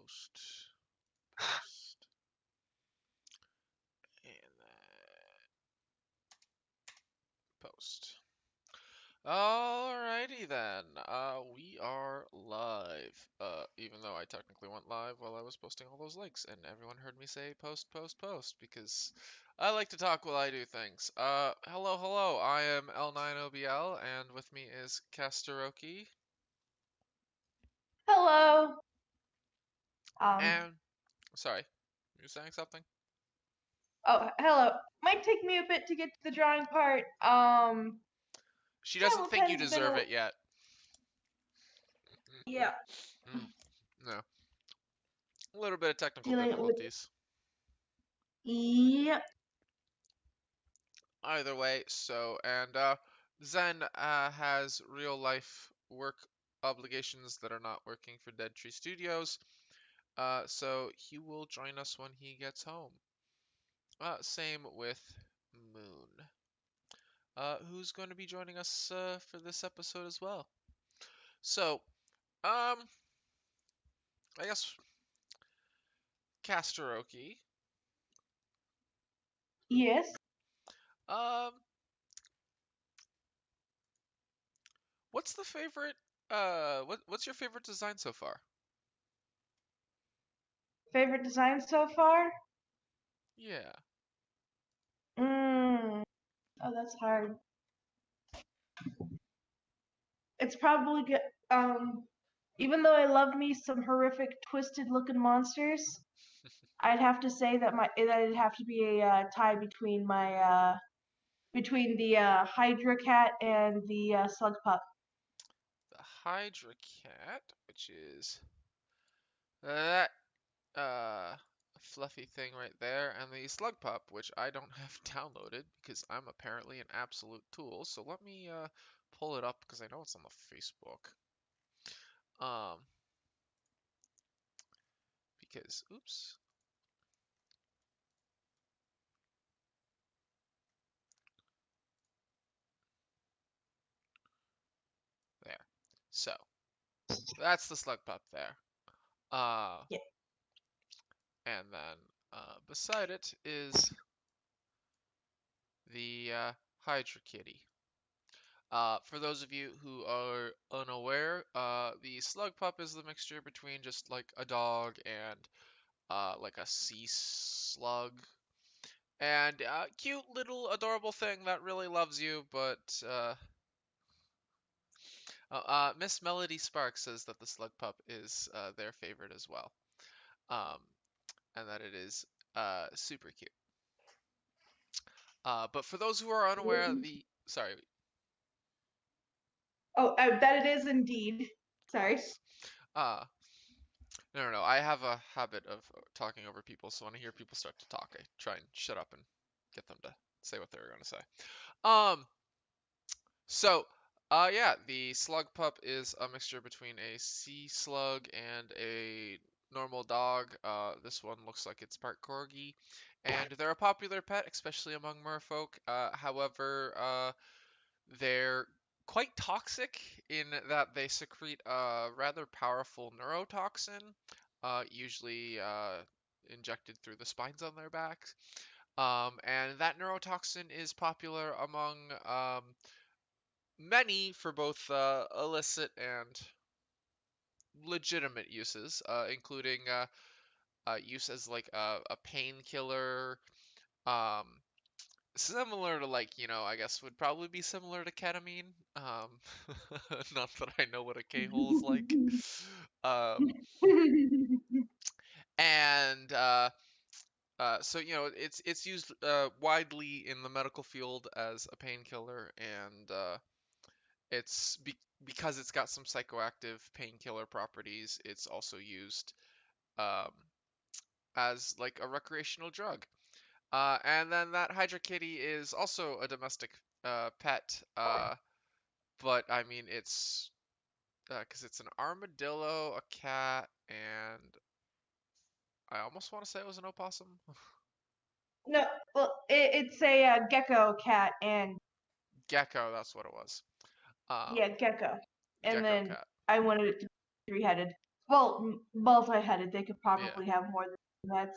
post, and then post. Alrighty then, we are live. Even though I technically went live while I was posting all those links, and everyone heard me say post, post, post, because I like to talk while I do things. Hello, I am L9OBL, and with me is Casteroki. Hello. And, sorry, you saying something? Oh, hello. Might take me a bit to get to the drawing part. She doesn't think you pen's been deserve it yet. Yeah. No. A little bit of technical Dealing with. difficulties. Yep. Either way, and Zen has real life work obligations that are not working for Dead Tree Studios, so he will join us when he gets home. Same with Moon, who's going to be joining us for this episode as well. So, I guess Casteroki. Yes. What's the favorite? What's your favorite design so far? Favorite design so far? Yeah. Oh, that's hard. It's probably good. Even though I love me some horrific, twisted-looking monsters, I'd have to say that it'd have to be a tie between between the Hydra cat and the slug pup. The Hydra cat, which is that fluffy thing right there, and the slug pup, which I don't have downloaded because I'm apparently an absolute tool. So let me pull it up because I know it's on the Facebook. Because oops. There. So that's the slug pup there. Yeah. And then beside it is the Hydra kitty. For those of you who are unaware, the slug pup is the mixture between just like a dog and like a sea slug. And cute little adorable thing that really loves you, but Miss Melody Sparks says that the slug pup is their favorite as well. And that it is super cute. But for those who are unaware, sorry. Oh, that it is indeed. Sorry. Yes. No. I have a habit of talking over people, so when I hear people start to talk, I try and shut up and get them to say what they're going to say. So, yeah, the slug pup is a mixture between a sea slug and a normal dog. This one looks like it's part corgi, and they're a popular pet, especially among merfolk. However, they're quite toxic in that they secrete a rather powerful neurotoxin, usually injected through the spines on their backs. And that neurotoxin is popular among many for both illicit and legitimate uses, including use as like a painkiller, um, similar to like, I guess would probably be similar to ketamine. Not that I know what a K-hole is like. And so it's used widely in the medical field as a painkiller, and it's because it's got some psychoactive painkiller properties. It's also used um, as like a recreational drug. And then that Hydra kitty is also a domestic pet, but I mean it's because it's an armadillo, a cat, and I almost want to say it was an opossum. No, well, it's a gecko cat and Gecko, that's what it was. yeah, gecko. And Gecko then cat. I wanted it to be three-headed. well, multi-headed. They could Yeah. probably have more than that.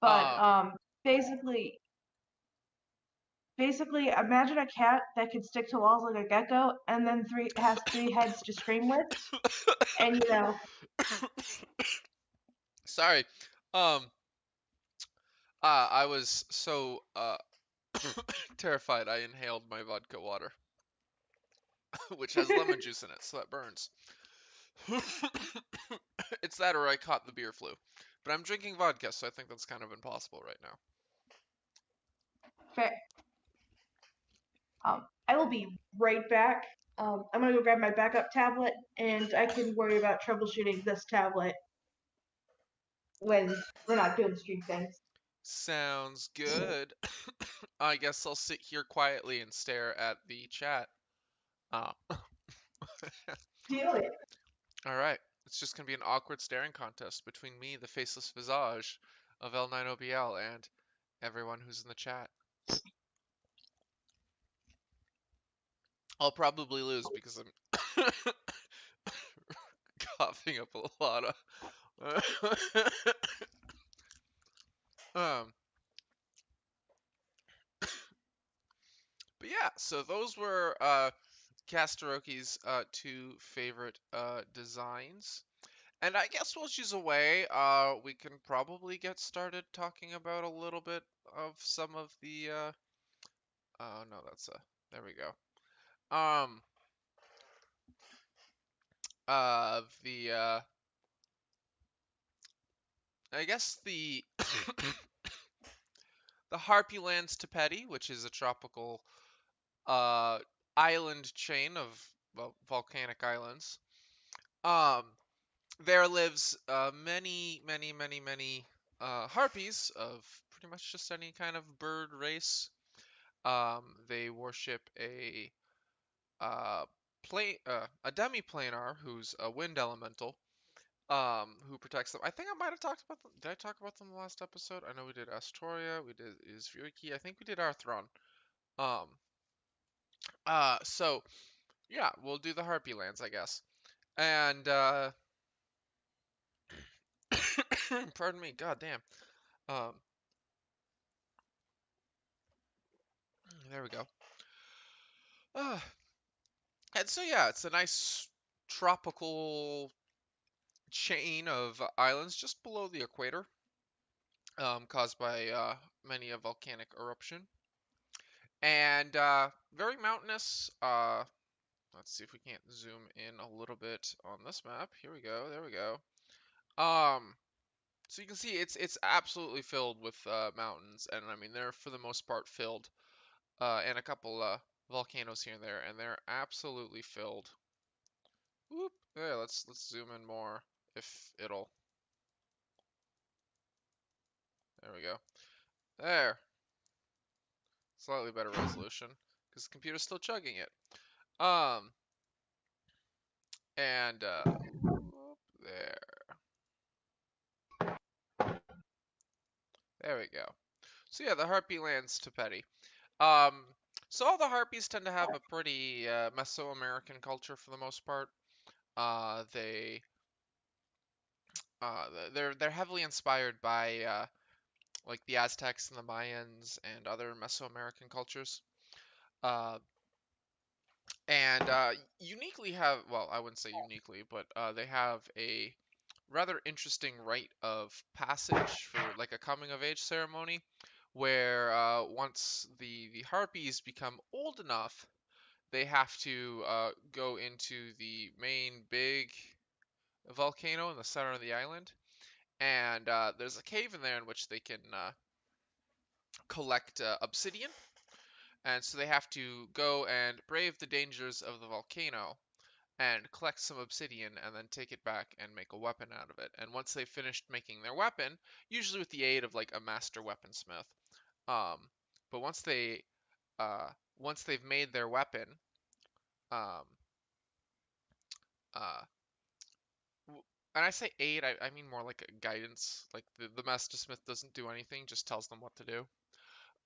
But Um, basically, imagine a cat that can stick to walls like a gecko, and then has three heads to scream with, and sorry. Um, I was so terrified I inhaled my vodka water, which has lemon juice in it, so that burns. It's that or I caught the beer flu. But I'm drinking vodka, so I think that's kind of impossible right now. fair. I will be right back. I'm gonna go grab my backup tablet, and I can worry about troubleshooting this tablet when we're not doing stream things. Sounds good. I guess I'll sit here quietly and stare at the chat. Oh. Do it. All right. It's just going to be an awkward staring contest between me, the faceless visage of L9OBL, and everyone who's in the chat. I'll probably lose because I'm coughing up a lot of. um, but yeah, so those were Casteroki's two favorite designs. And I guess while she's away, we can probably get started talking about a little bit of some of the. Oh no, that's a. There we go. Um, the I guess the the Harpy Lands Tepeti, which is a tropical uh island chain of well, volcanic islands. Um, there lives many harpies of pretty much just any kind of bird race. They worship uh, a demi-planar who's a wind elemental, who protects them. I think I might have talked about them. Did I talk about them in the last episode? I know we did Asstoria, we did Izryuki, I think we did Arthron. Um, so yeah, we'll do the Harpy lands, I guess. And pardon me, god damn. Um, there we go. Uh, and so yeah, it's a nice tropical chain of islands just below the equator, caused by many a volcanic eruption, and very mountainous. Let's see if we can't zoom in a little bit on this map. Here we go. There we go. So you can see it's absolutely filled with mountains, and I mean they're for the most part filled, and a couple volcanoes here and there, and they're absolutely filled. Whoop. Yeah, let's zoom in more if it'll. There we go. There. Slightly better resolution because the computer's still chugging it. Um, and whoop, there we go. So yeah, the Harpy lands Tepeti. Um, so all the Harpies tend to have a pretty Mesoamerican culture for the most part. Uh, they they're heavily inspired by like the Aztecs and the Mayans and other Mesoamerican cultures. Uh, and uniquely have, well, I wouldn't say uniquely, but they have a rather interesting rite of passage for like a coming of age ceremony, where once the harpies become old enough, they have to go into the main big volcano in the center of the island, and there's a cave in there in which they can collect obsidian, and so they have to go and brave the dangers of the volcano and collect some obsidian and then take it back and make a weapon out of it. And once they've finished making their weapon, usually with the aid of like a master weaponsmith, um, but uh, once they've made their weapon, um, uh, and I say aid, I mean more like a guidance. Like the master smith doesn't do anything, just tells them what to do.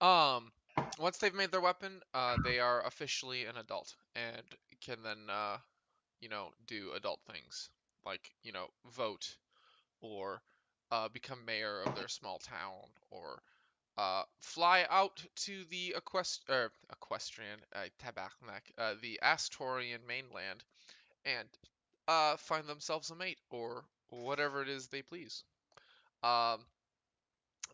Um, Once they've made their weapon, they are officially an adult and can then do adult things. like, vote or become mayor of their small town or fly out to the equestrian, tabarnak, the Astorian mainland and find themselves a mate or whatever it is they please. Um,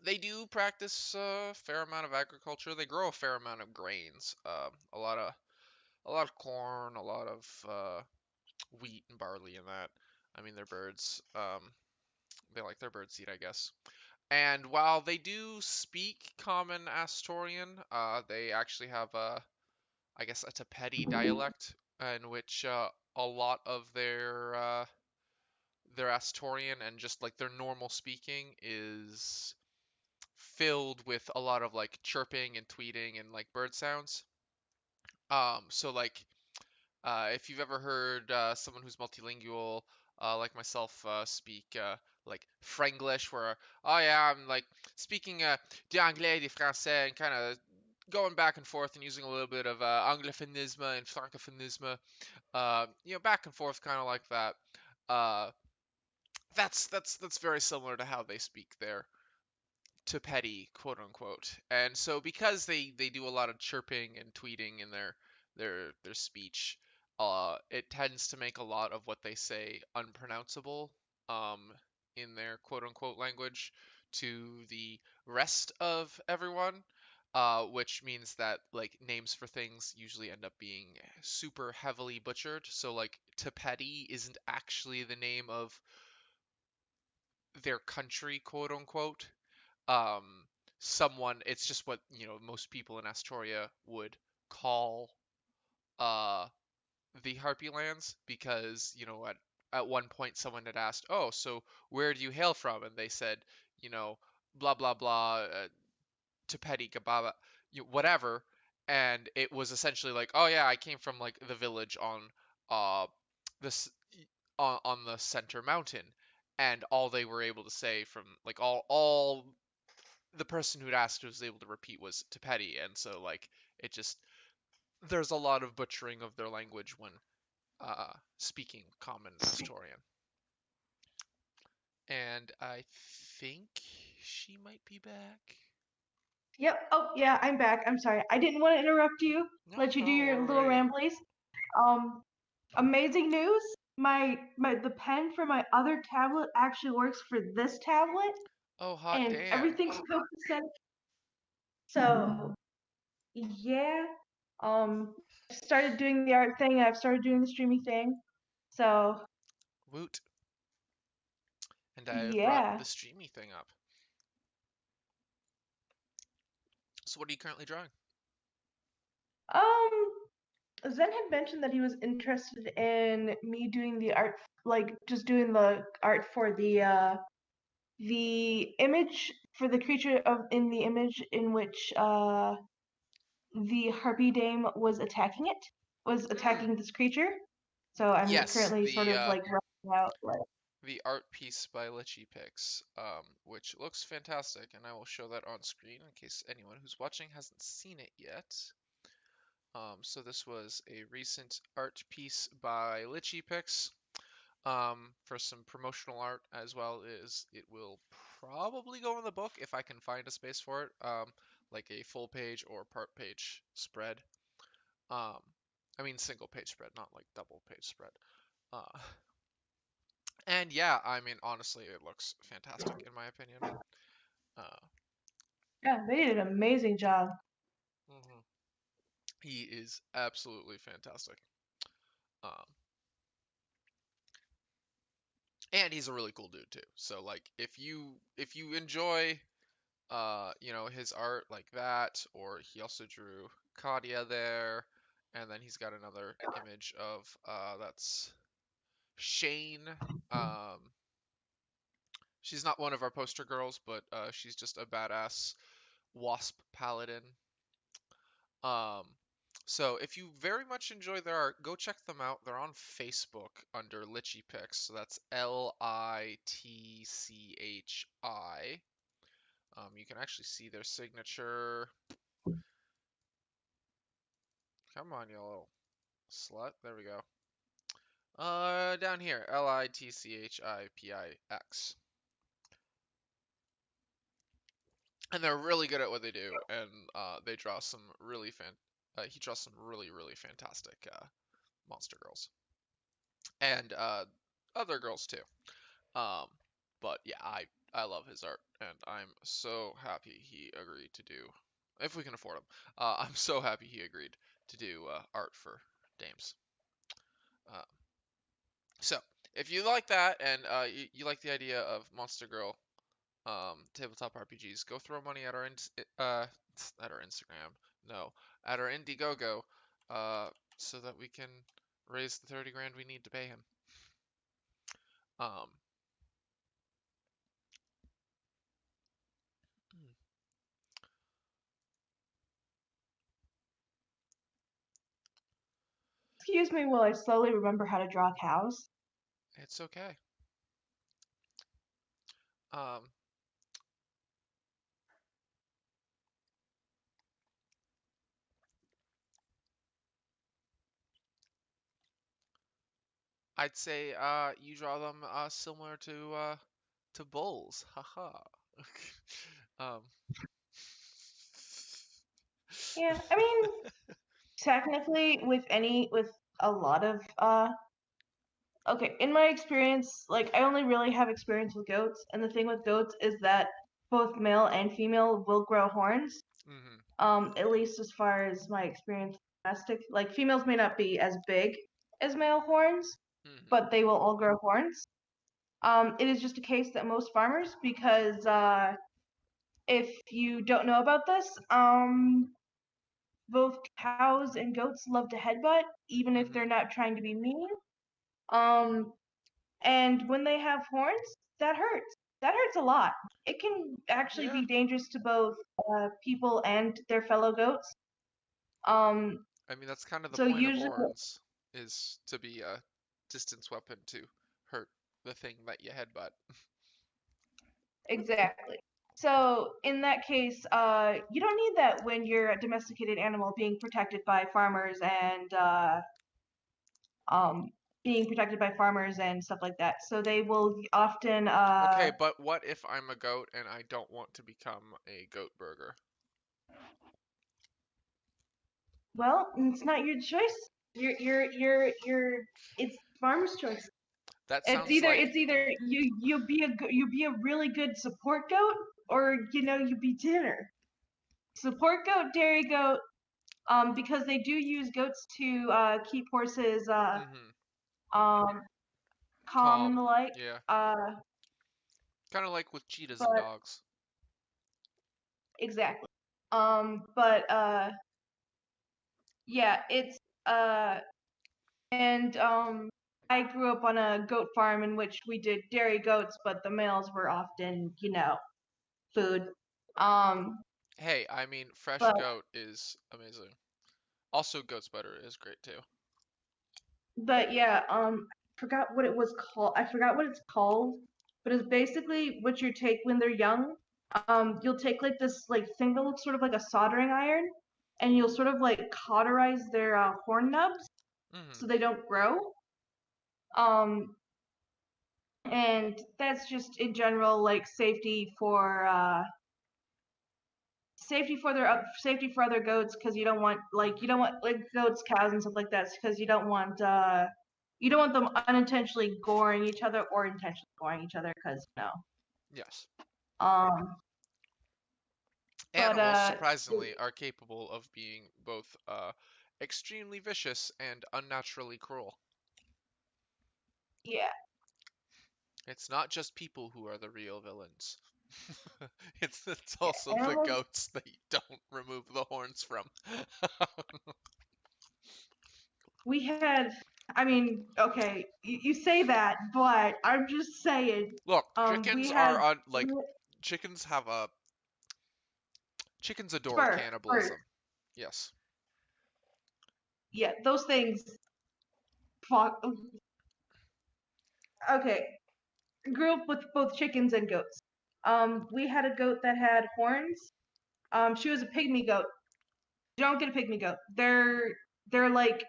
they do practice a fair amount of agriculture. They grow a fair amount of grains, a lot of corn, a lot of wheat and barley and that. I mean, they're birds. They like their bird seed, I guess. And while they do speak common Astorian, they actually have I guess, a Tapeti dialect in which a lot of their Astorian and just like their normal speaking is filled with a lot of like chirping and tweeting and like bird sounds. So like if you've ever heard someone who's multilingual, like myself, speak like Franglish, where oh yeah, I'm like speaking de anglais, de français, and kind of going back and forth and using a little bit of anglophonisme and francophonisme, back and forth, kind of like that. Uh, that's very similar to how they speak there to petty, quote unquote. And so because they do a lot of chirping and tweeting in their speech, it tends to make a lot of what they say unpronounceable um, in their quote unquote language to the rest of everyone. Which means that like names for things usually end up being super heavily butchered. So like Tepeti isn't actually the name of their country, quote unquote. um Someone, it's just what most people in Astoria would call uh the Harpy Lands, because at one point someone had asked, oh, so where do you hail from, and they said, you know blah blah blah, Tepeti Gababa, whatever. And it was essentially like, oh yeah, I came from like the village on uh this on the center mountain. And all they were able to say, from like all the person who'd asked was able to repeat, was Tepeti. And so like it just, there's a lot of butchering of their language when speaking common Astorian. And I think she might be back. Yep. Oh, yeah, I'm back. I'm sorry. I didn't want to interrupt you. No, Let you do don't your little worry. ramblies. Um, amazing news. My the pen for my other tablet actually works for this tablet, Oh, hot and damn. everything's copacetic. So yeah. I started doing the art thing. I've started doing the streaming thing. So Woot. And I have brought yeah. the streamy thing up. So what are you currently drawing? Um, Zen had mentioned that he was interested in me doing the art, like just doing the art for the image for the creature of in the image in which the harpy dame was Mm. attacking this creature. So I'm Yes, currently sort the of uh, like writing out like the art piece by Litchi Pix, which looks fantastic, and I will show that on screen in case anyone who's watching hasn't seen it yet. So this was a recent art piece by Litchi Pix, for some promotional art, as well as it will probably go in the book if I can find a space for it, like a full page or part page spread. Um, I mean single page spread, not like double page spread. Uh, and yeah, I mean honestly, it looks fantastic in my opinion. Uh, yeah, they did an amazing job. mhm. He is absolutely fantastic. Um, and he's a really cool dude too. So like if you enjoy his art like that, or he also drew Kadia there, and then he's got another image of that's Shane. Um, she's not one of our poster girls, but she's just a badass wasp paladin. Um, so if you very much enjoy their art, go check them out. They're on Facebook under Litchi Pix. So that's Litchi. You can actually see their signature. Come on, you little slut. There we go. Down here, Litchipix. And they're really good at what they do, and they draw some really he draws some really fantastic monster girls and other girls too. Um, but yeah, I love his art, and I'm so happy he agreed to do, if we can afford him. I'm so happy he agreed to do art for Dames. Uh, so if you like that and you like the idea of Monster Girl tabletop RPGs, go throw money at at our Instagram. No, at our Indiegogo, uh, so that we can raise the 30 grand we need to pay him. Um, Excuse me while I slowly remember how to draw cows. it's okay. Um, I'd say you draw them similar to bulls. Haha. um, Yeah, I mean, technically, with a lot of okay, in my experience, like I only really have experience with goats, and the thing with goats is that both male and female will grow horns. mhm, At least as far as my experience with domestic, like females may not be as big as male horns, mhm, but they will all grow horns. It is just a case that most farmers, because if you don't know about this, both cows and goats love to headbutt, even if mhm. they're not trying to be mean. Um, and when they have horns, that hurts. That hurts a lot. It can actually Yeah. be dangerous to both people and their fellow goats. Um, I mean, that's kind of the so point of usually, horns, is to be a distance weapon to hurt the thing that you headbutt. exactly. So in that case, you don't need that when you're a domesticated animal being protected by farmers and um, stuff like that. So they will often, Okay, but what if I'm a goat and I don't want to become a goat burger? well, it's not your choice. You're. It's farmer's choice. That It's sounds either like it's either you be a really good support goat, or you be dinner. Support goat, dairy goat, because they do use goats to keep horses mhm, um calm and calm. the like. Yeah, Uh, kind of like with cheetahs and but dogs. exactly. But yeah, it's uh and I grew up on a goat farm in which we did dairy goats, but the males were often, food. Um, Hey, I mean, fresh but goat is amazing. Also, goat's butter is great too. yeah, forgot what it was called. I forgot what it's called, but it's basically what you take when they're young. You'll take like this like thing that looks sort of like a soldering iron, and you'll sort of like cauterize their horn nubs Mhm. so they don't grow. Um, and that's just in general like safety for other goats, because you Mhm. don't want like goats, cows, and stuff like that, because you don't want them unintentionally goring each other or intentionally goring each other, because Yes. um but Animals, surprisingly, are capable of being both extremely vicious and unnaturally cruel. yeah, It's not just people who are the real villains. It's also the animals goats that you don't remove the horns from. we had I mean, okay, you say that, but I'm just saying, Look, we chickens are had on chickens have a chickens adore birds, cannibalism. Yes. yeah, those things fuck. Okay, grew up with both chickens and goats. We had a goat that had horns. She was a pygmy goat. You don't get a pygmy goat. They're like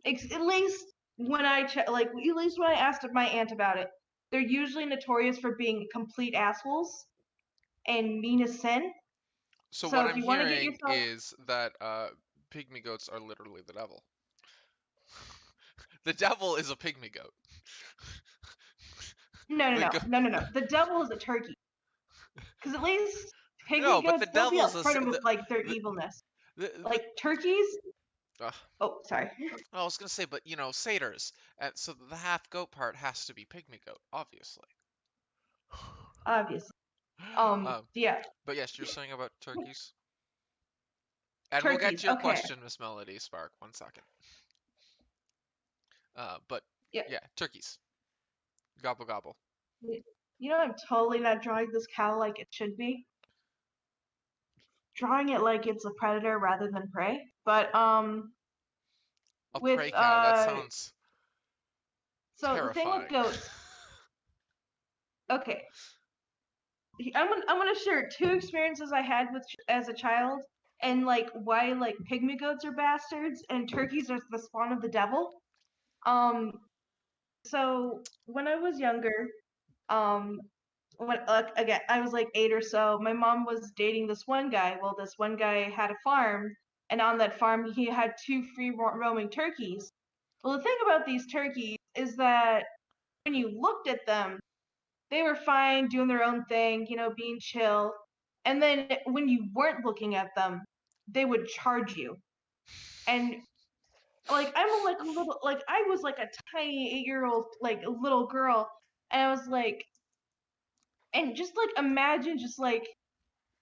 at least when like at least when I asked my aunt about it, they're usually notorious for being complete assholes and mean as sin. So So what if I'm you want to get hearing yourself is that pygmy goats are literally the devil. The devil is a pygmy goat. no no The no go no no no the devil is a turkey because at least No, pygmy but the goats they'll be devil's a upfront with like their the evilness. the Like turkeys. uh, Oh, sorry. I was gonna say, but you know, satyrs, and so the half goat part has to be pygmy goat, obviously. Obviously. Yeah, But yes, you're saying about turkeys, and we'll get turkeys. to your Okay. question, Miss Melody Spark. 1 second. But Yeah. yeah, turkeys, gobble gobble. You know, I'm totally not drawing this cow like it should be. Drawing it like it's a predator rather than prey. But A with prey cow. That sounds so the thing with terrifying. goats. Okay, I'm gonna share two experiences I had with as a child, and like why like pygmy goats are bastards and turkeys are the spawn of the devil. Um, so when I was younger, um, when again I was like 8 or so, my mom was dating this one guy. Well, this one guy had a farm, and on that farm he had two free roaming turkeys. Well, the thing about these turkeys is that when you looked at them, they were fine doing their own thing, you know, being chill. And then when you weren't looking at them, they would charge you. And like I'm like a little like I was like a tiny 8-year old like little girl, and I was like, and just like imagine just like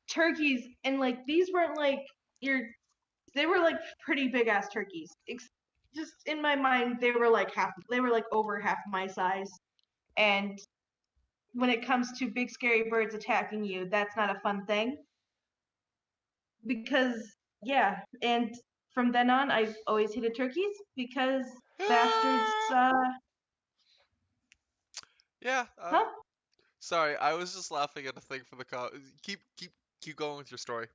turkeys, and like these weren't like your they were like pretty big ass turkeys. Just in my mind, they were like over half my size, and when it comes to big scary birds attacking you, that's not a fun thing. Because yeah, and from then on, I've always hated turkeys because bastards. Yeah. Huh? Sorry, I was just laughing at a thing for the cow. Keep going with your story.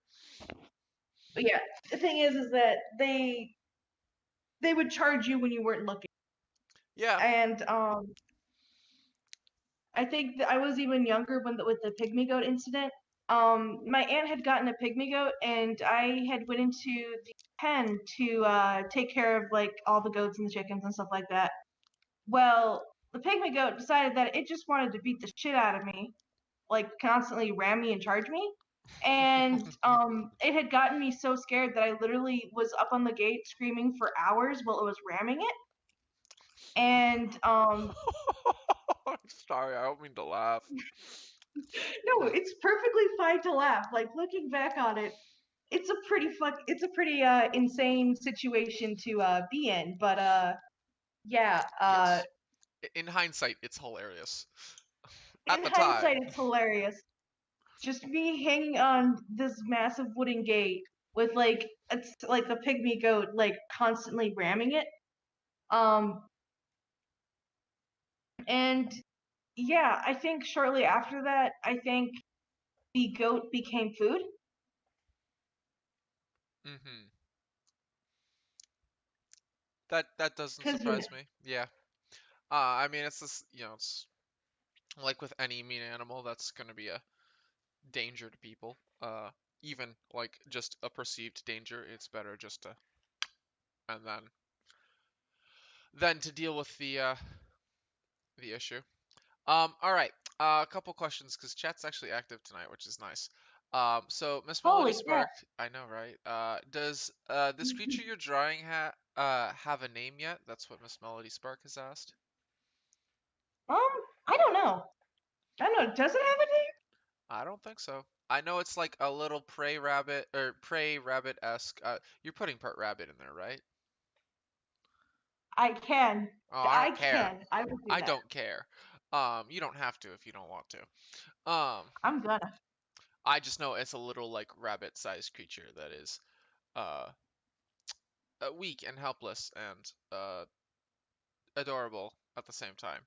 But yeah, the thing is that they would charge you when you weren't looking, Yeah. and I think that I was even younger when with the pygmy goat incident. My aunt had gotten a pygmy goat, and I had went into the pen to take care of like all the goats and the chickens and stuff like that. Well, the pygmy goat decided that it just wanted to beat the shit out of me, like constantly ram me and charge me. And it had gotten me so scared that I literally was up on the gate screaming for hours while it was ramming it. And I'm sorry, I don't mean to laugh. no, it's perfectly fine to laugh. Like looking back on it, it's a pretty insane situation to be in. But yeah, Yes. In hindsight, it's hilarious. At in the time. hindsight, it's hilarious. Just me hanging on this massive wooden gate with like it's like the pygmy goat like constantly ramming it. Um, and yeah, I think shortly after that, I think the goat became food. Hmm. That doesn't Cause surprise me. Yeah. I mean, it's this, you know, it's like with any mean animal that's gonna be a danger to people. Even like just a perceived danger, it's better just to and then to deal with the issue. All right. A couple questions because chat's actually active tonight, which is nice. So Miss Melody holy crap! Spark, I know, right? Does this creature you're drawing have a name yet? That's what Miss Melody Spark has asked. I don't know. I don't know. Does it have a name? I don't think so. I know it's like a little prey rabbit or prey rabbit-esque. You're putting part rabbit in there, right? I can. Oh, I I don't care. can. I will do I that. don't care. You don't have to if you don't want to. I'm gonna. I just know it's a little like rabbit-sized creature that is uh weak and helpless and adorable at the same time.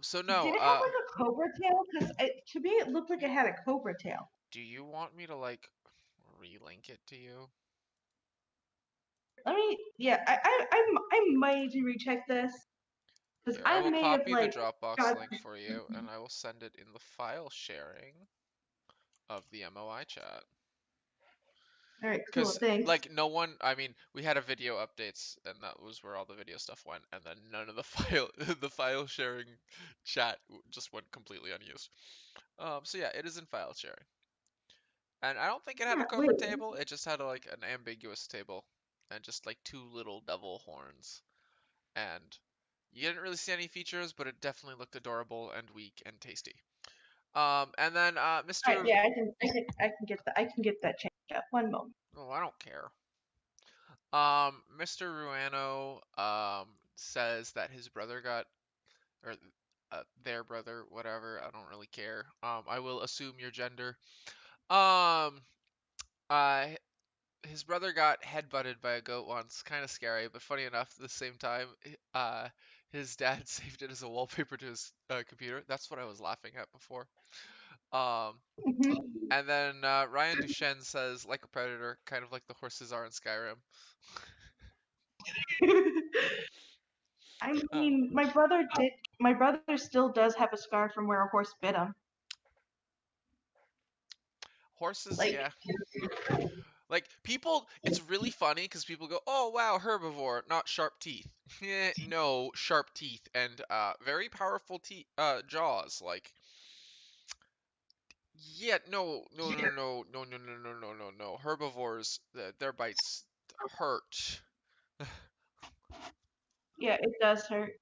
So no, Did it have like a cobra tail? Because to me, it looked like it had a cobra tail. do you want me to like relink it to you? Let me. Yeah, I might need to recheck this because Here, I I will may have copy the like Dropbox got. link for you, and I will send it in the file sharing of the MOI chat. All right, cool. Because, Thanks. like, no one, I mean, we had a video updates, and that was where all the video stuff went, and then none of the the file sharing chat just went completely unused. So yeah, it is in file sharing. And I don't think it had a Yeah. cover Wait. table, it just had like an ambiguous table, and just like two little devil horns. And you didn't really see any features, but it definitely looked adorable and weak and tasty. And then All right. Mr. Yeah, I can get that. I can get that checked out. One moment. Oh, I don't care. Mr. Ruano says that his brother got or their brother, whatever. I don't really care. I will assume your gender. Um, uh, his brother got headbutted by a goat once. Kind of scary, but funny enough, at the same time, his dad saved it as a wallpaper to his computer. That's what I was laughing at before. Um, Mhm. and then Ryan Duchenne says, like a predator, kind of like the horses are in Skyrim. I Uh, mean, my brother did. My brother still does have a scar from where a horse bit him. Horses, Like, yeah. Like people, it's really funny because people go, "Oh wow, herbivore, not sharp teeth." No, sharp teeth and very powerful teeth, jaws. Like, yeah, no, no, no, no, no, no, no, no, no, no, no. Herbivores, their bites hurt. yeah, it does hurt.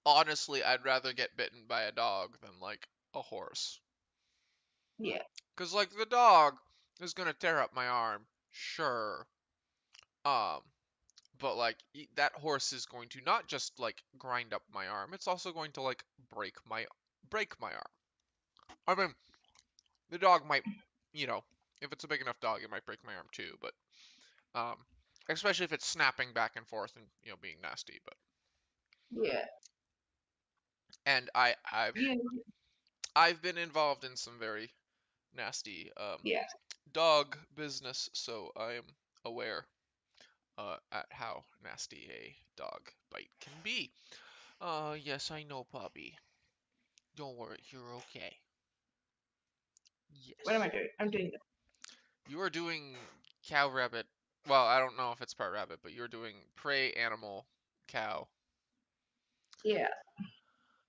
Honestly, I'd rather get bitten by a dog than like a horse. Yeah, Cause like the dog is gonna tear up my arm, sure. Um, but like that horse is going to not just like grind up my arm, it's also going to like break my arm. I mean, the dog might, you know, if it's a big enough dog, it might break my arm too, but um especially if it's snapping back and forth and, being nasty, but yeah, and I've yeah, I've been involved in some very nasty yeah. dog business, so I am aware at how nasty a dog bite can be. Yes, I know, puppy. Don't worry, you're okay. What am I Yes. doing? I'm doing this. You are doing cow rabbit. Well, I don't know if it's part rabbit, but you're doing prey animal cow. Yeah,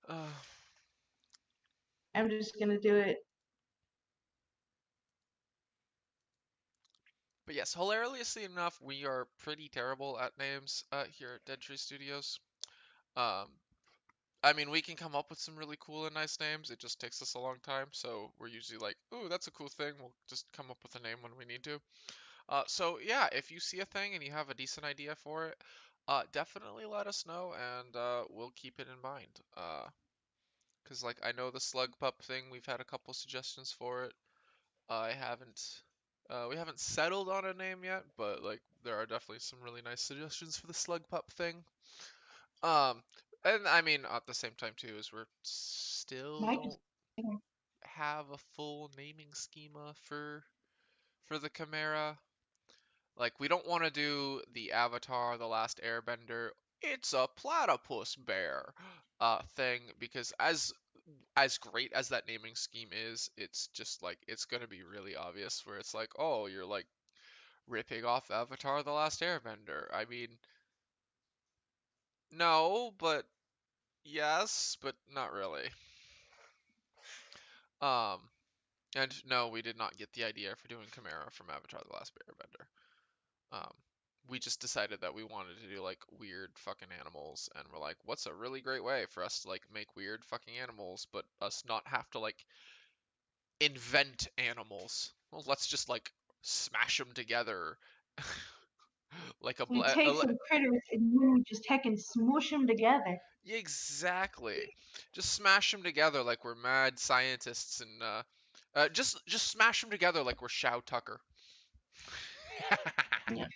Uh, I'm just gonna do it. but yes, hilariously enough, we are pretty terrible at names here at Dead Tree Studios. Um, I mean, we can come up with some really cool and nice names. It just takes us a long time, so we're usually like, "Ooh, that's a cool thing." We'll just come up with a name when we need to. So yeah, if you see a thing and you have a decent idea for it, definitely let us know, and we'll keep it in mind. Because like I know the slug pup thing, we've had a couple suggestions for it. I haven't, we haven't settled on a name yet, but like there are definitely some really nice suggestions for the slug pup thing. Um, and I mean at the same time too, is we're still Mike is. don't have a full naming schema for the Chimera. Like we don't want to do the Avatar, the Last Airbender. It's a platypus bear, thing because as great as that naming scheme is, it's just like it's gonna be really obvious where it's like, oh, you're like ripping off Avatar: The Last Airbender. I mean, no, but yes, but not really. Um, and no, we did not get the idea for doing Chimera from Avatar: The Last Airbender. Um, we just decided that we wanted to do like weird fucking animals, and we're like, what's a really great way for us to like make weird fucking animals, but us not have to like invent animals? Well, let's just like smash them together like a We bla- take some critters and then we just heckin' smoosh them together. exactly. Just smash them together like we're mad scientists and just smash them together like we're Shao Tucker. Yeah.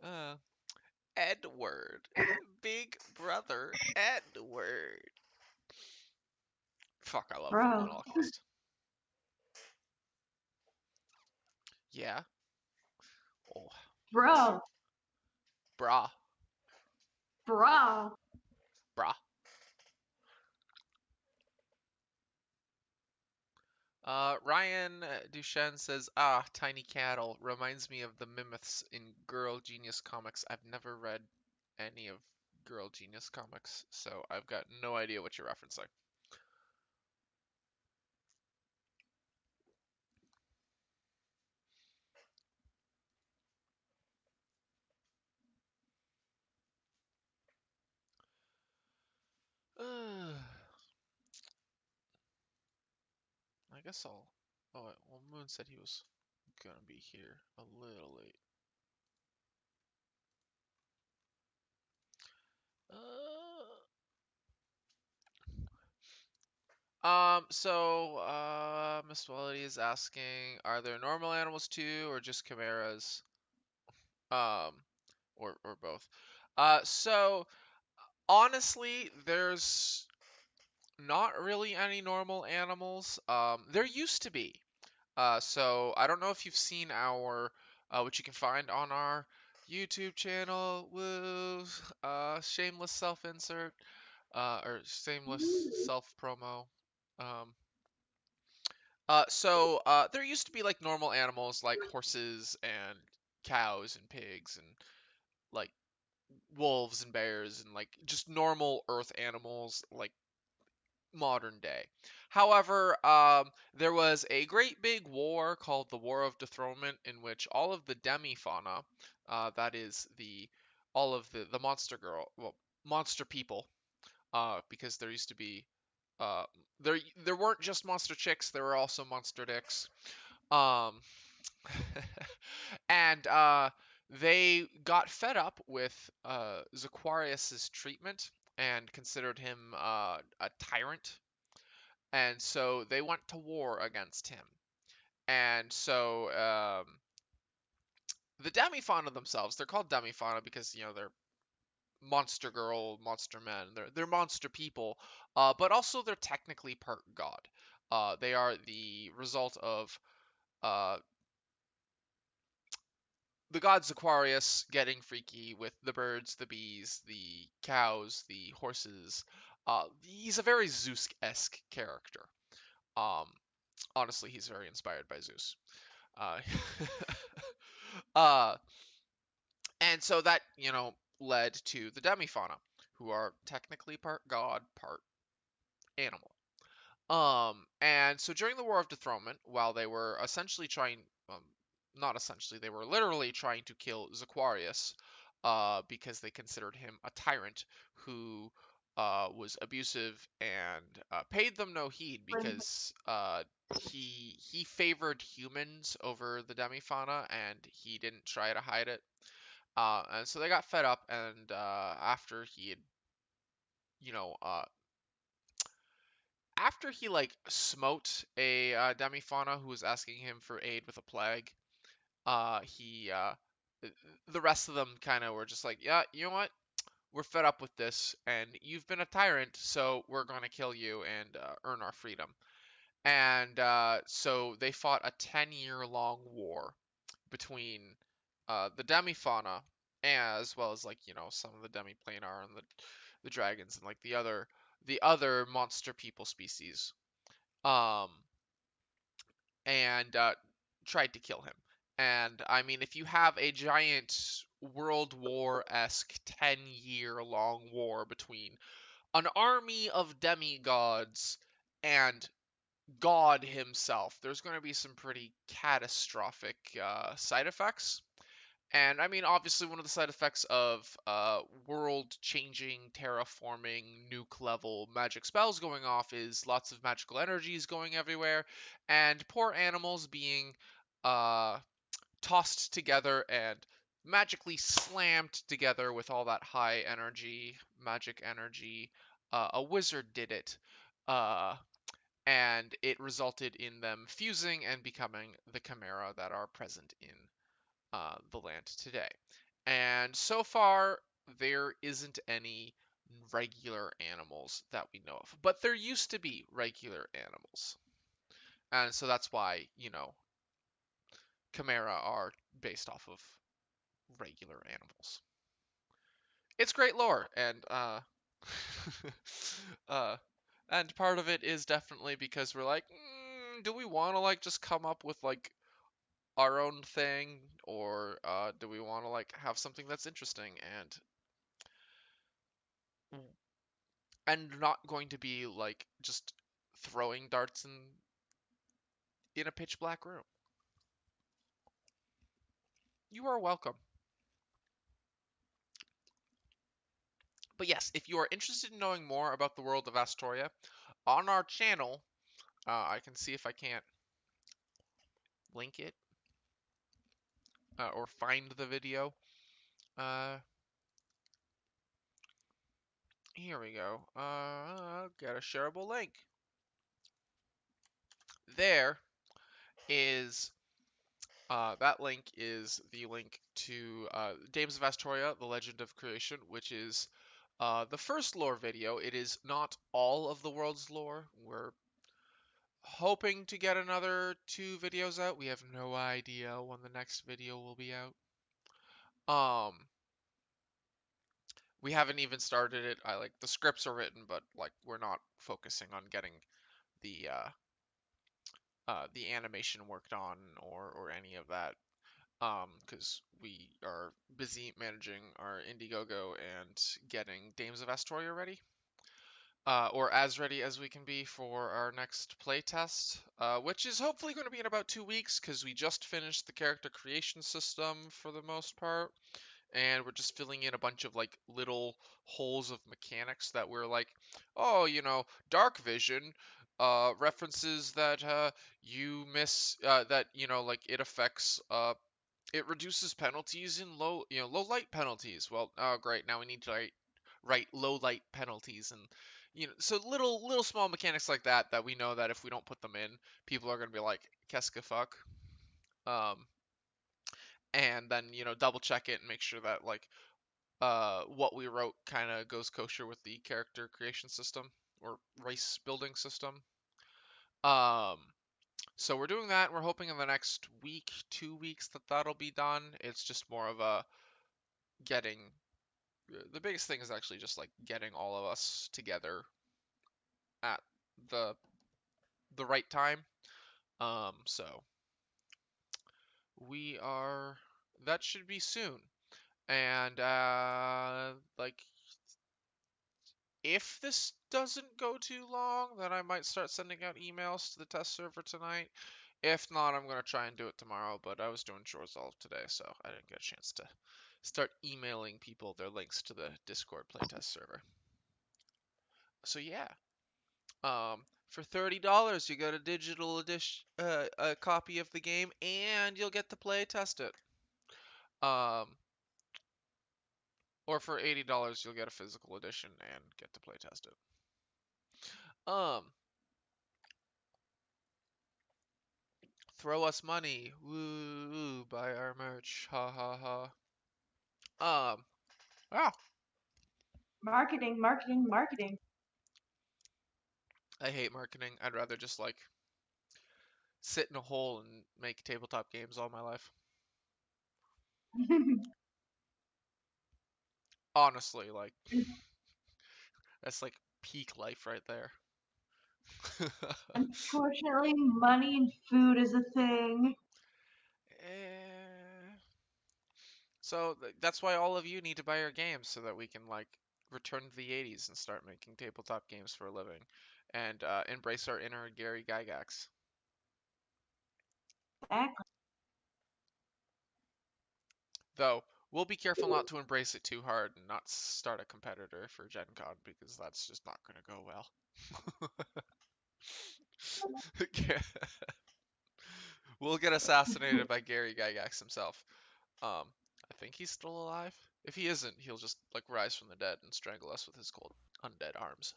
uh, Edward, Big Brother Edward. Fuck, I love Full Bro. Metal Alchemist. Bro, Brah, bro. brah. Ryan Duchenne says, "Ah, tiny cattle reminds me of the Mimeths in Girl Genius comics. I've never read any of Girl Genius comics, so I've got no idea what you're referencing." I guess I'll. Oh, well, Moon said he was gonna be here a little late. Miss Melody is asking, are there normal animals too, or just chimeras? Um, or both. So honestly, there's not really any normal animals. There used to be. So I don't know if you've seen our, which you can find on our YouTube channel. Woo! Shameless self-insert, or shameless self-promo. Um, there used to be like normal animals like horses and cows and pigs and like wolves and bears and like just normal earth animals like modern day. However, there was a great big war called the War of Dethronement in which all of the demi-fauna, that is all of the monster monster people, because there used to be uh, there weren't just monster chicks, there were also monster dicks. Um, and they got fed up with Zacharias's treatment and considered him a tyrant, and so they went to war against him. And so the demifauna themselves, they're called demifauna because they're monster girl, monster men, they're monster people, but also they're technically part god. They are the result of uh, the gods Aquarius getting freaky with the birds, the bees, the cows, the horses. He's a very Zeus-esque character. Um, Honestly, he's very inspired by Zeus. Uh, uh, and so that led to the demifauna, who are technically part god, part animal. And so during the War of Dethronement, while they were essentially trying, not essentially, they were literally trying to kill Zacharias, because they considered him a tyrant who was abusive and paid them no heed because he favored humans over the demifauna and he didn't try to hide it. And so they got fed up, and after he had, you know, uh, after he like smote a demifauna who was asking him for aid with a plague, he the rest of them kind of were just like, yeah, you know what? We're fed up with this, and you've been a tyrant, so we're going to kill you and earn our freedom. And so they fought a 10-year-long war between the demifauna, as well as like some of the demiplanar and the dragons and like the other monster people species. Um, and tried to kill him. And I mean, if you have a giant World War-esque 10-year-long war between an army of demigods and God himself, there's going to be some pretty catastrophic side effects. And I mean, obviously, one of the side effects of world-changing, terraforming, nuke-level magic spells going off is lots of magical energies going everywhere, and poor animals being uh, tossed together and magically slammed together with all that high energy, magic energy. A wizard did it, uh, and it resulted in them fusing and becoming the chimera that are present in the land today. And so far, there isn't any regular animals that we know of, but there used to be regular animals. And so that's why, chimera are based off of. regular animals. It's great lore, uh, and part of it is definitely because we're like, do we want to like just come up with like our own thing, or do we want to like have something that's interesting and not going to be like just throwing darts in a pitch black room? You are welcome. But yes, if you are interested in knowing more about the world of Astoria, on our channel, I can see if I can't link it or find the video. Uh, Here we go. Get a shareable link. There is that link is the link to Dames of Astoria: The Legend of Creation, which is the first lore video. It is not all of the world's lore. We're hoping to get another 2 videos out. We have no idea when the next video will be out. We haven't even started it. I like the scripts are written, but like we're not focusing on getting the the animation worked on or any of that because we are busy managing our Indiegogo and getting Dames of Astoria ready. Or as ready as we can be for our next playtest, which is hopefully going to be in about 2 weeks because we just finished the character creation system for the most part, and we're just filling in a bunch of like little holes of mechanics that we're like, oh, dark vision references that you miss that like it affects it reduces penalties in low light penalties. Well, oh great, now we need to write low light penalties, and so little small mechanics like that we know that if we don't put them in, people are going to be like, qu'est-ce que fuck. um and then double check it and make sure that like what we wrote kind of goes kosher with the character creation system or race building system. um so we're doing that, and we're hoping in the next week, 2 weeks, that'll be done. It's just more of a getting the biggest thing is actually just like getting all of us together at the the right time. So we are that should be soon. And like if this doesn't go too long, then I might start sending out emails to the test server tonight. If not, I'm gonna try and do it tomorrow, but I was doing chores all today, so I didn't get a chance to start emailing people their links to the Discord playtest server. So yeah, for $30, you get a digital edition, a copy of the game, and you'll get to play test it. Um, or for $80, you'll get a physical edition and get to play test it. Throw us money, woo! Buy our merch, ha ha ha. Yeah, Marketing, marketing, marketing. I hate marketing. I'd rather just like sit in a hole and make tabletop games all my life. Honestly, like that's like peak life right there. Unfortunately, money and food is a thing. Eh, So that's why all of you need to buy our games so that we can like return to the 80s and start making tabletop games for a living and embrace our inner Gary Gygax. Exactly. Though we'll be careful not to embrace it too hard and not start a competitor for Gen Con because that's just not going to go well. We'll get assassinated by Gary Gygax himself. I think he's still alive. If he isn't, he'll just like rise from the dead and strangle us with his cold undead arms.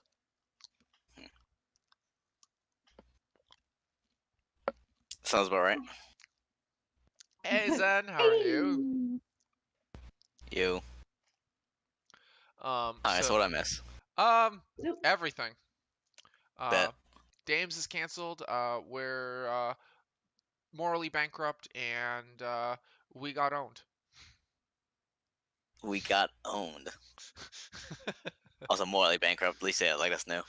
Sounds about right. Hey Zen, how are you? Hey! You. Alright, so So what I miss? Oop. everything. Bet. Dames is canceled. We're morally bankrupt, and we got owned. We got owned. Also morally bankrupt. At least they let us know.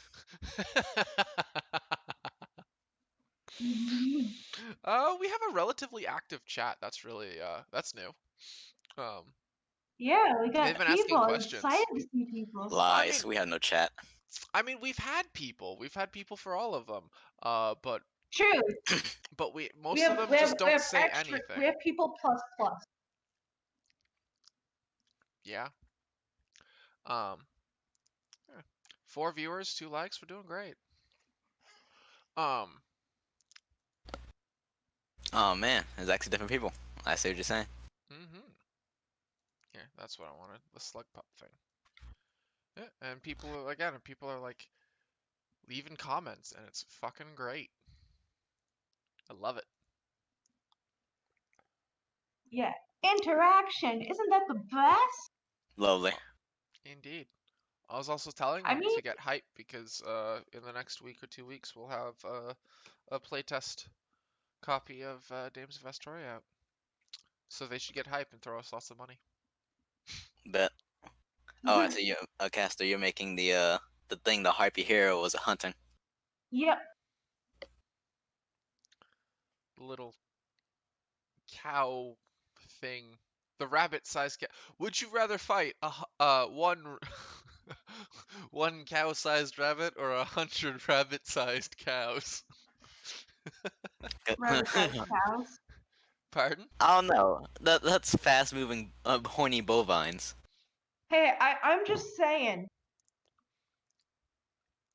We have a relatively active chat. That's really that's new. Um, Yeah, we they've got been asking people. I'm questions. excited to see people. Lies. We had no chat. I mean, we've had people. We've had people for all of them. But True. most of them just don't say anything. We have people plus plus. Yeah. Um, yeah. 4 viewers, 2 likes. We're doing great. Oh man, there's actually different people. I see what you're saying. Yeah, that's what I wanted. The slug pup thing. Yeah, and people are like leaving comments, and it's fucking great. I love it. Yeah. Interaction. Isn't that the best? Lovely. Indeed. I was also telling I them mean, to get hype because in the next week or 2 weeks we'll have a playtest copy of Dames of Astoria out. So they should get hype and throw us lots of money. Bet. Oh, I see you, Caster. You're making the thing. The harpy hero was hunting. yep. The little cow thing, the rabbit-sized cow. Would you rather fight one one cow-sized rabbit or 100 rabbit-sized cows? Rabbit-sized cows. Pardon? I don't know. That's fast-moving, horny bovines. Hey, I'm just saying.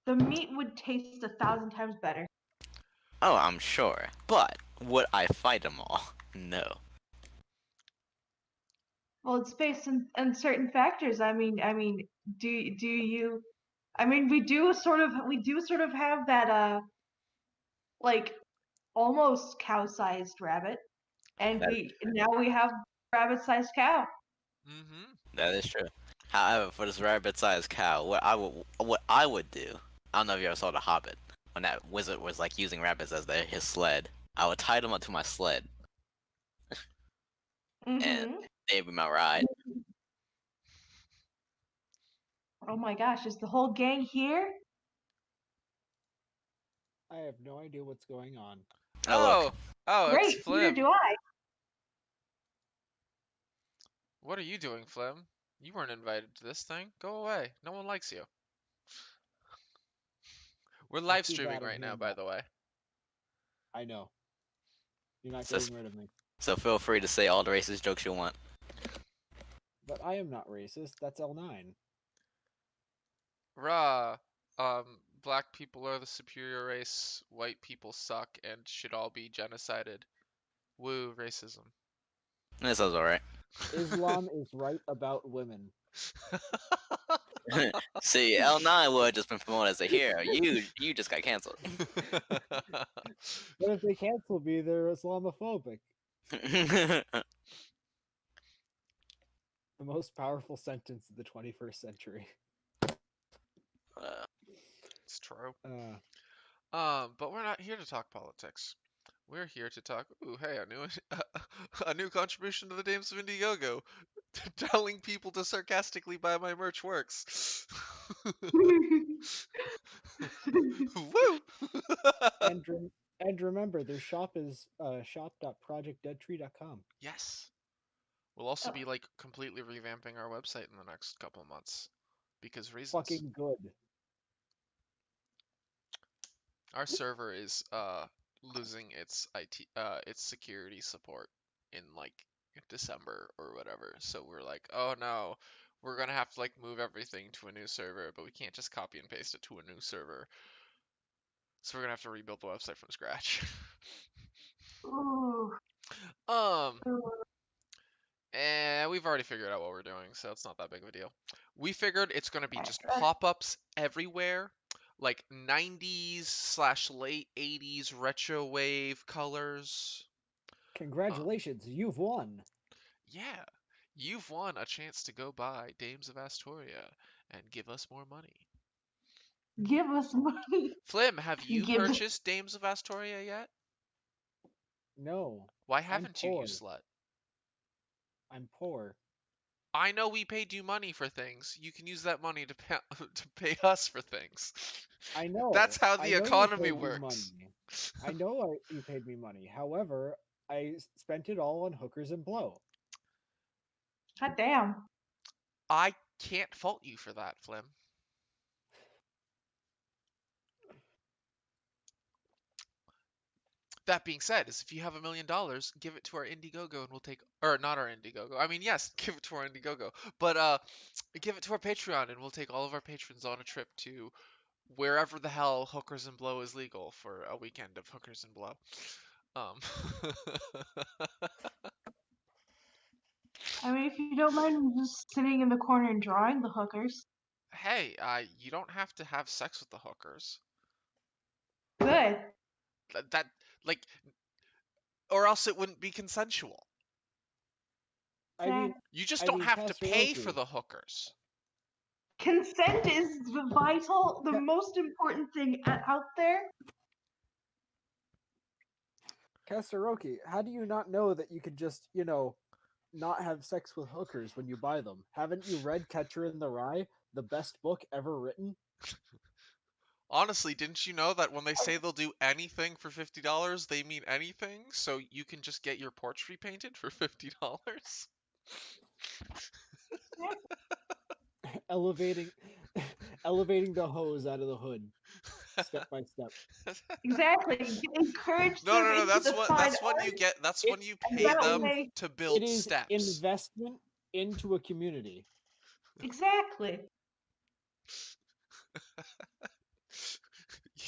The meat would taste 1,000 times better. Oh, I'm sure. But would I fight them all? No. Well, it's based on certain factors. I mean, do you? I mean, we do sort of have that like almost cow-sized rabbit, and That, now we have rabbit-sized cow. Mm-hmm. that is true. However, for this rabbit-sized cow, what I would do. I don't know if you ever saw The Hobbit when that wizard was like using rabbits as his sled. I would tie them up to my sled, and Mm-hmm. they'd be my ride. Oh my gosh, is the whole gang here? I have no idea what's going on. Oh look, Oh, it's Great, neither Flim. do I. What are you doing, Flim? You weren't invited to this thing. Go away. No one likes you. We're live Too streaming bad I'm right now, here by now. the way. I know. You're not So getting rid of me. so feel free to say all the racist jokes you want. But I am not racist. That's L9. Rah. Black people are the superior race. White people suck and should all be genocided. Woo, racism. That sounds alright. Islam is right about women. See, L9 would have just been promoted as a hero. You just got canceled. But if they cancel me, they're Islamophobic. The most powerful sentence of the 21st century. It's true. Uh, But we're not here to talk politics. We're here to talk. Ooh, hey, a new contribution to the Dames of Indiegogo. Telling people to sarcastically buy my merch works. Woo! and remember, their shop is shop.projectdeadtree.com. Yes. We'll also be like completely revamping our website in the next couple months because reasons. Fucking good. Our server is losing its its security support in like December or whatever. So we're like, oh no, we're gonna have to like move everything to a new server, but we can't just copy and paste it to a new server. So we're gonna have to rebuild the website from scratch. Ooh. um, and we've already figured out what we're doing, so it's not that big of a deal. We figured it's gonna be just pop-ups everywhere, like 90s / late 80s retro wave colors. Congratulations, you've won. Yeah, you've won a chance to go buy Dames of Astoria and give us more money. Give us money. Flim, have you purchased Dames of Astoria yet? No. Why haven't you, you slut? I'm poor. I know we paid you money for things. You can use that money to pay, to pay us for things. I know. That's how I the know you economy paid me works. money. I know you paid me money. However, I spent it all on hookers and blow. God damn. I can't fault you for that, Flim. That being said, is if you have $1 million, give it to our Indiegogo and we'll take, or not our Indiegogo. I mean, yes, give it to our Indiegogo, but give it to our Patreon and we'll take all of our patrons on a trip to wherever the hell hookers and blow is legal for a weekend of hookers and blow. Um, I mean, if you don't mind just sitting in the corner and drawing the hookers. hey, you don't have to have sex with the hookers. Good. That like, or else it wouldn't be consensual. I mean, You just I don't mean, have to pay for Casteroki. the hookers. Consent is the most important thing out there. Casteroki, how do you not know that you could just, not have sex with hookers when you buy them? Haven't you read Catcher in the Rye, the best book ever written? Honestly, didn't you know that when they say they'll do anything for $50, they mean anything? So you can just get your porch repainted for $50? elevating elevating the hose out of the hood step by step. Exactly. Encourage No, them no, no. into the fine That's when you arts, get. That's It when you and pay that them way, to it build is steps. investment into a community. exactly.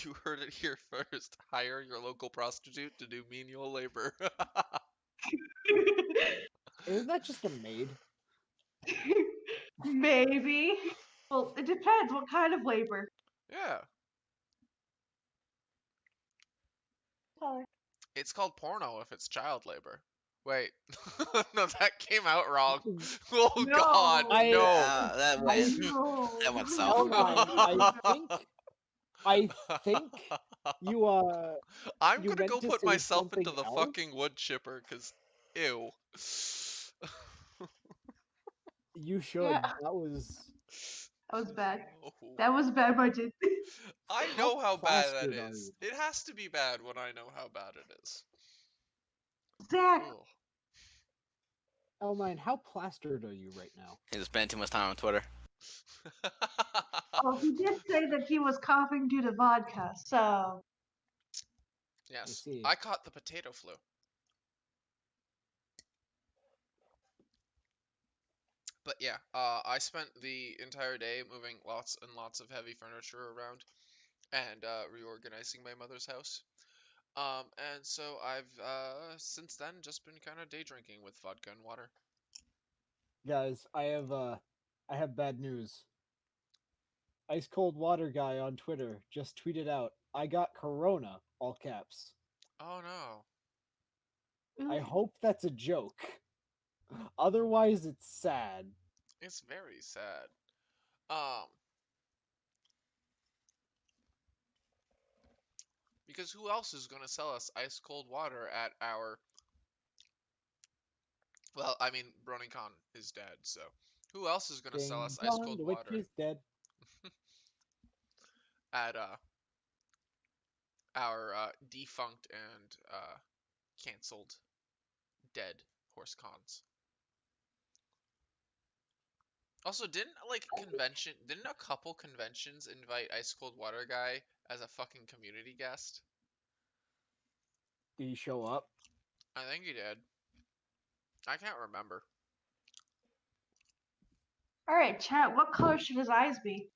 You heard it here first. Hire your local prostitute to do menial labor. Isn't that just a maid? Maybe. Well, it depends what kind of labor. Yeah, Color. it's called porno if it's child labor. Wait, no, that came out wrong. Oh God, No. no. That I went No. that went south. Elmine, I think you I'm you gonna meant go to put say myself into something the else. fucking wood chipper, cause ew. You should. Yeah, That was that was bad. No. That was bad, budget. I how know how bad that plastered are is. you? It has to be bad when I know how bad it is. Zach. Ugh. Elmine, how plastered are you right now? He's spending too much time on Twitter. Oh, he did say that he was coughing due to vodka, so. I Yes, see. I caught the potato flu. But yeah, I spent the entire day moving lots and lots of heavy furniture around and reorganizing my mother's house. And so I've since then just been kind of day drinking with vodka and water. Guys, I have bad news. Ice Cold Water Guy on Twitter just tweeted out, I got corona, all caps. Oh no. I hope that's a joke. Otherwise, it's sad. It's very sad. Um, because who else is going to sell us ice cold water at our. Well, I mean, BronyCon is dead, so who else is going to sell Ding us ice dong, cold the witch water is dead. at our defunct and canceled dead horse cons? Also, didn't a couple conventions invite ice cold water guy as a fucking community guest? Did he show up? I think he did. I can't remember. Alright, chat, what color should his eyes be?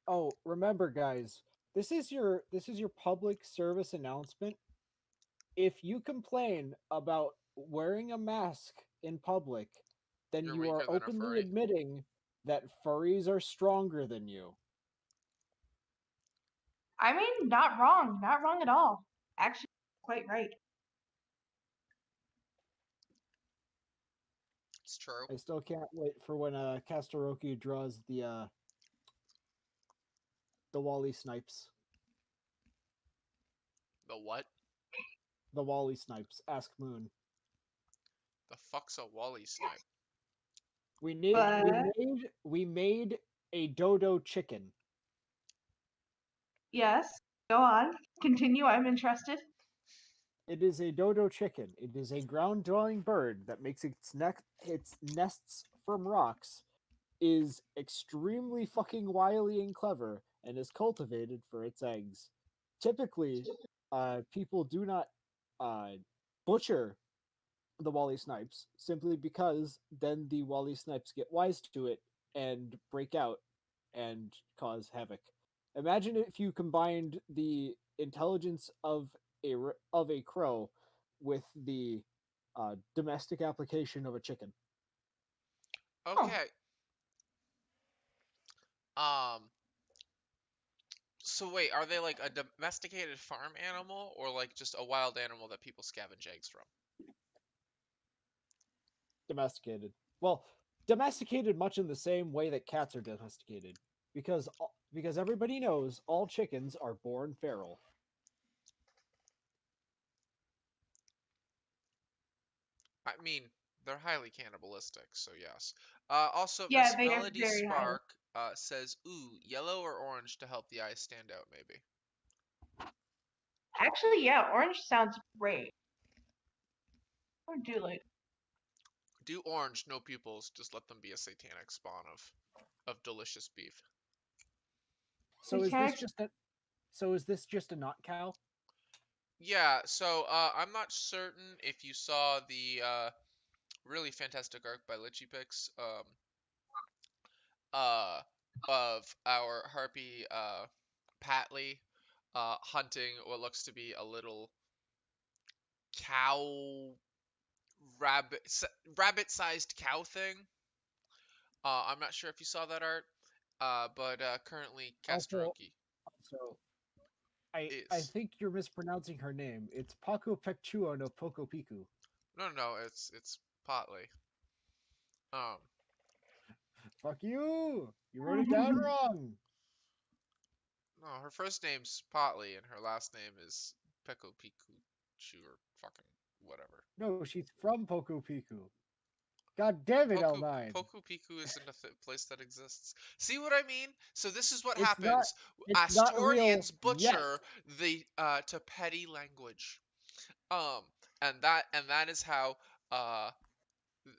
Oh, remember guys, this is your public service announcement. If you complain about wearing a mask in public, then You're you are weaker than a openly furry. admitting that furries are stronger than you. I mean, not wrong. Not wrong at all. Actually, quite right. It's true. I still can't wait for when Casteroki draws the Wally Snipes. The what? The Wally Snipes. Ask Moon. The fuck's a Wally snipe? We made a dodo chicken. Yes. Go on. Continue. I'm interested. It is a dodo chicken. It is a ground-dwelling bird that makes its nests from rocks, is extremely fucking wily and clever, and is cultivated for its eggs. Typically, people do not uh, butcher the Wally Snipes simply because then the Wally Snipes get wise to it and break out and cause havoc. Imagine if you combined the intelligence of a crow with the domestic application of a chicken. Oh, Okay. Um. So wait, are they like a domesticated farm animal or like just a wild animal that people scavenge eggs from? Domesticated. Well, domesticated much in the same way that cats are domesticated, because everybody knows all chickens are born feral. I mean, they're highly cannibalistic, so yes. Also, yeah, Miss they are Melody very high. Spark says, "Ooh, yellow or orange to help the eyes stand out, maybe." Actually, yeah, orange sounds great. I do like. Do orange, no pupils. Just let them be a satanic spawn of delicious beef. So is this Mechanics. just a so is this just a not cow? Yeah. So I'm not certain if you saw the really fantastic arc by Lichipix uh, of our harpy Patley hunting what looks to be a little cow rabbit rabbit-sized cow thing. I'm not sure if you saw that art, but currently Also, Casteroki also I is think you're mispronouncing her name. It's Paco Pecchuo no Poco Piku. no, it's Potley. Um, Fuck you! You wrote it down wrong. no, her first name's Potley and her last name is Peko Piku or fucking whatever. No, she's from Poco Piku. God damn it, Poku L9. Poku Piku isn't a place that exists. See what I mean? So this is what It's not happens. it's not real Astorians yet. butcher the to petty language. Um, and uh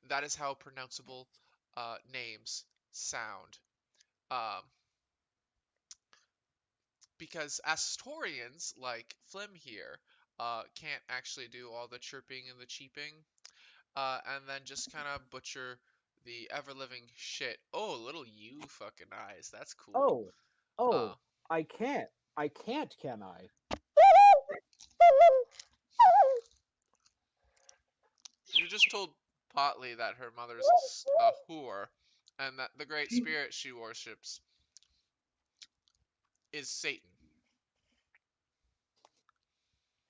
that is how pronounceable names sound. Um, because Astorians like Flim here can't actually do all the chirping and the cheeping, and then just kind of butcher the ever living shit. Oh, little you fucking eyes. That's cool. Oh, Uh, oh, I can't. I can't, can I? you just told Potley that her mother's a whore, and that the great spirit she worships is Satan.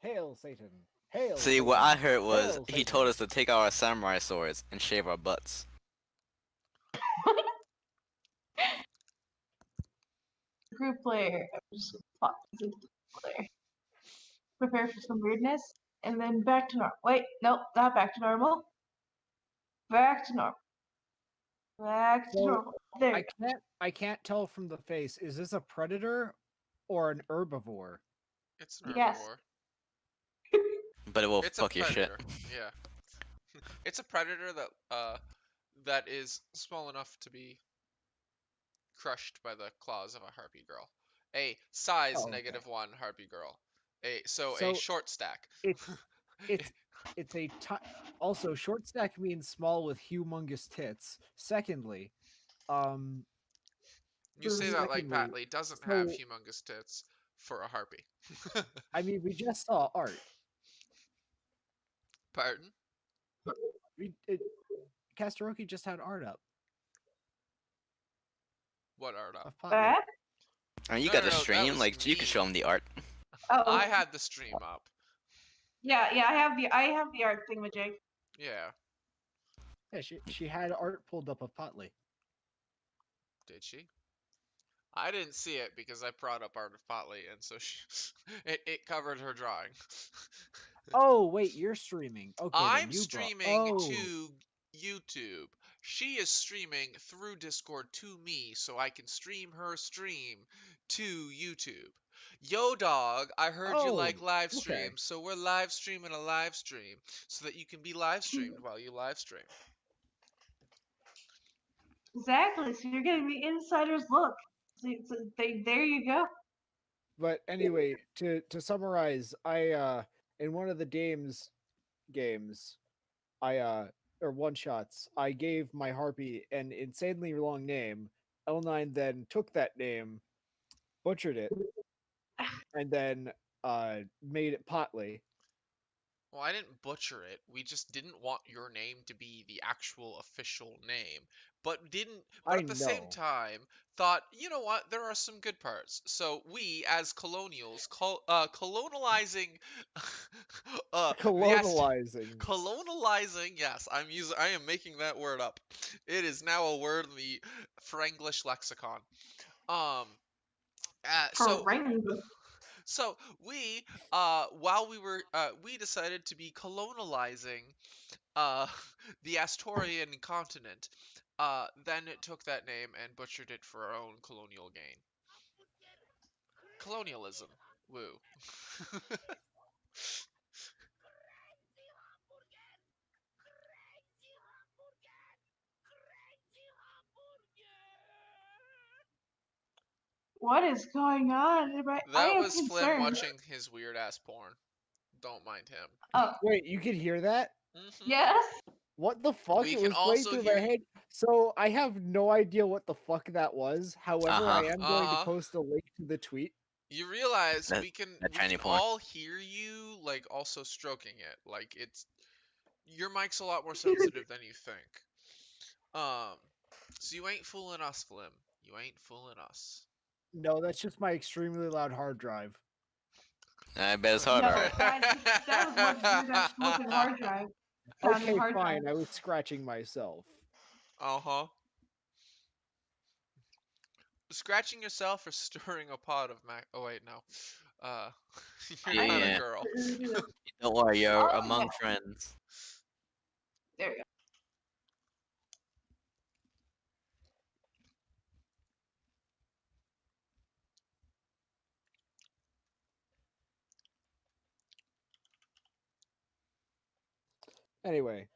Hail Satan! Hail See, Satan! what I heard was Hail he Satan! told us to take our samurai swords and shave our butts. Group player. Just fuck, it's a group player. Prepare for some weirdness, and then back to normal. Wait, nope, not back to normal. Back to normal. Back to So normal. There. I can't tell from the face. Is this a predator or an herbivore? It's an Yes. herbivore. But it will It's a fuck your shit. predator. Yeah. It's a predator that is small enough to be crushed by the claws of a harpy girl. A size Oh, okay. -1 harpy girl. A So short stack. it's it's also short stack means small with humongous tits. Secondly, um, You say that like secondly, Patley doesn't have so humongous tits for a harpy. I mean, we just saw art. Pardon? Casteroki just had art up What art up? of Potley. Back. I mean, you No, got no, the no, that stream, was like you can me. show him the art. Oh. I had the stream up. Yeah, I have the art thingamajig. Yeah. Yeah, she had art pulled up of Potley. Did she? I didn't see it because I brought up art of Potley, and so it covered her drawing. Oh wait, you're streaming. Okay, then I'm you brought. streaming Oh, to YouTube. She is streaming through Discord to me so I can stream her stream to YouTube. Yo, dog, I heard you Oh, like live okay. streams, so we're live streaming a live stream so that you can be live streamed while you live stream. Exactly. So you're getting the insider's look. There you go. But anyway, to summarize, I in one of the games, I or one shots, I gave my harpy an insanely long name. L9 then took that name, butchered it, and then made it Potley. Well, I didn't butcher it. We just didn't want your name to be the actual official name. But I at the same know. time, thought, you know what, there are some good parts. So we, as colonials, colonizing, the Colonializing. colonizing, yes, I am making that word up. It is now a word in the Franglish lexicon. Um, so Horrendous. so we, while we decided to be colonializing uh, the Astorian continent. Then it took that name and butchered it for our own colonial gain. Colonialism. Woo. What is going on? I That am was Flim concerned. watching his weird ass porn. Don't mind him. Oh, Wait, you could hear that? yes. What the fuck? We It can was playing also through hear my you. head. So I have no idea what the fuck that was. However, I Uh-huh. am going to Uh huh. post a link to the tweet. You realize That we can that we tranny can porn. all hear you like also stroking it. Like it's your mic's a lot more sensitive than you think. Um, so you ain't fooling us, Flim. You ain't fooling us. No, that's just my extremely loud hard drive. I bet it's hard, No, alright. that was one weird ass looking hard drive. Sounding Okay, hard drive. fine. I was scratching myself. Uh-huh. Scratching yourself or stirring a pot of mac. Oh wait, no. Uh, you're Yeah, not a yeah. girl. Don't worry, you're Oh among yeah. friends. There we go. Anyway,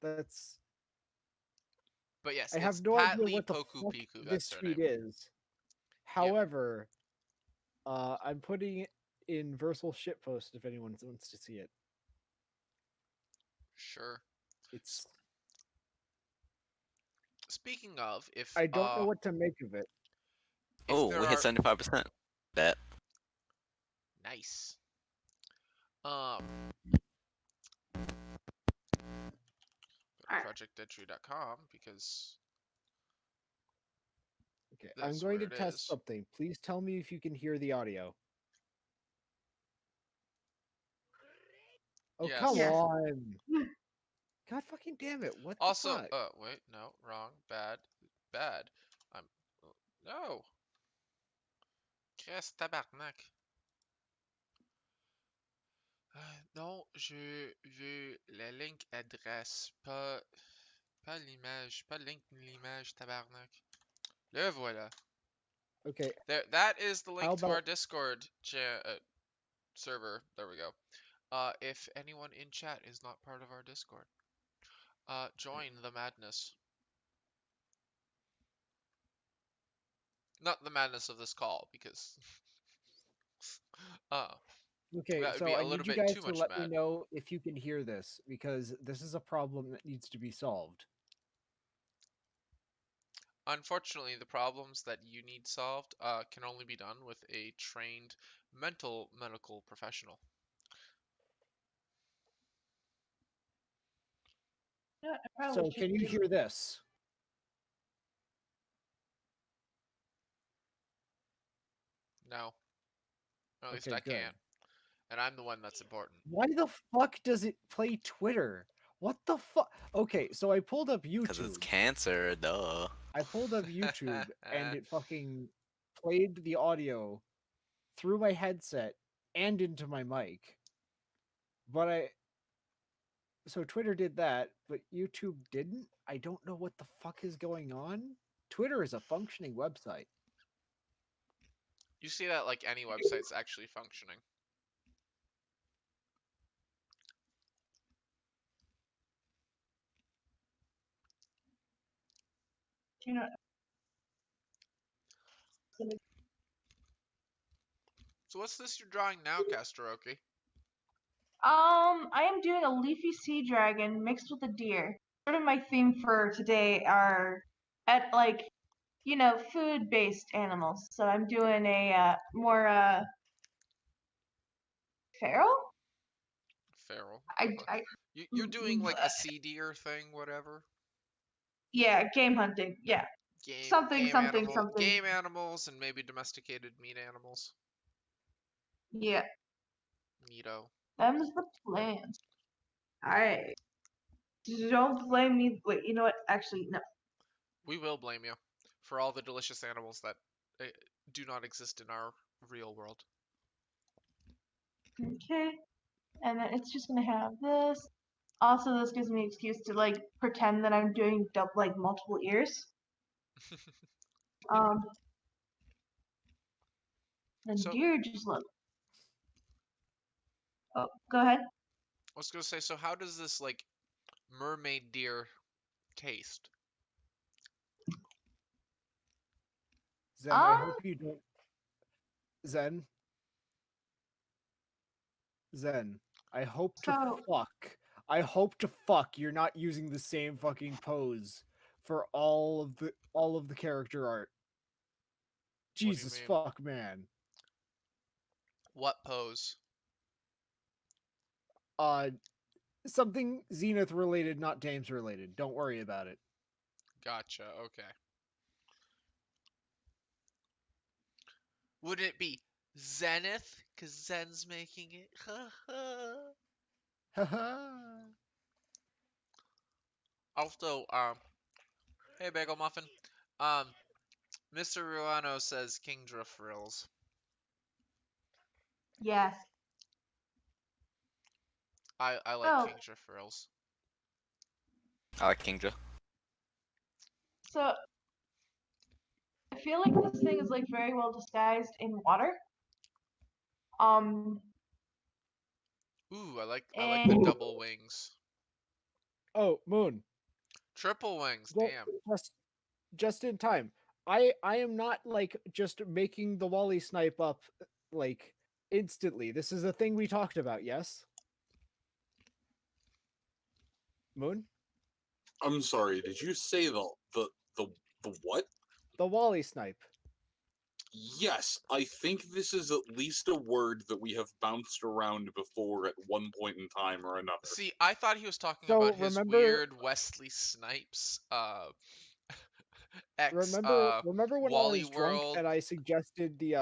that's. But yes, I have it's no idea Patly what the Poku fuck Piku. this That's their tweet name. is. Yep. However, I'm putting it in Versal shitpost if anyone wants to see it. Sure. It's. Speaking of, I don't know what to make of it. if Oh, there we hit are 75%. Bet. nice. Um, go to Alright. projectdeadtree.com because Okay, I'm that's going where to it test is. something. Please tell me if you can hear the audio. Oh, come Yes. on. God fucking damn it. What Also, the fuck? wait, no, wrong, bad. I'm, no. Qu'est-ce tabarnak? Non, je veux la link adresse, pas l'image, pas le link de l'image, tabarnak. Le voilà. Okay, There, that is the how link to our about Discord server. There we go. If anyone in chat is not part of our Discord, join the madness. Not the madness of this call, because uh, okay, that would be so a I little need you bit guys too to much let me mad. know if you can hear this because this is a problem that needs to be solved. Unfortunately, the problems that you need solved can only be done with a trained medical professional. Yeah, I probably So should can you use. hear this? No, or at least Okay, I good. can't, and I'm the one that's important. Why the fuck does it play Twitter? What the fuck? Okay, so I pulled up Because it's YouTube. cancer, duh. I pulled up YouTube and it fucking played the audio through my headset and into my mic. But so Twitter did that, but YouTube didn't. I don't know what the fuck is going on. Twitter is a functioning website. You see that like any website's actually functioning. You know, So what's this you're drawing now, Casteroki? I am doing a leafy sea dragon mixed with a deer. Sort of my theme for today are at like, food-based animals. So I'm doing a more feral. Feral. I, I You're doing like a sea deer thing, whatever. yeah, game hunting. Yeah, something, something, something. Game animals, and maybe domesticated meat animals. Yeah, Neato. them's the plans. All right. Don't blame me. Wait, you know what? Actually, no. We will blame you for all the delicious animals that do not exist in our real world. Okay. And then it's just gonna have this. Also, this gives me an excuse to like pretend that I'm doing like multiple ears. Um, the So- deer just look. Oh, go ahead. I was gonna say, so how does this like mermaid deer taste? Zen, I hope you don't. Zen. Zen. I hope to So- fuck. I hope to fuck you're not using the same fucking pose for all of the character art. do you Jesus mean? fuck, man. What pose? Something Zenith related, not Dames related. Don't worry about it. Gotcha. Okay. Would it be Zenith? Cause Zen's making it. Haha. Also, hey Bagel Muffin. Mr. Ruano says Kingdra frills. Yes. I like Oh. Kingdra frills. I like Kingdra. So I feel like this thing is like very well disguised in water. Ooh, I like the And- double wings. Oh, Moon. Triple wings, Well, damn. just in time. I am not like just making the Wally snipe up like instantly. This is a thing we talked about, yes? Moon? I'm sorry, did you say the what? The Wally snipe. Yes, I think this is at least a word that we have bounced around before at one point in time or another. See, I thought he was talking So, about his remember- weird Wesley Snipes X Remember when I Wally was drunk World. and I suggested the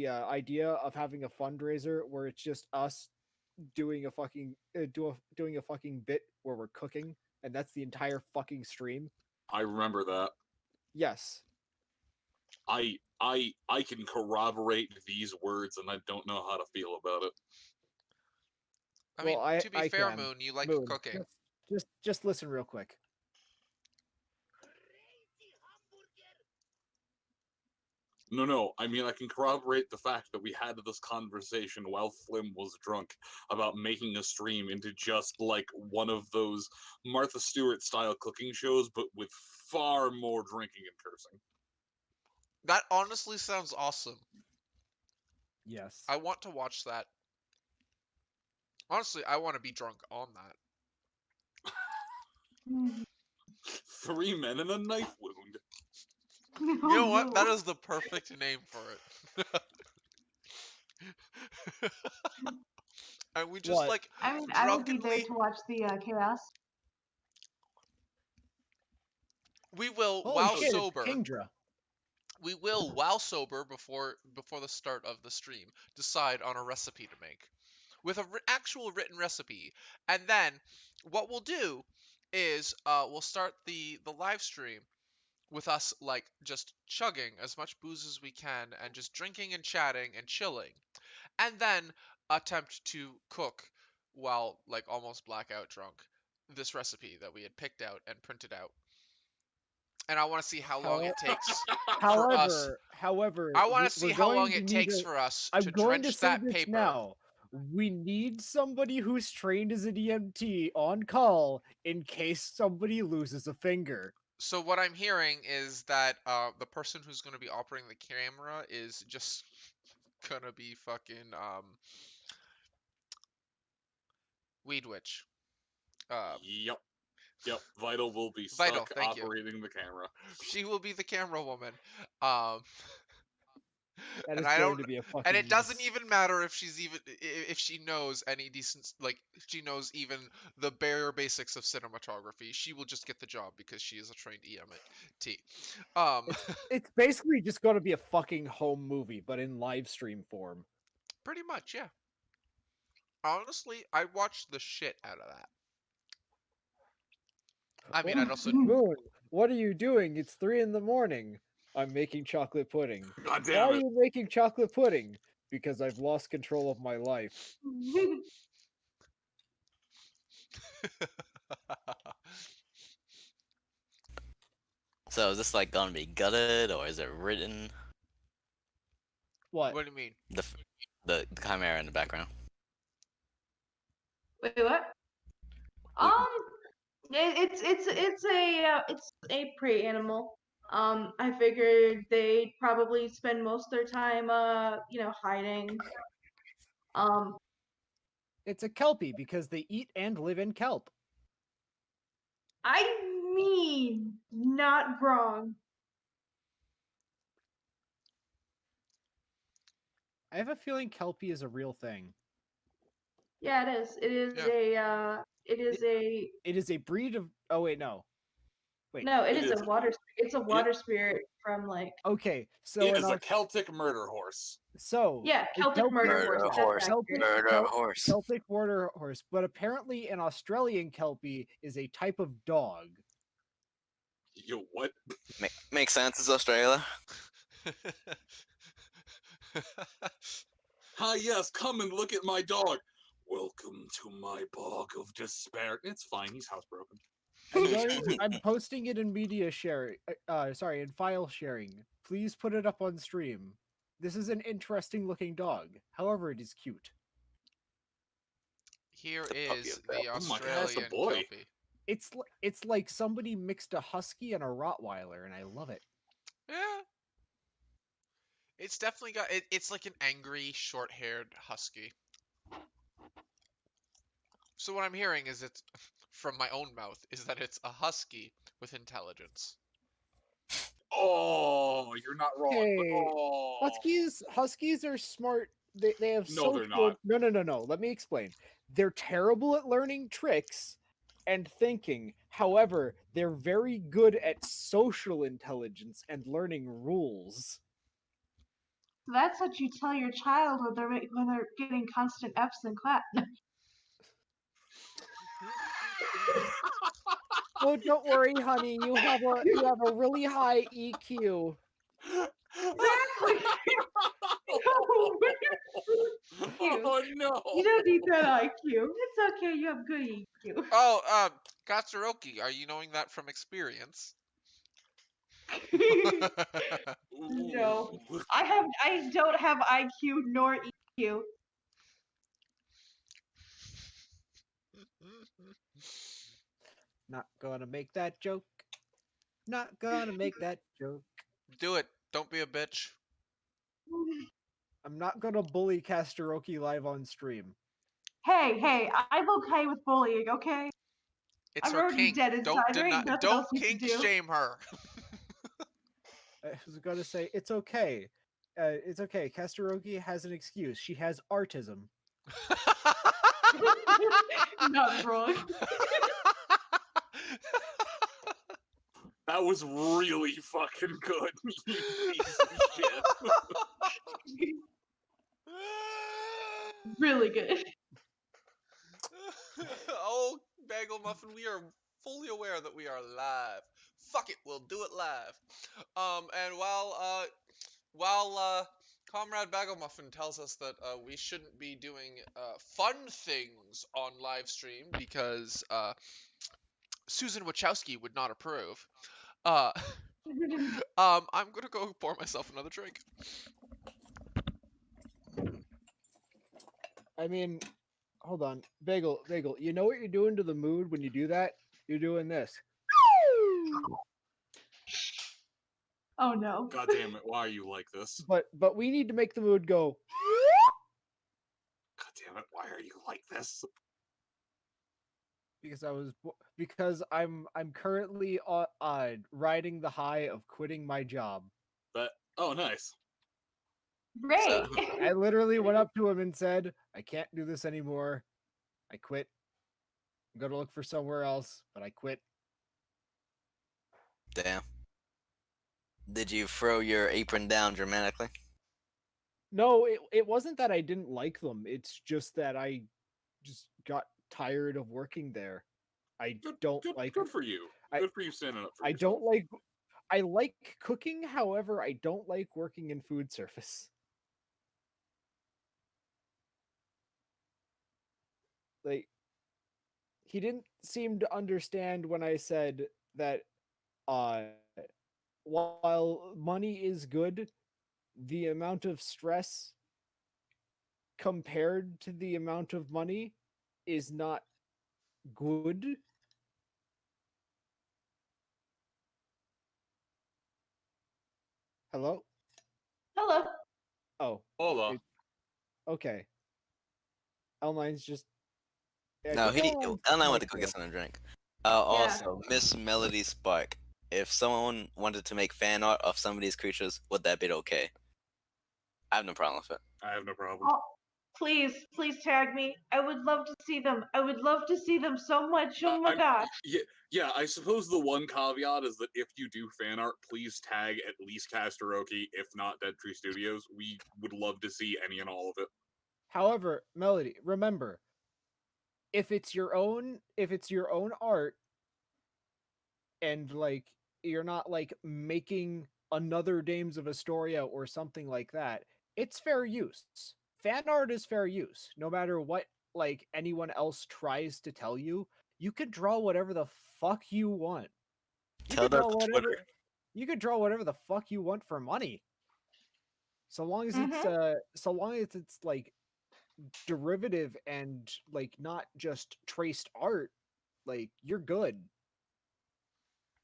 idea of having a fundraiser where it's just us doing a fucking doing a fucking bit where we're cooking and that's the entire fucking stream? I remember that. Yes. I can corroborate these words and I don't know how to feel about it. I mean, Well, to be I fair, can. Moon, you like Moon, cooking. Just listen real quick. No, I mean I can corroborate the fact that we had this conversation while Flim was drunk about making a stream into just like one of those Martha Stewart style cooking shows, but with far more drinking and cursing. That honestly sounds awesome. Yes. I want to watch that. Honestly, I want to be drunk on that. 3 men and a knife wound. You know what? That is the perfect name for it. And we just What? like I mean, I would be there drunkenly. to watch the chaos. We will Holy while shit, sober. it's Kingdra. We will while sober before the start of the stream decide on a recipe to make with a actual written recipe, and then what we'll do is we'll start the live stream with us like just chugging as much booze as we can and just drinking and chatting and chilling, and then attempt to cook while like almost blackout drunk, this recipe that we had picked out and printed out. And I want to see how long it takes for us. However, I want to see we're how long going to it need takes a. for us I'm to going to drench say that this paper. now. We need somebody who's trained as an EMT on call in case somebody loses a finger. So what I'm hearing is that the person who's going to be operating the camera is just gonna be fucking Weed Witch. Yep. Yep. Vital will be Vital, stuck thank you. operating the camera. She will be the camera woman. Um, That and is I going don't, to be a and fucking it doesn't mess. even matter if if she knows any decent, like if she knows even the bare basics of cinematography. She will just get the job because she is a trained EMT. It's basically just going to be a fucking home movie, but in live stream form. Pretty much, yeah. Honestly, I watched the shit out of that. I mean, I'd also Moon, what are you doing? It's 3 in the morning. I'm making chocolate pudding. God Why damn are it. you making chocolate pudding? Because I've lost control of my life. So is this like gonna be gutted or is it written? What? What do you mean? The chimera in the background. Wait, what? Um, it's a prey animal. I figured they probably spend most of their time hiding. Um, It's a kelpie because they eat and live in kelp. I mean, not wrong. I have a feeling kelpie is a real thing. Yeah, it is. It is Yeah. It is a breed of. Oh wait, no. Wait. No, it It is a is. water. It's a water spirit from like. Okay, so It in is a our Celtic murder horse. Yeah, a Celtic kelpie, murder Murder horse. horse. That's Celtic, accurate. Murder horse. Celtic water horse, but apparently an Australian kelpie is a type of dog. Yo, what? Makes sense. It's Australia. Ah, yes, come and look at my dog. Welcome to my bog of despair. It's fine, he's housebroken. I'm posting it in media sharing. Sorry, in file sharing. Please put it up on stream. This is an interesting looking dog. However, it is cute. Here The puppy is of the Oh my God, that's a Australian boy. Kelpie. It's like somebody mixed a husky and a Rottweiler, and I love it. Yeah. It's definitely got it's like an angry, short-haired husky. So what I'm hearing is it's from my own mouth is that it's a husky with intelligence. Oh, you're not wrong. But, Hey, oh. Huskies are smart. They have No, they're social. not. No. Let me explain. They're terrible at learning tricks and thinking. However, they're very good at social intelligence and learning rules. That's what you tell your child when they're getting constant F's in class. Oh, don't worry, honey. You have a really high EQ. Exactly. No, Oh no! you don't need that IQ. It's okay. You have good EQ. Oh, Casteroki, are you knowing that from experience? No, Ooh. I don't have IQ nor EQ. Not gonna make that joke. Not gonna make that joke. Do it. Don't be a bitch. I'm not gonna bully Casteroki live on stream. Hey, I'm okay with bullying. Okay, It's I'm her already kink. dead inside. There ain't nothing else Don't you can kink do. shame her. I was gonna say it's okay. It's okay. Casteroki has an excuse. She has artism. Not wrong. That was really fucking good, you piece of shit. Really good. Oh, Bagel Muffin, we are fully aware that we are live. Fuck it, we'll do it live. And while Comrade Bagelmuffin tells us that we shouldn't be doing fun things on live stream because Susan Wachowski would not approve. Uh, I'm gonna go pour myself another drink. I mean, hold on, Bagel, you know what you're doing to the mood when you do that? You're doing this. Oh no. God damn it! Why are you like this? But we need to make the mood go. God damn it! Why are you like this? Because I'm currently riding the high of quitting my job. Oh, nice. Great. So- I literally went up to him and said, "I can't do this anymore. I quit. I'm gonna look for somewhere else, but I quit." Damn. Did you throw your apron down dramatically? No, it wasn't that I didn't like them. It's just that I just got tired of working there. I don't like. Good for you. Good for you standing up for I yourself. don't like. I like cooking, however, I don't like working in food service. Like, he didn't seem to understand when I said that uh while money is good, the amount of stress compared to the amount of money is not good. Hello? Hello. Oh, Hola. okay. L9's just. I No, think he. L9's I just went to go micro. get something to drink. Also, Miss Melody Spark. If someone wanted to make fan art of some of these creatures, would that be okay? I have no problem with it. I have no problem. Oh, please tag me. I would love to see them. I would love to see them so much. Oh my gosh. Yeah, I suppose the one caveat is that if you do fan art, please tag at least Casteroki, if not Dead Tree Studios. We would love to see any and all of it. However, Melody, remember, if it's your own art, and like you're not like making another Dames of Astoria or something like that, it's fair use. Fan art is fair use. No matter what like anyone else tries to tell you, you can draw whatever the fuck you want. You Tell can that draw to whatever Twitter. you can draw whatever the fuck you want for money. So long as it's like derivative and like not just traced art, like you're good.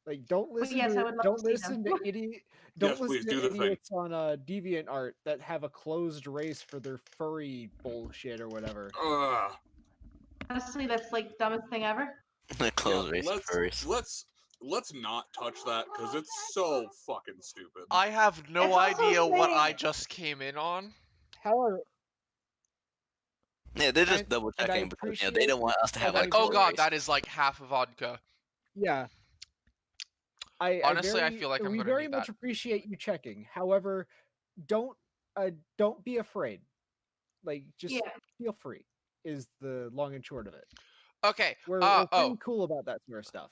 Like don't But listen yes, I to would love don't to see them. listen to idiot Yes, don't listen please to do the thing. idiots on DeviantArt that have a closed race for their furry bullshit or whatever. Ugh. Honestly, that's like dumbest thing ever. Close Yeah, race of furries. let's not touch that because it's so fucking stupid. I have no It's also idea what I saying- just came in on. However, Yeah, they're just And- double and I checking because they appreciate- don't want us to have and I like. Oh furry god, race. that is like half a vodka. yeah. Honestly, I feel like I'm we gonna very need much that. appreciate you checking. However, don't be afraid. Like just Yeah. feel free is the long and short of it. Okay. We're pretty cool about that sort of stuff.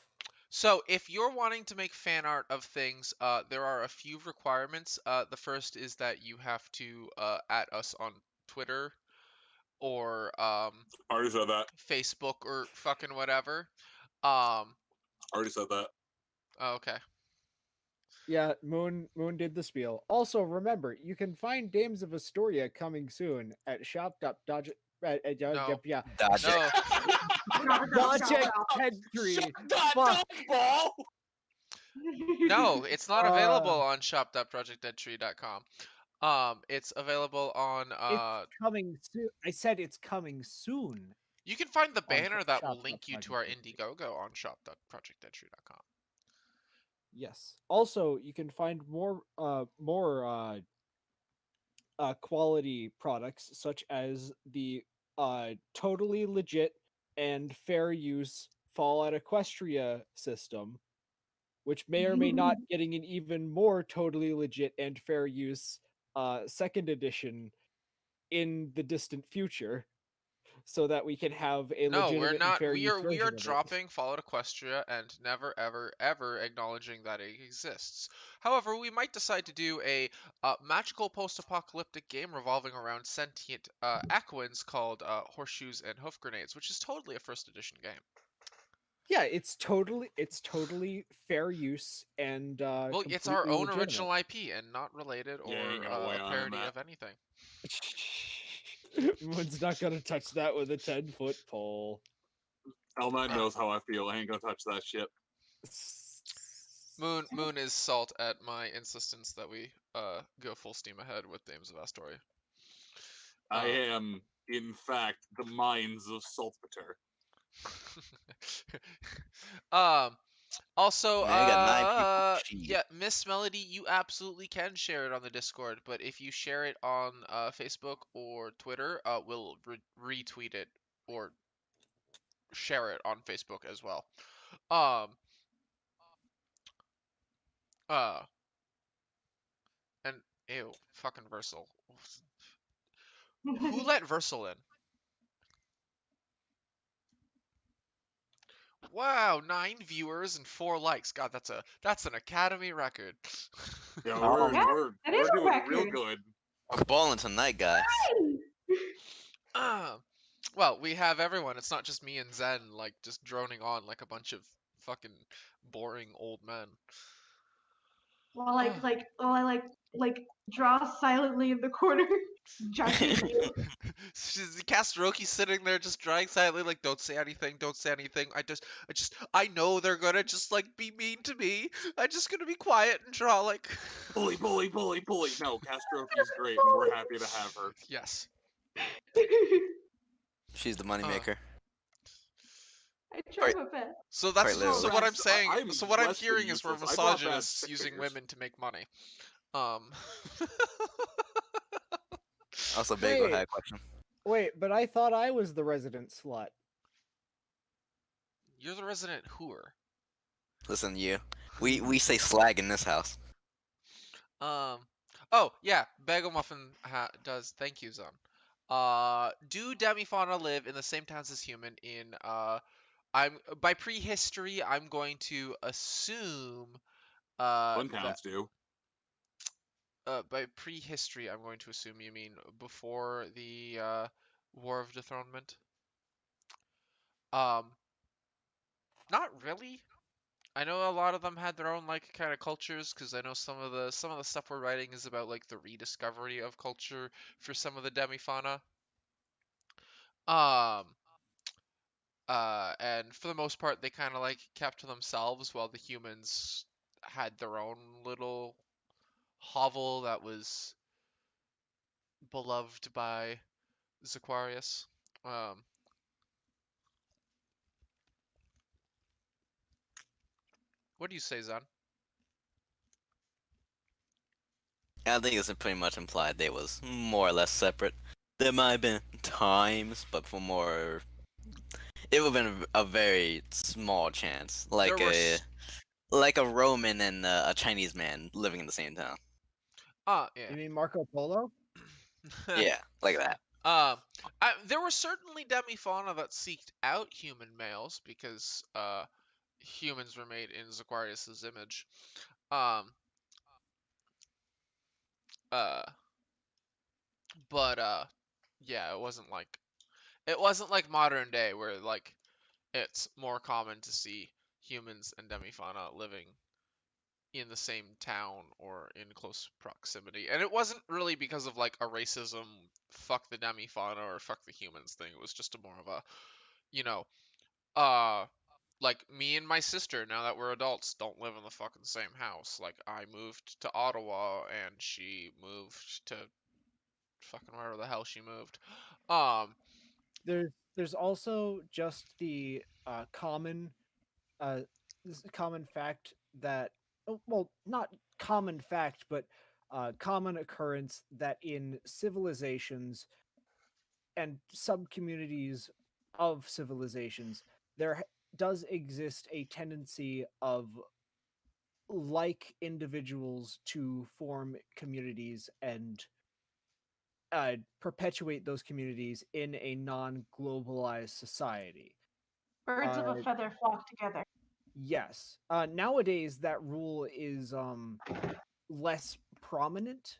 So if you're wanting to make fan art of things, there are a few requirements. The first is that you have to at us on Twitter or Already said that. Facebook or fucking whatever. Already said that. Oh, okay. Yeah, Moon did the spiel. Also, remember, you can find Dames of Astoria coming soon at shop.dodge No. yeah. Dodge it. No, Dodge entry. Fuck. Ball! no, it's not available on shop.projectdeadtree.com. It's available on It's coming soon. I said it's coming soon. you can find the on banner that will shop. link you to our Indiegogo on shop.projectdeadtree.com. Yes. Also, you can find more quality products such as the totally legit and fair use Fallout Equestria system, which may or may not getting an even more totally legit and fair use second edition in the distant future. so that we can have a No, we're legitimate and not. fair We use are version of it. dropping Fallout Equestria and never ever ever acknowledging that it exists. However, we might decide to do a magical post-apocalyptic game revolving around sentient Aquans called Horseshoes and Hoof Grenades, which is totally a first edition game. Yeah, it's totally fair use and Well, it's our completely own legitimate. original IP and not related Yeah, or ain't gonna weigh a on parody that. of anything. Moon's not gonna touch that with a 10-foot pole. Elmad knows how I feel. I ain't gonna touch that shit. Moon is salt at my insistence that we go full steam ahead with Dames of Astoria. I am, in fact, the minds of Saltpeter. Also, Man, I got 9 people. Jeez. yeah, Miss Melody, you absolutely can share it on the Discord, but if you share it on Facebook or Twitter, we'll retweet it or share it on Facebook as well. Um, uh, and ew, fucking Versal. Who let Versal in? Wow, 9 viewers and 4 likes. God, that's an Academy record. Yeah, Oh. Yeah, we're that is a doing real record. good. We're balling tonight, guys. Well, we have everyone. It's not just me and Zen, like, just droning on like a bunch of fucking boring old men. While I draw silently in the corner, judging you. Casteroki sitting there just drawing silently, like, don't say anything, don't say anything. I know they're gonna just, like, be mean to me. I'm just gonna be quiet and draw, like... Bully, bully, bully, bully. No, Casteroki's great, and we're happy to have her. Yes. She's the moneymaker. I try my best. So that's Quite literally. so what I'm Rax, saying. I'm So what I'm less than hearing is we're useless. I draw bad misogynists stick using figures. women to make money. Also, Bagel had Wait. a question. Wait, but I thought I was the resident slut. You're the resident hooer. Listen, you. We say slag in this house. Oh yeah, Bagel Muffin does. Thank you, Zon. Do demifauna live in the same towns as human? I'm by prehistory. I'm going to assume Fun towns do. by prehistory. I'm going to assume you mean before the War of Dethronement. Not really. I know a lot of them had their own like kind of cultures because I know some of the stuff we're writing is about like the rediscovery of culture for some of the demifauna. And for the most part they kind of like kept to themselves while the humans had their own little hovel that was beloved by Zaquarius. What do you say, Zan? I think it's pretty much implied they was more or less separate. There might have been times, but for more, it would have been a very small chance, like a Roman and a Chinese man living in the same town. Yeah. You mean Marco Polo? Yeah, like that. There were certainly demifauna that seeked out human males because humans were made in Zaquarius's image. But yeah, it wasn't like modern day where like it's more common to see humans and demifauna living in the same town or in close proximity. And it wasn't really because of like a racism fuck the demifauna or fuck the humans thing. It was just a more of a, you know, like me and my sister, now that we're adults, don't live in the fucking same house. Like I moved to Ottawa and she moved to fucking wherever the hell she moved. There's also just the common fact that, well, not common fact, but common occurrence that in civilizations and sub-communities of civilizations, there does exist a tendency of like individuals to form communities and perpetuate those communities in a non-globalized society. Birds of a feather flock together. Yes. Nowadays, that rule is less prominent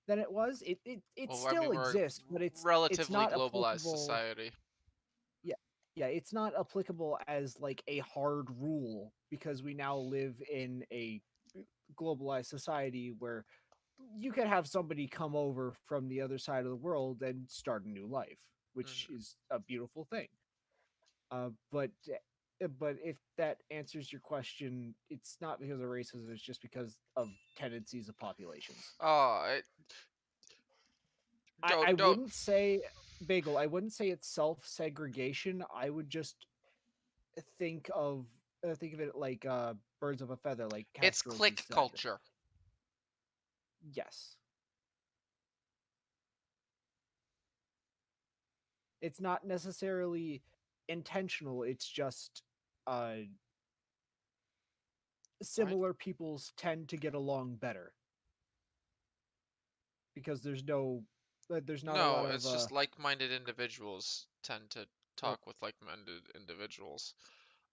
than it was. It Well, I mean, still we're a exists, but it's relatively not globalized applicable. society. Yeah, it's not applicable as like a hard rule because we now live in a globalized society where you could have somebody come over from the other side of the world and start a new life, which Mhm. is a beautiful thing. But if that answers your question, it's not because of racism; it's just because of tendencies of populations. Oh, I don't. wouldn't say bagel. I wouldn't say it's self segregation. I would just think of it like birds of a feather, like It's Casteroki click said. culture. Yes. It's not necessarily intentional, it's just Right? similar peoples tend to get along better because there's not a lot No, of it's just like-minded individuals tend to talk with like-minded individuals.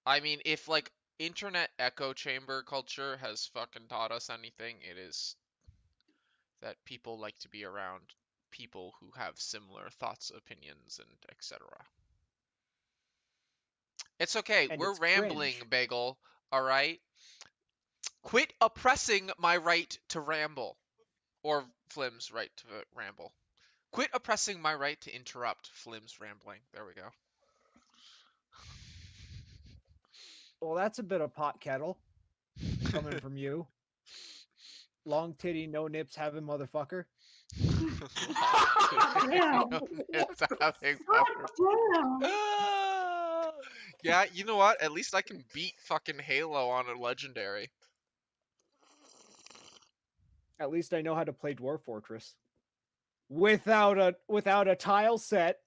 I mean, if like internet echo chamber culture has fucking taught us anything, it is that people like to be around people who have similar thoughts, opinions, and etc. It's okay. and We're it's rambling, cringe. Bagel. All right? Quit oppressing my right to ramble. Or Flim's right to ramble. Quit oppressing my right to interrupt Flim's rambling. There we go. Well, that's a bit of pot kettle coming from you. Long titty, no nips having motherfucker. Damn. It's having God butter. damn. Yeah, you know what? At least I can beat fucking Halo on a legendary. At least I know how to play Dwarf Fortress. Without a tile set.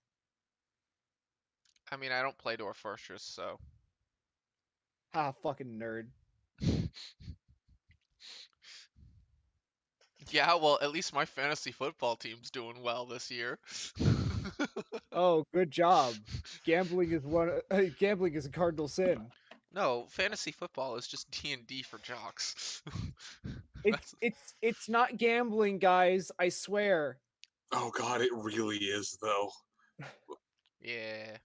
I mean, I don't play Dwarf Fortress, so. Ha, fucking nerd. Yeah, well, at least my fantasy football team's doing well this year. Oh, good job. Gambling is gambling is a cardinal sin. No, fantasy football is just D&D for jocks. It's it's not gambling, guys. I swear. Oh god, it really is though. Yeah.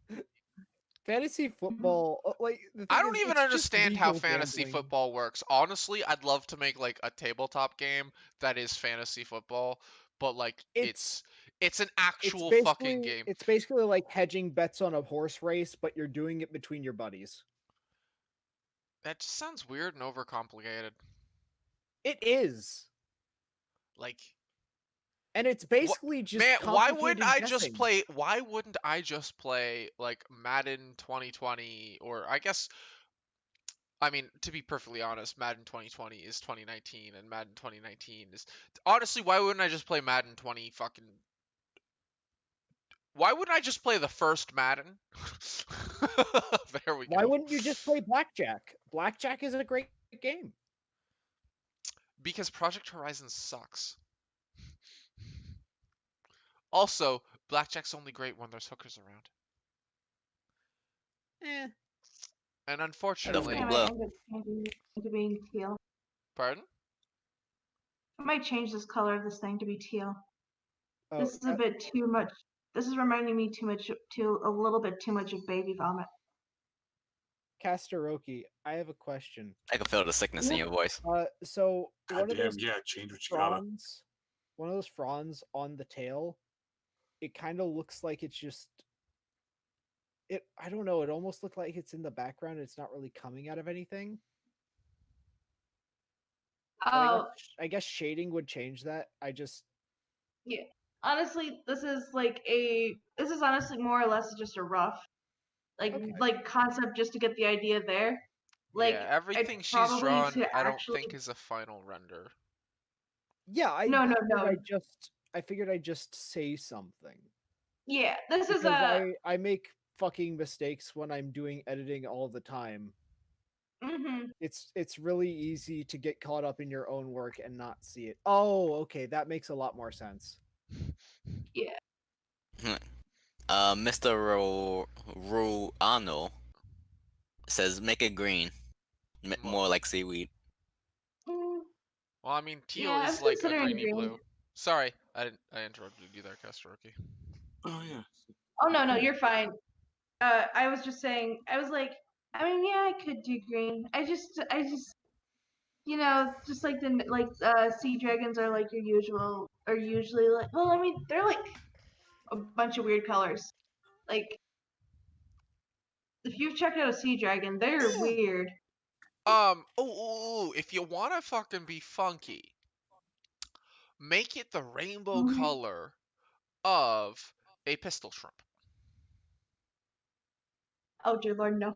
Fantasy football, like the I thing don't is, even it's just understand how legal fantasy gambling. football works. Honestly, I'd love to make like a tabletop game that is fantasy football, but like It's it's an it's actual fucking basically game. it's basically like hedging bets on a horse race, but you're doing it between your buddies. That just sounds weird and overcomplicated. It is, Like and it's what basically just man, complicated guessing. why wouldn't I just play like Madden 2020 or I mean, to be perfectly honest, Madden 2020 is 2019 and Madden 2019 is honestly, why wouldn't I just play Madden 20 fucking Why wouldn't I just play the first Madden? There we Why go. wouldn't you just play blackjack? Blackjack is a great game. Because Project Horizon sucks. Also, blackjack's only great when there's hookers around. Eh, And I don't unfortunately, know. I might end up changing it to being teal. pardon? I might change this color of this thing to be teal. oh, This is a bit too much. This is reminding me a little bit too much of baby vomit. Casteroki, I have a question. I can feel the sickness in your voice. So one of Goddamn, those yeah, change what you gotta. fronds, one of those fronds on the tail, it kind of looks like it's just it. I don't know. It almost looked like it's in the background. It's not really coming out of anything. But Oh, I guess shading would change that. I just yeah. Honestly, this is honestly more or less just a rough, Okay. like concept just to get the idea there. Like Yeah, I everything she's probably drawn, to I don't actually think is a final render. yeah. no. I figured I'd just say something Yeah, this is because a I make fucking mistakes when I'm doing editing all the time. mm-hmm. It's really easy to get caught up in your own work and not see it. Oh, okay, that makes a lot more sense. Yeah. Mr. Ruano says make it green, more like seaweed. Mm, Well, I mean, teal yeah, I is was like a considering greeny green. blue. Sorry, I interrupted you there, Casteroki. Oh yeah. Oh no, you're fine. I was just saying. I was like, I mean, yeah, I could do green. I just, just like sea dragons are like your usual, are usually like. Well, I mean, they're like a bunch of weird colors. Like, if you've checked out a sea dragon, they're weird. If you wanna fucking be funky, make it the rainbow Mhm. color of a pistol shrimp. Oh dear lord, no.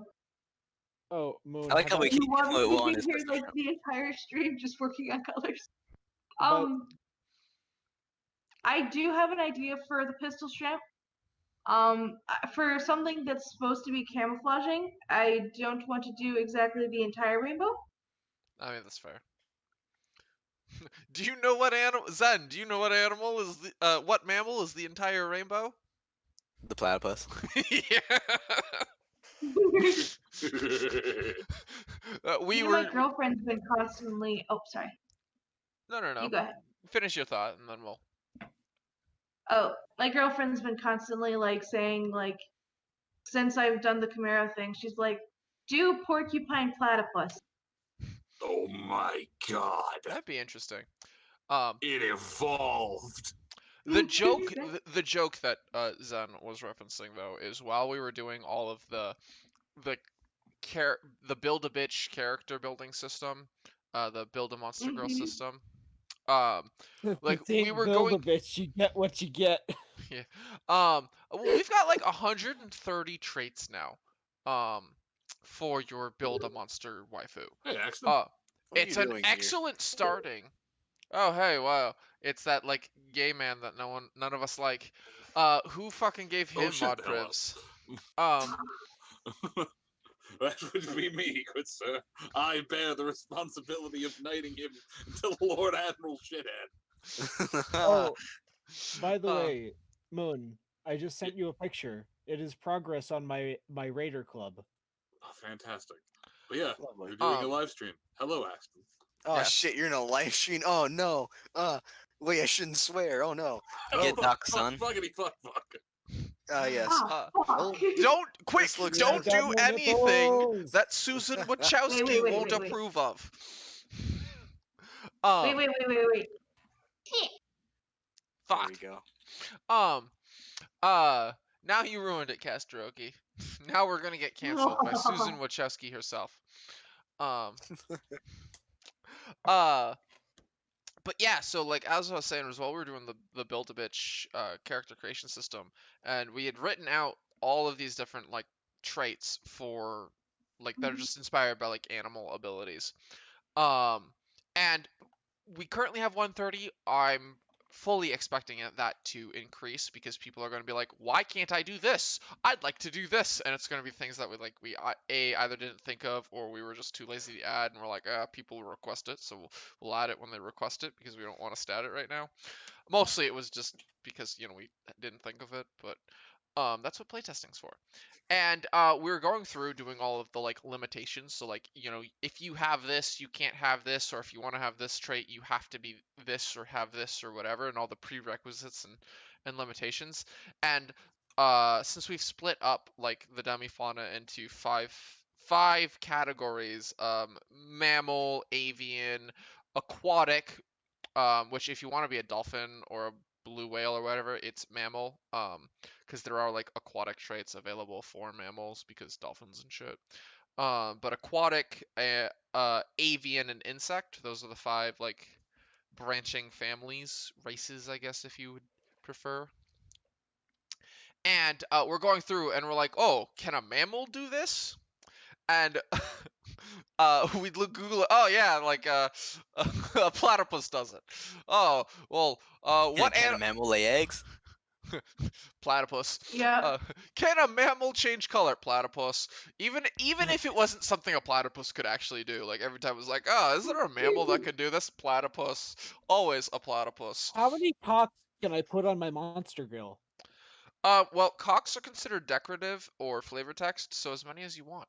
Oh, Moon. I like how we You keep want me to on be his here pistol like shrimp. the entire stream just working on colors? But I do have an idea for the pistol shrimp. For something that's supposed to be camouflaging, I don't want to do exactly the entire rainbow. I mean, that's fair. Do you know what animal, Zen? Do you know what animal is what mammal is the entire rainbow? The platypus. Yeah. We My were. girlfriend's been constantly. Oh, sorry. No. You go ahead. Finish your thought, and then we'll. Oh, my girlfriend's been constantly like saying like, since I've done the Camaro thing, she's like, do porcupine platypus. Oh my god. That'd be interesting. It evolved. The joke, the joke that Zen was referencing though is while we were doing all of the the Build-A-Bitch character building system, the Build-A-Monster Girl Mhm. system, if like you we ain't were build a going. bitch, you get what you get. Yeah. Well, we've got like 130 traits now. For your Build-A-Monster waifu. Hey, Axton. Uh, What are it's you an doing here? excellent starting. Oh hey, wow! It's that like gay man that none of us like. Who fucking gave Oh him shit, mod the hell privs? Um, That would be me, good sir. I bear the responsibility of knighting him to Lord Admiral Shithead. Oh, by the uh, way, Moon, I just sent you a picture. It is progress on my Raider Club. Oh, fantastic. But yeah, Lovely. you're doing a live stream. Hello, Axton. Oh yes. shit, you're in a live stream. Oh no. Wait, I shouldn't swear. Oh no. Get Oh, duck, son. Fuckity fuck fuck. yes. Ah, fuck. Oh, Don't quick! This looks Don't good. do anything that Susan Wachowski won't wait. approve of. Wait. There Fuck. we go. Um, now you ruined it, Casteroki. Now we're gonna get canceled by Susan Wachowski herself. Um, but yeah, so like as I was saying, was while we were doing the Build-A-Bitch character creation system, and we had written out all of these different like traits for like that are just inspired by like animal abilities. And we currently have 130. I'm fully expecting that to increase because people are going to be like, why can't I do this? I'd like to do this, and it's going to be things that we either didn't think of or we were just too lazy to add, and we're like, people will request it, so we'll add it when they request it because we don't want to stat it right now. Mostly it was just because we didn't think of it, but that's what playtesting's for. And we were going through doing all of the like limitations. So like if you have this, you can't have this, or if you want to have this trait, you have to be this or have this or whatever, and all the prerequisites and limitations. And since we've split up like the demi-fauna into five categories, mammal, avian, aquatic, which if you want to be a dolphin or a blue whale or whatever, it's mammal. Because there are like aquatic traits available for mammals because dolphins and shit. But aquatic, avian, and insect, those are the five like branching families, races, I guess, if you would prefer. And we're going through and we're like, oh, can a mammal do this? And we'd look Google it. Oh yeah, like a platypus does it. Oh well, what Can a mammal lay eggs? platypus? Yeah. Can a mammal change color? Platypus. Even if it wasn't something a platypus could actually do, like every time it was like, oh, is there a mammal that could do this? Platypus. Always a platypus. How many cocks can I put on my monster grill? Well, cocks are considered decorative or flavor text, so as many as you want.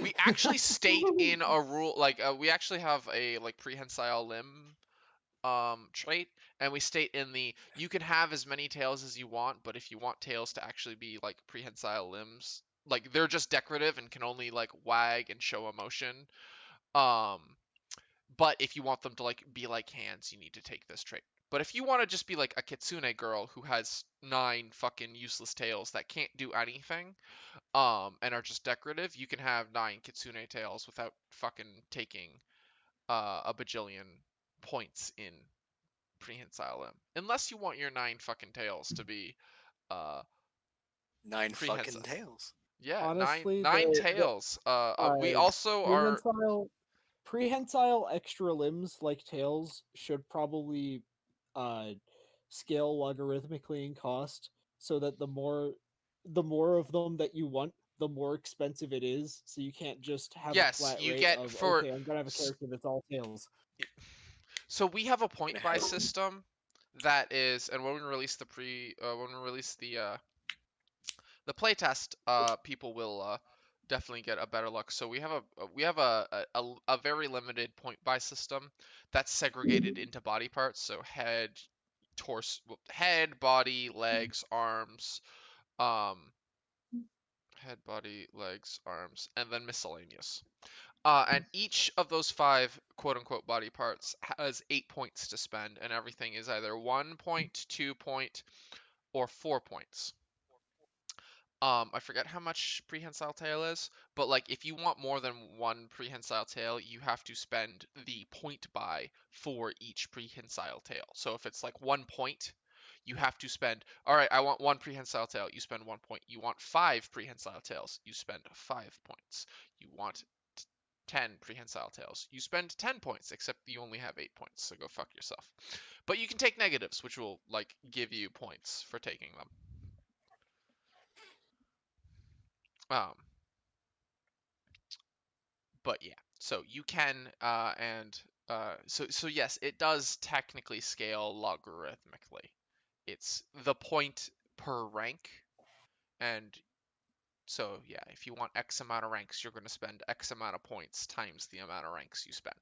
We actually state in a rule, like we actually have a like prehensile limb trait, and we state in the you can have as many tails as you want, but if you want tails to actually be like prehensile limbs, like they're just decorative and can only like wag and show emotion. Um, but if you want them to like be like hands, you need to take this trait. But if you want to just be like a kitsune girl who has 9 fucking useless tails that can't do anything, and are just decorative, you can have 9 kitsune tails without fucking taking a bajillion points in prehensile limb. Unless you want your 9 fucking tails to be 9 fucking prehensile. tails. Yeah, Honestly, nine the tails. We uh, also are. prehensile extra limbs like tails should probably uh scale logarithmically in cost, so that the more of them that you want, the more expensive it is. So you can't just have a Yes, flat you rate get of, for. okay, I'm gonna have a character that's all tails. So we have a Gonna point buy have system that is, and when we release when we release the playtest, people will definitely get a better look. So we have a very limited point buy system that's segregated into body parts. So head, body, legs, arms, um, head, body, legs, arms, and then miscellaneous. And each of those 5 quote unquote body parts has 8 points to spend, and everything is either 1 point, 2 point, or 4 points. I forget how much prehensile tail is, but like if you want more than 1 prehensile tail, you have to spend the point buy for each prehensile tail. So if it's like 1 point, you have to spend, all right, I want 1 prehensile tail, you spend 1 point. You want 5 prehensile tails, you spend 5 points. You want 10 prehensile tails, you spend 10 points, except you only have 8 points, so go fuck yourself. But you can take negatives, which will like give you points for taking them. Um, but yeah, so you can and so yes, it does technically scale logarithmically. It's the point per rank, and so yeah, if you want X amount of ranks, you're going to spend X amount of points times the amount of ranks you spend.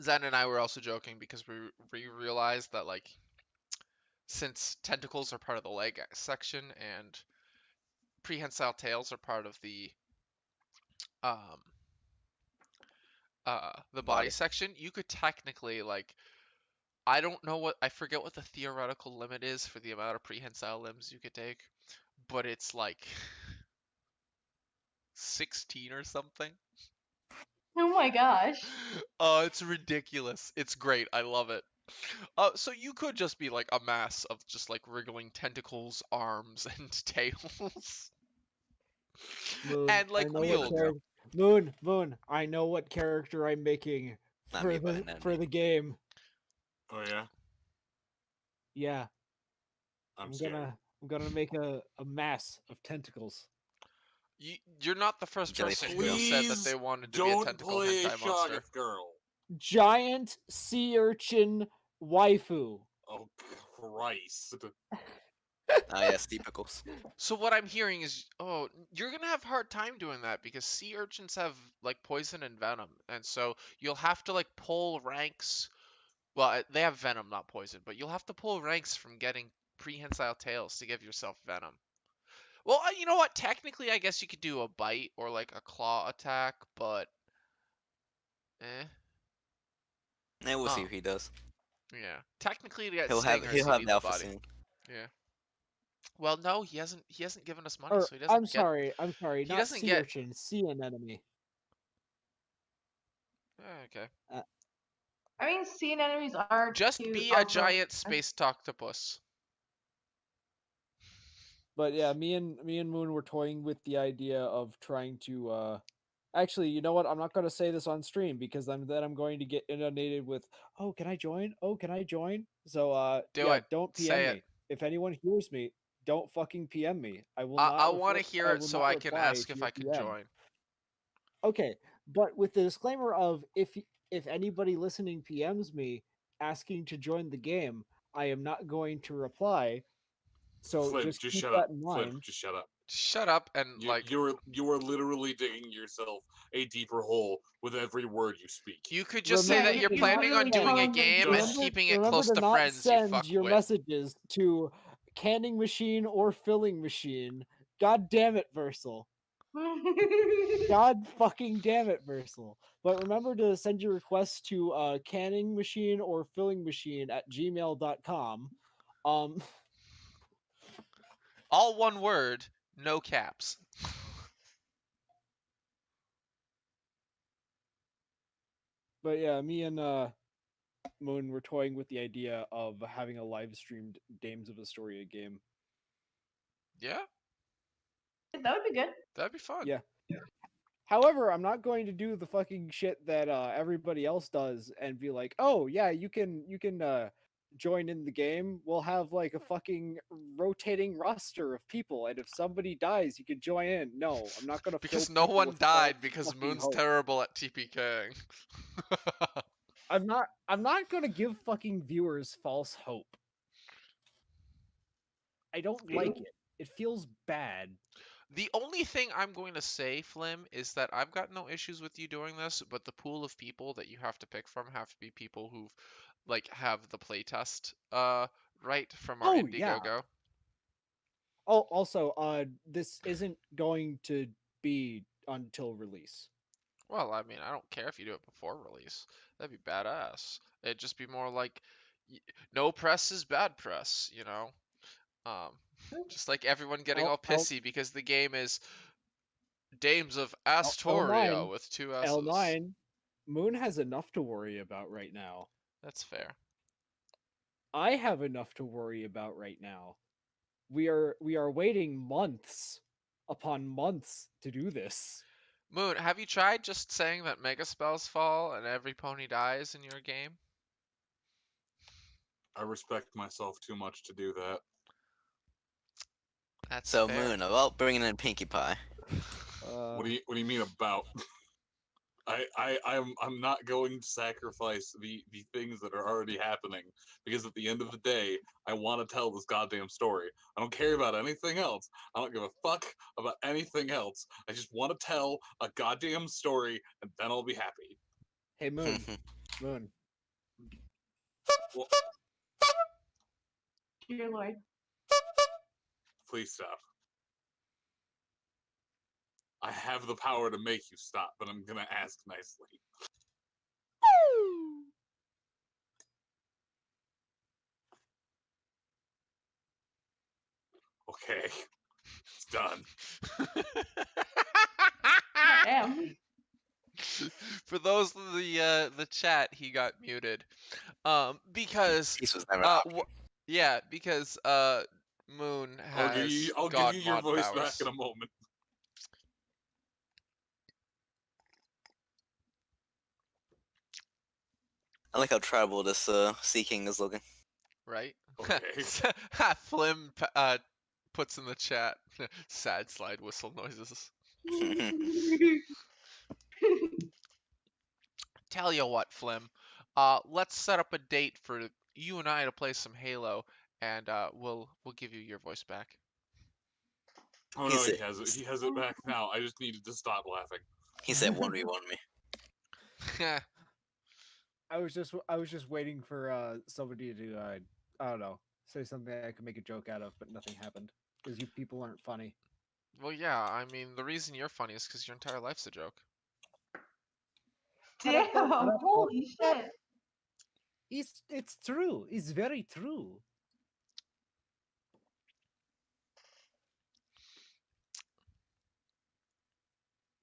Zen and I were also joking because we realized that like since tentacles are part of the leg section and prehensile tails are part of um the body body. section, you could technically like I don't know I forget what the theoretical limit is for the amount of prehensile limbs you could take, but it's like 16 or something. Oh my gosh. Oh, it's ridiculous. It's great. I love it. So you could just be like a mass of just like wriggling tentacles, arms, and tails. Moon, And I like know what wield. character. Moon, I know what character I'm making Not me, but for the game. Oh yeah, Yeah, I'm I'm scared. gonna make a mass of tentacles. You're not the first person Jellyfish who girl. said that Please they wanted to be a don't tentacle play hentai monster. Shoggoth Girl. Giant sea urchin waifu. Oh Christ! Oh yes, typicals. So what I'm hearing is, oh, you're gonna have a hard time doing that because sea urchins have like poison and venom, and so you'll have to like pull ranks. Well, they have venom, not poison, but you'll have to pull ranks from getting prehensile tails to give yourself venom. Well, you know what? Technically, I guess you could do a bite or like a claw attack, but eh. And we'll see Um, what he does. yeah. Technically, to get He'll have stingers, you the need the alpha body. soon. Yeah. Well, no, he hasn't. He hasn't given us money, Or so he doesn't get. I'm sorry, He not doesn't sea get. urchin, sea anemone. Okay. I mean, sea anemones are Just cute. be a Also, giant space octopus. But yeah, me and Moon were toying with the idea of trying to actually, you know what? I'm not going to say this on stream because I'm going to get inundated with, "Oh, can I join? Oh, can I join?" So Do yeah, it. don't PM Say it. me. If anyone hears me, don't fucking PM me. I will I not want to hear I it will so not I can reply ask to if your I can PM. join. Okay, but with the disclaimer of if anybody listening PMs me asking to join the game, I am not going to reply. So Flim, just just keep shut that up. in Flim, mind. just shut up. Shut up and like You are literally digging yourself a deeper hole with every word you speak. you could just say Yeah, that you're you're planning on literally doing a telling them game to and do it. keeping it Remember close to to not friends, you send your fuckwit. messages to canning machine or filling machine. God damn it, Versal. God fucking damn it, Versal. But remember to send your requests to canning machine or filling machine at gmail.com. Um, All one word, no caps. but yeah, me and Moon were toying with the idea of having a live streamed Dames of Astoria game. Yeah, That would be good. that'd be fun. Yeah. However, I'm not going to do the fucking shit that everybody else does and be like, "Oh yeah, you can join in the game. We'll have like a fucking rotating roster of people, and if somebody dies, you can join in." No, I'm not gonna fill Because no people one with false died because fucking Moon's hope. terrible at TPKing. I'm not gonna give fucking viewers false hope. I don't like it. It feels bad. The only thing I'm going to say, Flim, is that I've got no issues with you doing this, but the pool of people that you have to pick from have to be people who've like have the playtest right from our Oh yeah. Indiegogo. Oh, also, this isn't going to be until release. Well, I mean, I don't care if you do it before release. That'd be badass. It'd just be more like no press is bad press, you know? Um, just like everyone getting all L pissy because the game is Dames of L Astoria L9 with two S's. L9 Moon has enough to worry about right now. That's fair. I have enough to worry about right now. We are waiting months upon months to do this. Moon, have you tried just saying that mega spells fall and every pony dies in your game? I respect myself too much to do that. That's So fair. Moon, about bringing in Pinkie Pie. What do you mean about? I'm not going to sacrifice the things that are already happening because at the end of the day, I want to tell this goddamn story. I don't care about anything else. I don't give a fuck about anything else. I just want to tell a goddamn story, and then I'll be happy. Hey Moon, Moon. Well, Dear Lord. please stop. I have the power to make you stop, but I'm gonna ask nicely. Okay, it's done. Damn. For those in the chat, he got muted. Because Peace was never yeah, because Moon has I'll give god you your mod voice powers. back in a moment. I like how tribal this Sea King is looking. Right? Okay. Flim puts in the chat sad slide whistle noises. Tell you what, Flim. Let's set up a date for you and I to play some Halo, and we'll give you your voice back. Oh He no, said, he has it back now. I just needed to stop laughing. he said 1v1 me. I was just waiting for somebody to I don't know, say something I could make a joke out of, but nothing happened because you people aren't funny. Well, yeah. I mean, the reason you're funny is because your entire life's a joke. Damn. Holy shit. It's true. It's very true.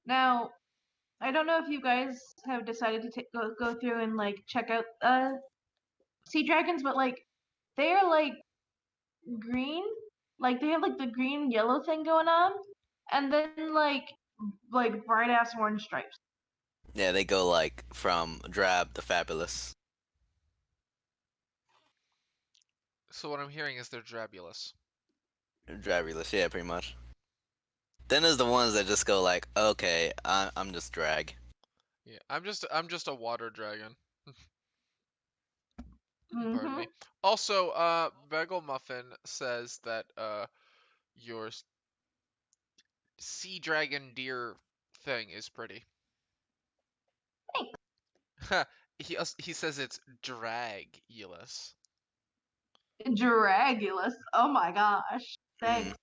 Now, I don't know if you guys have decided to go through and like check out sea dragons, but like they're like green, like they have like the green yellow thing going on, and then like bright ass orange stripes. Yeah, they go like from drab to fabulous. So what I'm hearing is they're drabulous. Drabulous, yeah, pretty much. Then there's the ones that just go like, okay, I'm just drag. Yeah, I'm just a water dragon. Pardon Mm-hmm. me. Also, Bagel Muffin says that your sea dragon deer thing is pretty. Thanks. He says it's dragulous. Dragulous. Oh my gosh. Mm. Thanks.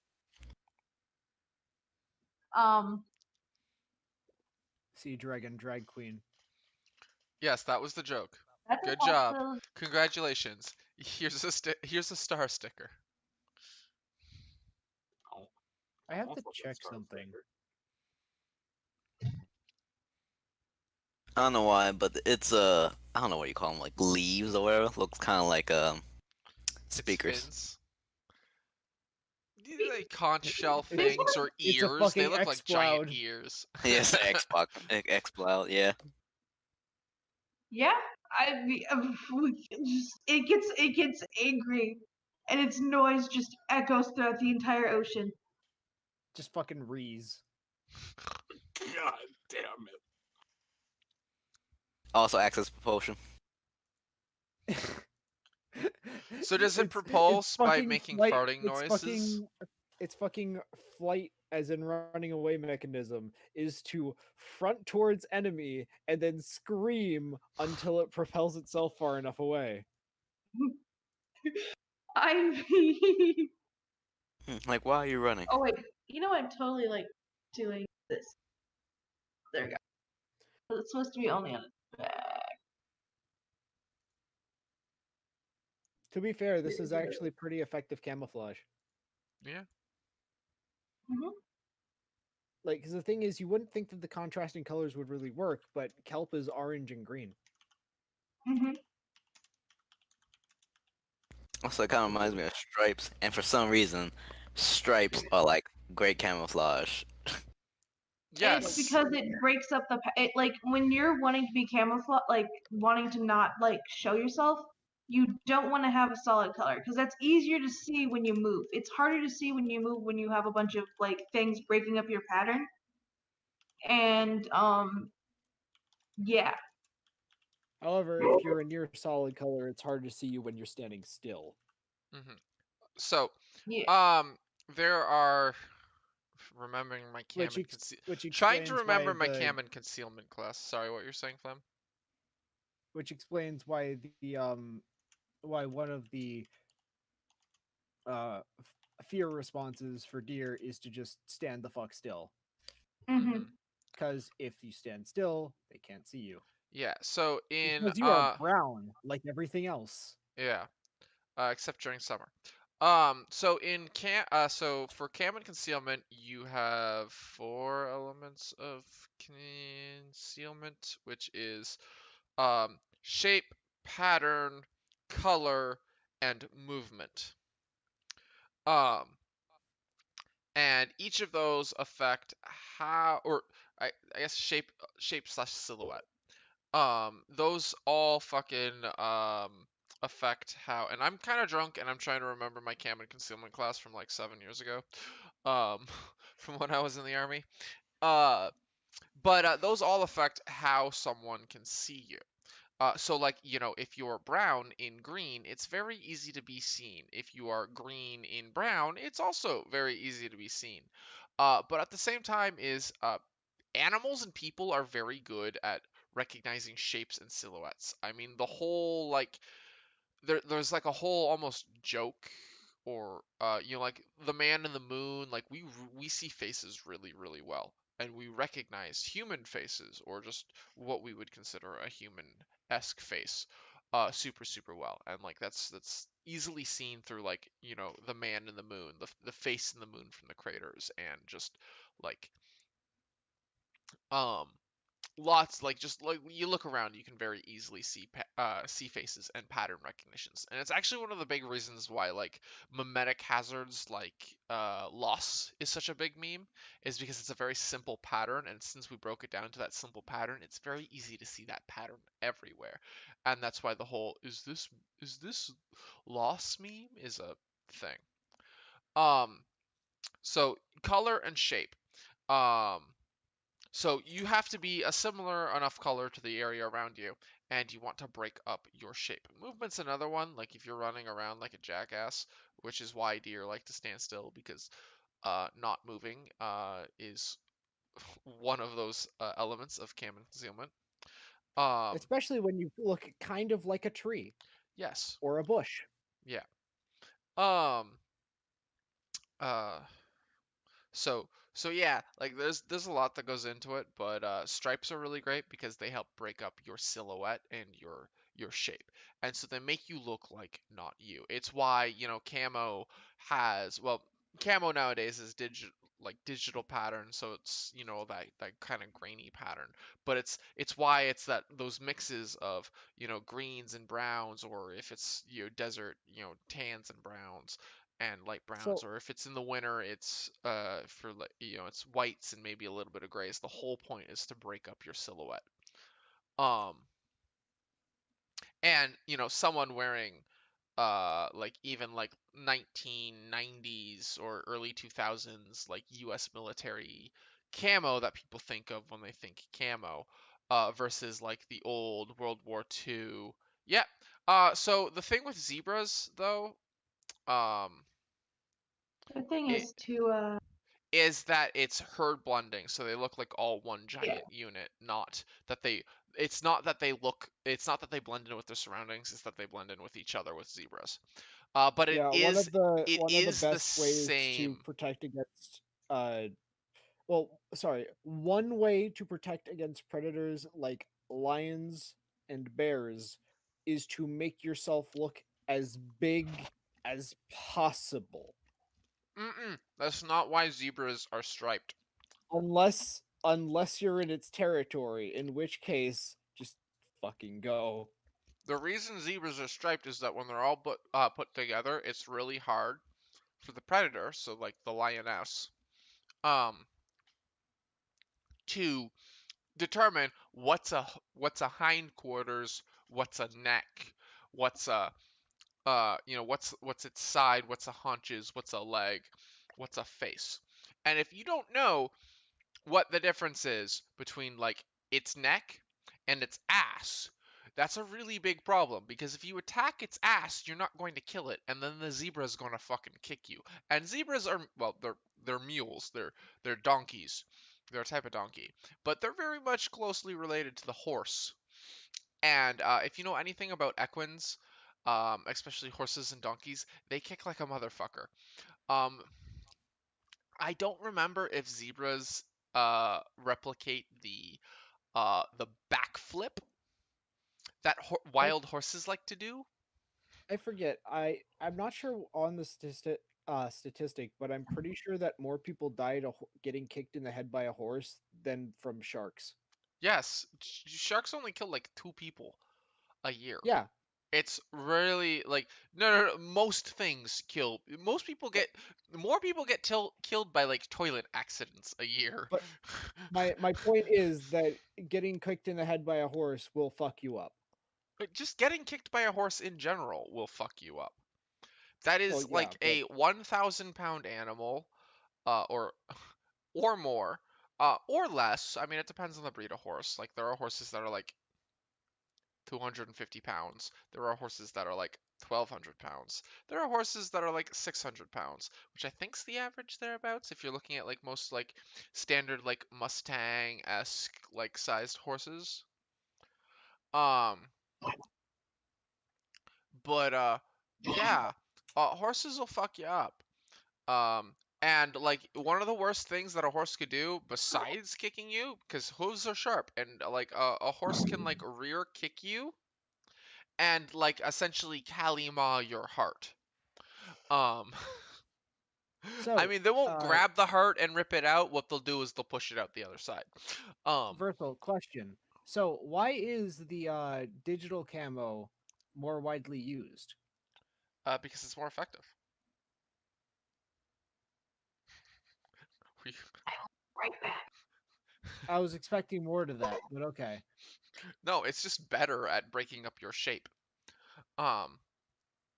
Um, Sea dragon, drag queen. Yes, that was the joke. that's a Good job. possibility. Congratulations. Here's a star sticker. Oh, I have to also check Star something. Sticker. I don't know why, but it's I don't know what you call them, like leaves or whatever. Looks kind of like It's speakers. fins. These are like conch shell It's- things or it's a ears. They fucking look like giant X-Cloud. ears. Yes, X-Cloud, yeah. Yeah, it gets angry, and its noise just echoes throughout the entire ocean. Just fucking Rees. God damn it. Also access propulsion. So does it It's propulse by fucking making flight- farting noises? Its fucking flight, as in running away mechanism, is to front towards enemy and then scream until it propels itself far enough away. I mean, Like, why are you running? oh wait, I'm totally like doing this. There we go. It's supposed to be only on its back. To be fair, this is actually pretty effective camouflage. Yeah. Mhm. Like, because the thing is, you wouldn't think that the contrasting colors would really work, but kelp is orange and green. Mhm. Also, it kind of reminds me of stripes, and for some reason, stripes are like great camouflage. It's Yes. because it breaks up it like when you're wanting to be camouflage, like wanting to not like show yourself. You don't want to have a solid color because that's easier to see when you move. It's harder to see when you move when you have a bunch of like things breaking up your pattern. And yeah. However, if you're a near solid color, it's hard to see you when you're standing still. hmm So, Yeah. there are remembering my Which cam and ex- which trying to explains remember why my the cam and concealment class. Sorry, what you're saying, Flem? which explains why why one of the fear responses for deer is to just stand the fuck still. Mhm. Because if you stand still, they can't see you. Yeah. So in Because you are brown, like everything else. yeah, except during summer. So for cam and concealment, you have 4 elements of concealment, which is shape, pattern, color, and movement. Um, and each of those affect how, or I guess shape slash silhouette. Those all fucking affect how, and I'm kind of drunk and I'm trying to remember my cam and concealment class from like 7 years ago, from when I was in the army. But those all affect how someone can see you. So like, if you're brown in green, it's very easy to be seen. If you are green in brown, it's also very easy to be seen. But at the same time is animals and people are very good at recognizing shapes and silhouettes. I mean, the whole like there's like a whole almost joke or like the man in the moon, like we see faces really really well and we recognize human faces or just what we would consider a human-esque face super super well, and like that's easily seen through like the man in the moon, the face in the moon from the craters, and just like um lots, like just like you look around you can very easily see faces and pattern recognitions, and it's actually one of the big reasons why like mimetic hazards like loss is such a big meme, is because it's a very simple pattern, and since we broke it down to that simple pattern, it's very easy to see that pattern everywhere, and that's why the whole is this loss meme is a thing. um so color and shape. So you have to be a similar enough color to the area around you, and you want to break up your shape. Movement's another one, like if you're running around like a jackass, which is why deer like to stand still, because not moving is one of those elements of cam and concealment. Especially when you look kind of like a tree Yes, or a bush. yeah. Um, uh, so yeah, like there's a lot that goes into it, but stripes are really great because they help break up your silhouette and your shape. And so they make you look like not you. It's why, camo has, well, camo nowadays is digital pattern, so it's, that kind of grainy pattern. But it's why it's that those mixes of, greens and browns, or if it's, desert, tans and browns and light browns, So or if it's in the winter, it's it's whites and maybe a little bit of grays. The whole point is to break up your silhouette. Um, and someone wearing like even like 1990s or early 2000s like U.S. military camo that people think of when they think camo, versus like the old World War II. Yeah. So the thing with zebras though, um, The thing it is to is that it's herd blending, so they look like all one yeah. giant unit, not that they it's not that they blend in with their surroundings, it's that they blend in with each other with zebras. But it yeah, is it one of the is the best ways to same. protect against well, sorry, one way to protect against predators like lions and bears is to make yourself look as big as possible. That's not why zebras are striped. Unless you're in its territory, in which case just fucking go. The reason zebras are striped is that when they're all put together, it's really hard for the predator, so like the lioness, um, to determine what's a hindquarters, what's a neck, what's a what's its side, what's a haunches, what's a leg, what's a face. And if you don't know what the difference is between like its neck and its ass, that's a really big problem, because if you attack its ass, you're not going to kill it, and then the zebra is going to fucking kick you. And zebras are, well, they're mules, they're donkeys. They're a type of donkey, but they're very much closely related to the horse. And if you know anything about equines, especially horses and donkeys, they kick like a motherfucker. Um, I don't remember if zebras replicate the backflip that I wild horses like to do. I forget. I'm not sure on the statistic, but I'm pretty sure that more people died getting kicked in the head by a horse than from sharks. Yes, sharks only kill like 2 people a year. Yeah, It's really like no. Most things kill. More people get killed by like toilet accidents a year. but my point is that getting kicked in the head by a horse will fuck you up. But just getting kicked by a horse in general will fuck you up. That Well, is yeah, like but a 1,000 pound animal, or or more, or less. I mean, it depends on the breed of horse. Like there are horses that are like 250 pounds. There are horses that are like 1,200 pounds. There are horses that are like 600 pounds, which I think's the average thereabouts. If you're looking at like most like standard like Mustang-esque like sized horses. Um, but yeah, horses will fuck you up. Um, and like one of the worst things that a horse could do besides kicking you, because hooves are sharp, and like a horse can like rear kick you and like essentially Kalima your heart. Um, I so mean they won't grab the heart and rip it out. What they'll do is they'll push it out the other side. Versal question. So why is the digital camo more widely used? Because it's more effective. Right back. I was expecting more to that, but okay. No, it's just better at breaking up your shape. Um,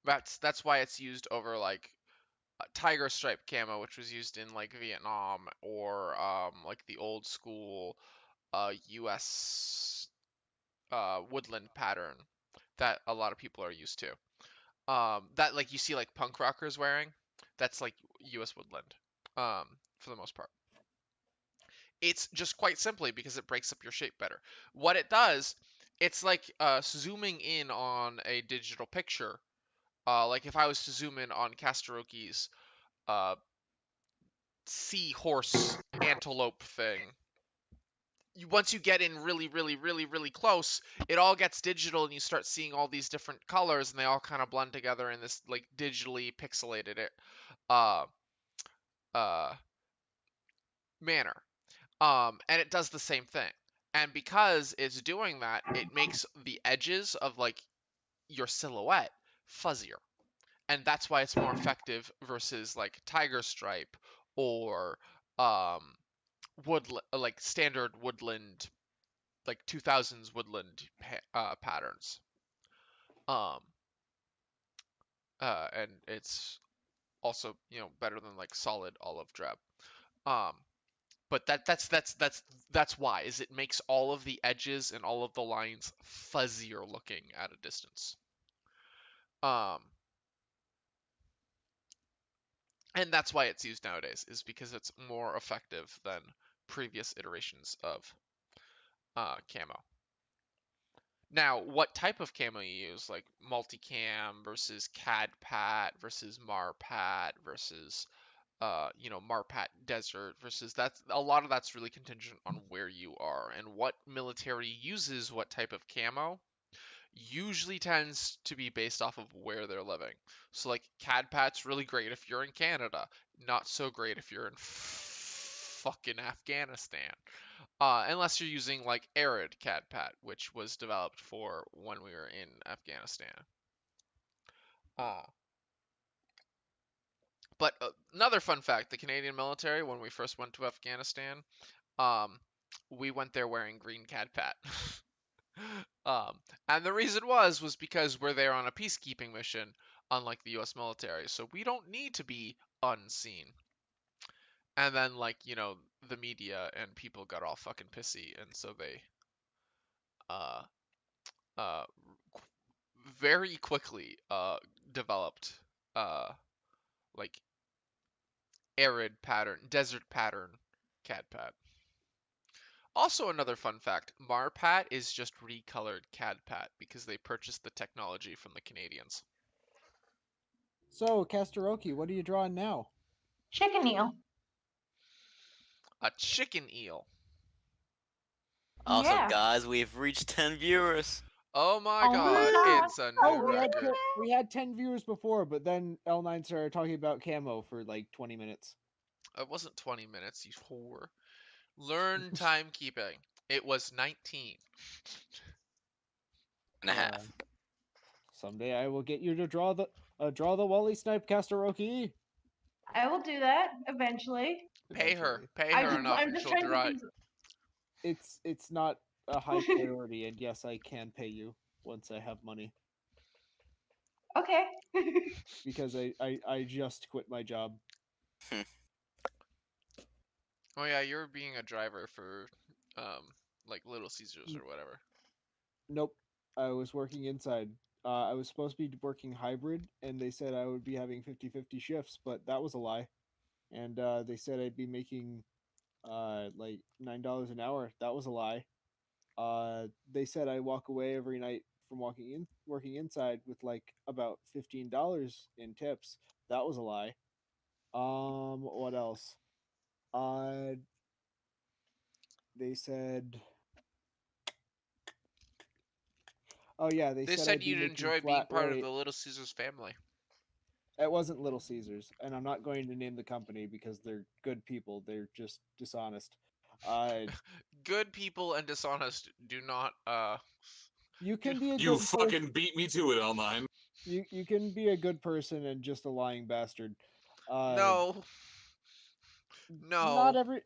that's why it's used over like tiger stripe camo, which was used in like Vietnam or like the old school U.S. Woodland pattern that a lot of people are used to. That like you see like punk rockers wearing. That's like U.S. Woodland, for the most part. It's just quite simply because it breaks up your shape better. What it does, it's like zooming in on a digital picture. Like if I was to zoom in on Casteroki's seahorse antelope thing, once you get in really, really, really, really close, it all gets digital, and you start seeing all these different colors, and they all kind of blend together in this like digitally pixelated uh, uh, manner. And it does the same thing. And because it's doing that, it makes the edges of like your silhouette fuzzier. And that's why it's more effective versus like tiger stripe or um woodland, like standard woodland, like 2000s woodland patterns. Um and it's also, better than like solid olive drab. Um but that's why is it makes all of the edges and all of the lines fuzzier looking at a distance. Um and that's why it's used nowadays, is because it's more effective than previous iterations of camo. Now, what type of camo you use, like multicam versus CAD-PAT versus MAR-PAT versus MARPAT desert versus that's a lot of that's really contingent on where you are and what military uses what type of camo usually tends to be based off of where they're living. So like CAD-PAT's really great if you're in Canada, not so great if you're in fucking Afghanistan. Unless you're using like arid CAD-PAT, which was developed for when we were in Afghanistan. Uh, but another fun fact, the Canadian military, when we first went to Afghanistan, um, we went there wearing green CAD-PAT. And the reason was because we're there on a peacekeeping mission, unlike the U.S. military, so we don't need to be unseen. And then, like, the media and people got all fucking pissy, and so they uh, uh, very quickly developed like arid pattern, desert pattern CAD-PAT. Also, another fun fact, MARPAT is just recolored CAD-PAT because they purchased the technology from the Canadians. So, Casteroki, what are you drawing now? Chicken eel. A chicken eel. Also, Yeah. guys, we've reached 10 viewers. Oh my Oh my god, God. it's a Oh, new we had record. we had 10 viewers before, but then L9 started talking about camo for like 20 minutes. It wasn't 20 minutes, you whore. Learn timekeeping. It was 19. And a half. Someday I will get you to draw the Wally Snipe Casteroki. I will do that eventually. Pay her. Eventually. Pay her enough I'm and just she'll trying to draw think. it. It's not a high priority, and yes, I can pay you once I have money Okay. because I just quit my job. Oh yeah, you're being a driver for like Little Caesars or whatever. Nope, I was working inside. I was supposed to be working hybrid, and they said I would be having 50-50 shifts, but that was a lie. And they said I'd be making like $9 an hour. That was a lie. They said I walk away every night from working inside with like about $15 in tips. That was a lie. What else? They said, oh yeah, they They said said I'd be you'd making enjoy being flat part of rate. the Little Caesars family. It wasn't Little Caesars, and I'm not going to name the company because they're good people. They're just dishonest. Good people and dishonest do not You do can be a You good fucking beat me to it, L9. you can be a good person and just a lying bastard. No. Not No. every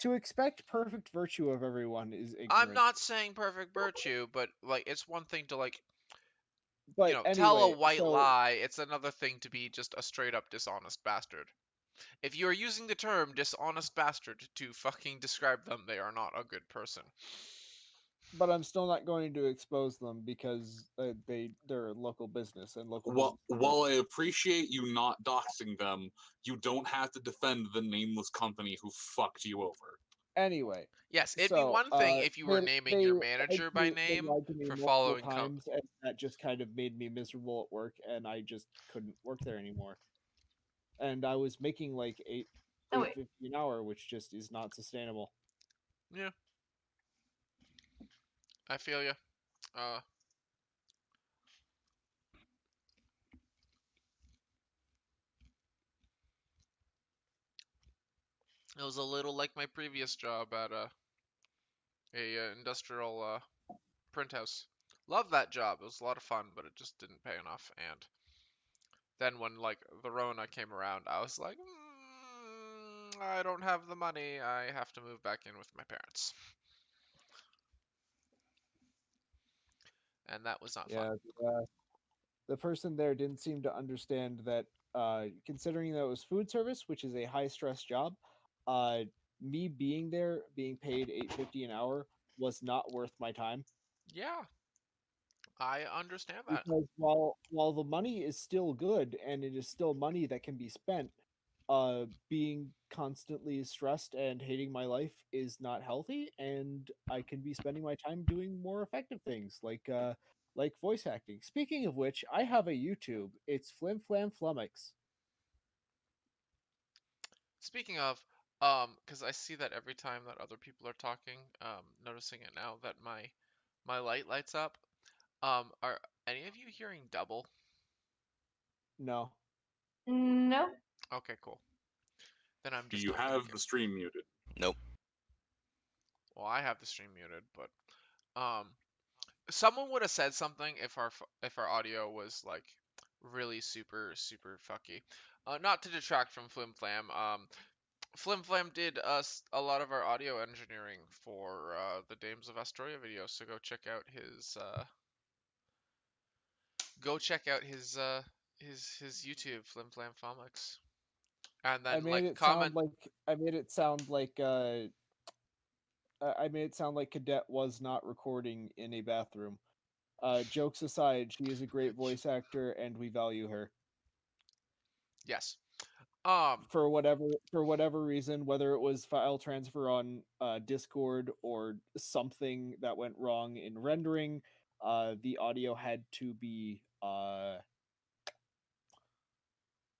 To expect perfect virtue of everyone is I'm ignorant. not saying perfect virtue, but like it's one thing to like But you know, tell a anyway, white so lie. It's another thing to be just a straight up dishonest bastard. If you are using the term dishonest bastard to fucking describe them, they are not a good person. but I'm still not going to expose them because they're a local business and local Well, business. while I appreciate you not doxing them, you don't have to defend the nameless company who fucked you over. Anyway, Yes, it'd be so one thing if you were naming they your lied manager to by me, they name lied to me for multiple following times, and that just kind of made me miserable at work, and I just couldn't work there anymore. And I was making like Oh wait. $8.50 an hour, which just is not sustainable. Yeah, I feel you. Uh, it was a little like my previous job at a industrial print house. Loved that job. It was a lot of fun, but it just didn't pay enough. And then when like the Rona came around, I was like, I don't have the money. I have to move back in with my parents, and that was not fun. Yeah, the person there didn't seem to understand that, considering that it was food service, which is a high stress job, uh, me being there, being paid $8.50 an hour, was not worth my time. Yeah, I understand that. Because while the money is still good and it is still money that can be spent, being constantly stressed and hating my life is not healthy, and I can be spending my time doing more effective things like voice acting. Speaking of which, I have a YouTube. It's Flim Flam Flummox. Speaking of, because I see that every time that other people are talking, noticing it now that my light lights up. Are any of you hearing double? No. No. Okay, cool. Then I'm Do just you okay have here. the stream muted? Nope. Well, I have the stream muted, but someone would have said something if our audio was like really super fucky. Not to detract from Flim Flam. Flim Flam did us a lot of our audio engineering for the Dames of Asstoria video, so go check out his YouTube Flim Flam Phonics, and then like comment. I made it sound like I made it sound like Cadet was not recording in a bathroom. Jokes aside, she is a great voice actor, and we value her. Yes. Um, For whatever reason, whether it was file transfer on Discord or something that went wrong in rendering, the audio had to be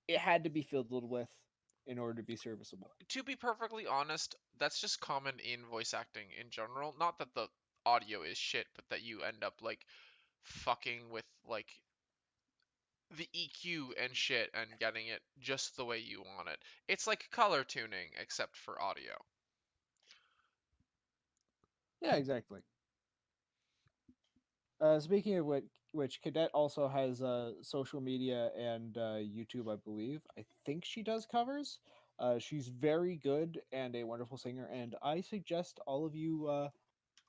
it had to be fiddled with in order to be serviceable. to be perfectly honest, that's just common in voice acting in general. Not that the audio is shit, but that you end up like fucking with like the EQ and shit and getting it just the way you want it. It's like color tuning except for audio. Yeah, exactly. Speaking of which, Cadet also has social media and YouTube, I believe. I think she does covers. She's very good and a wonderful singer, and I suggest all of you.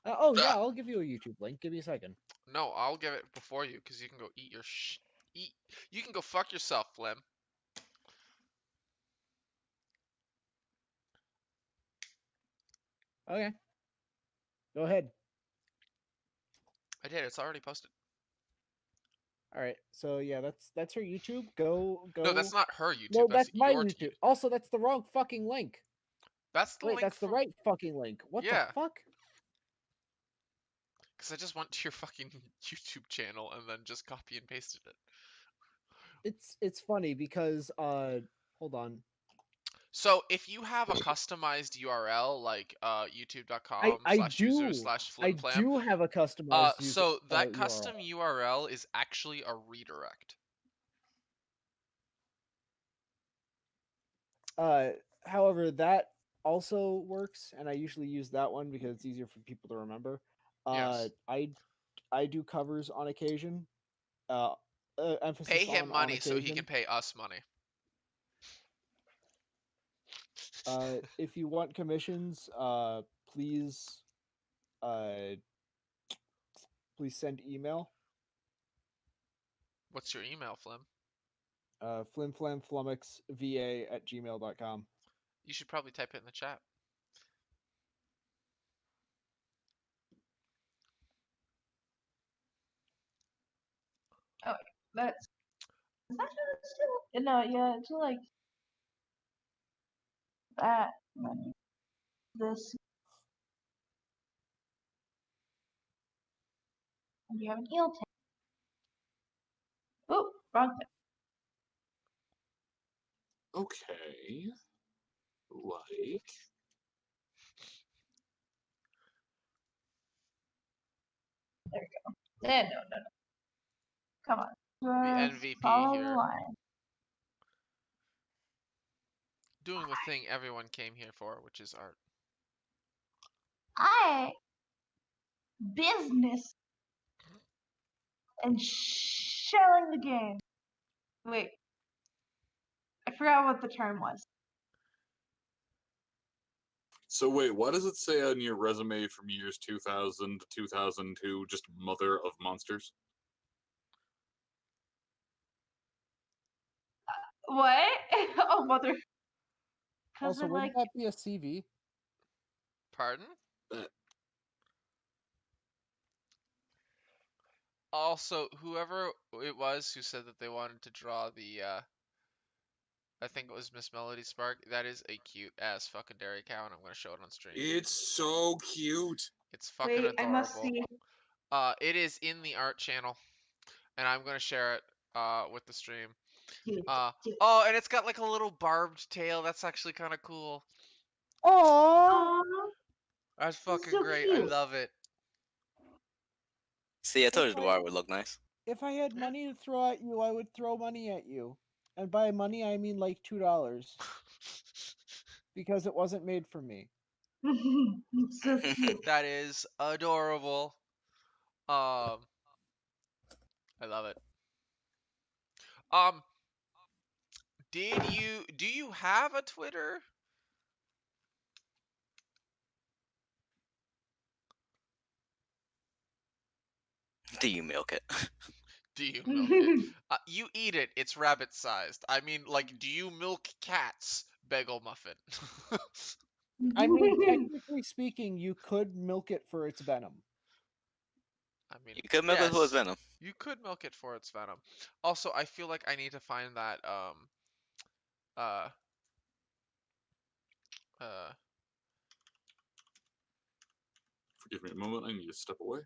Oh yeah, I'll give you a YouTube link. Give me a second. No, I'll give it before you because you can go eat your eat. You can go fuck yourself, Flim. Okay, go ahead. I did. It's already posted. All right, so yeah, that's her YouTube. No, that's Go. not her YouTube. No, That's that's my your YouTube. Also, that's the wrong fucking link. That's the Wait, link that's the from. right fucking link. What the Yeah, fuck? because I just went to your fucking YouTube channel and then just copy and pasted it. It's funny because hold on. So if you have a customized URL like I I youtube.com/user do slash I flimflam, do have a customized user so that URL. custom URL is actually a redirect. Uh, However, that also works, and I usually use that one because it's easier for people to remember. Yes. I do covers on occasion. Uh, Pay Emphasis him on money so he can occasion. pay us money. If you want commissions, please uh please send email. What's your email, Flim? flimflamflummoxva@gmail.com. You should probably type it in the chat. That's is that still no, yeah, it's like that. This and you have an eel tank. Oh, wrong thing. Okay. Like. There we go. No. Come on. The Just MVP follow the here. line. Doing the thing everyone came here for, which is art. I business and shelling the game. Wait, I forgot what the term was. So wait, what does it say on your resume from years 2000 to 2002? Just mother of monsters? What? Oh, mother. Also, wouldn't that be a CV? Pardon? That Also, whoever it was who said that they wanted to draw the, I think it was Miss Melody Spark, that is a cute ass fucking dairy cow, and I'm gonna show it on stream. it's so cute. It's fucking Wait, I must adorable. see. It is in the art channel, and I'm gonna share it, with the stream. Dude, Oh, and it's got like a little barbed tail. That's actually kind of cool. Aww! Aw, That's fucking so great. I cute. love it. See, I told you If the I- bar would look nice. If I had money to throw at you, I would throw money at you. And by money, I mean like $2. Because it wasn't made for me. It's so cute. That is adorable. I love it. Do you have a Twitter? Do you milk it? Do you milk it? You eat it. It's rabbit sized. I mean, like, do you milk cats? Bagel muffin. I mean, technically speaking, you could milk it for its venom. I mean, You could milk it for its yes, venom. you could milk it for its venom. Also, I feel like I need to find that uh uh Forgive me a moment, I need to step away.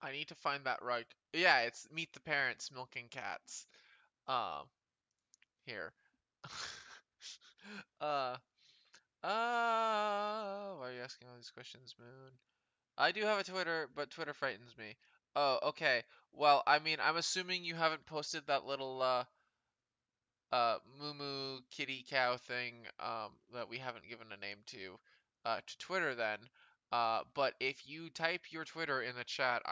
I need to find that right. Yeah, it's Meet the Parents Milking Cats. Here. uh why are you asking all these questions, Moon? I do have a Twitter, but Twitter frightens me. Oh, okay. Well, I mean, I'm assuming you haven't posted that little moo moo kitty cow thing that we haven't given a name to Twitter then. But if you type your Twitter in the chat,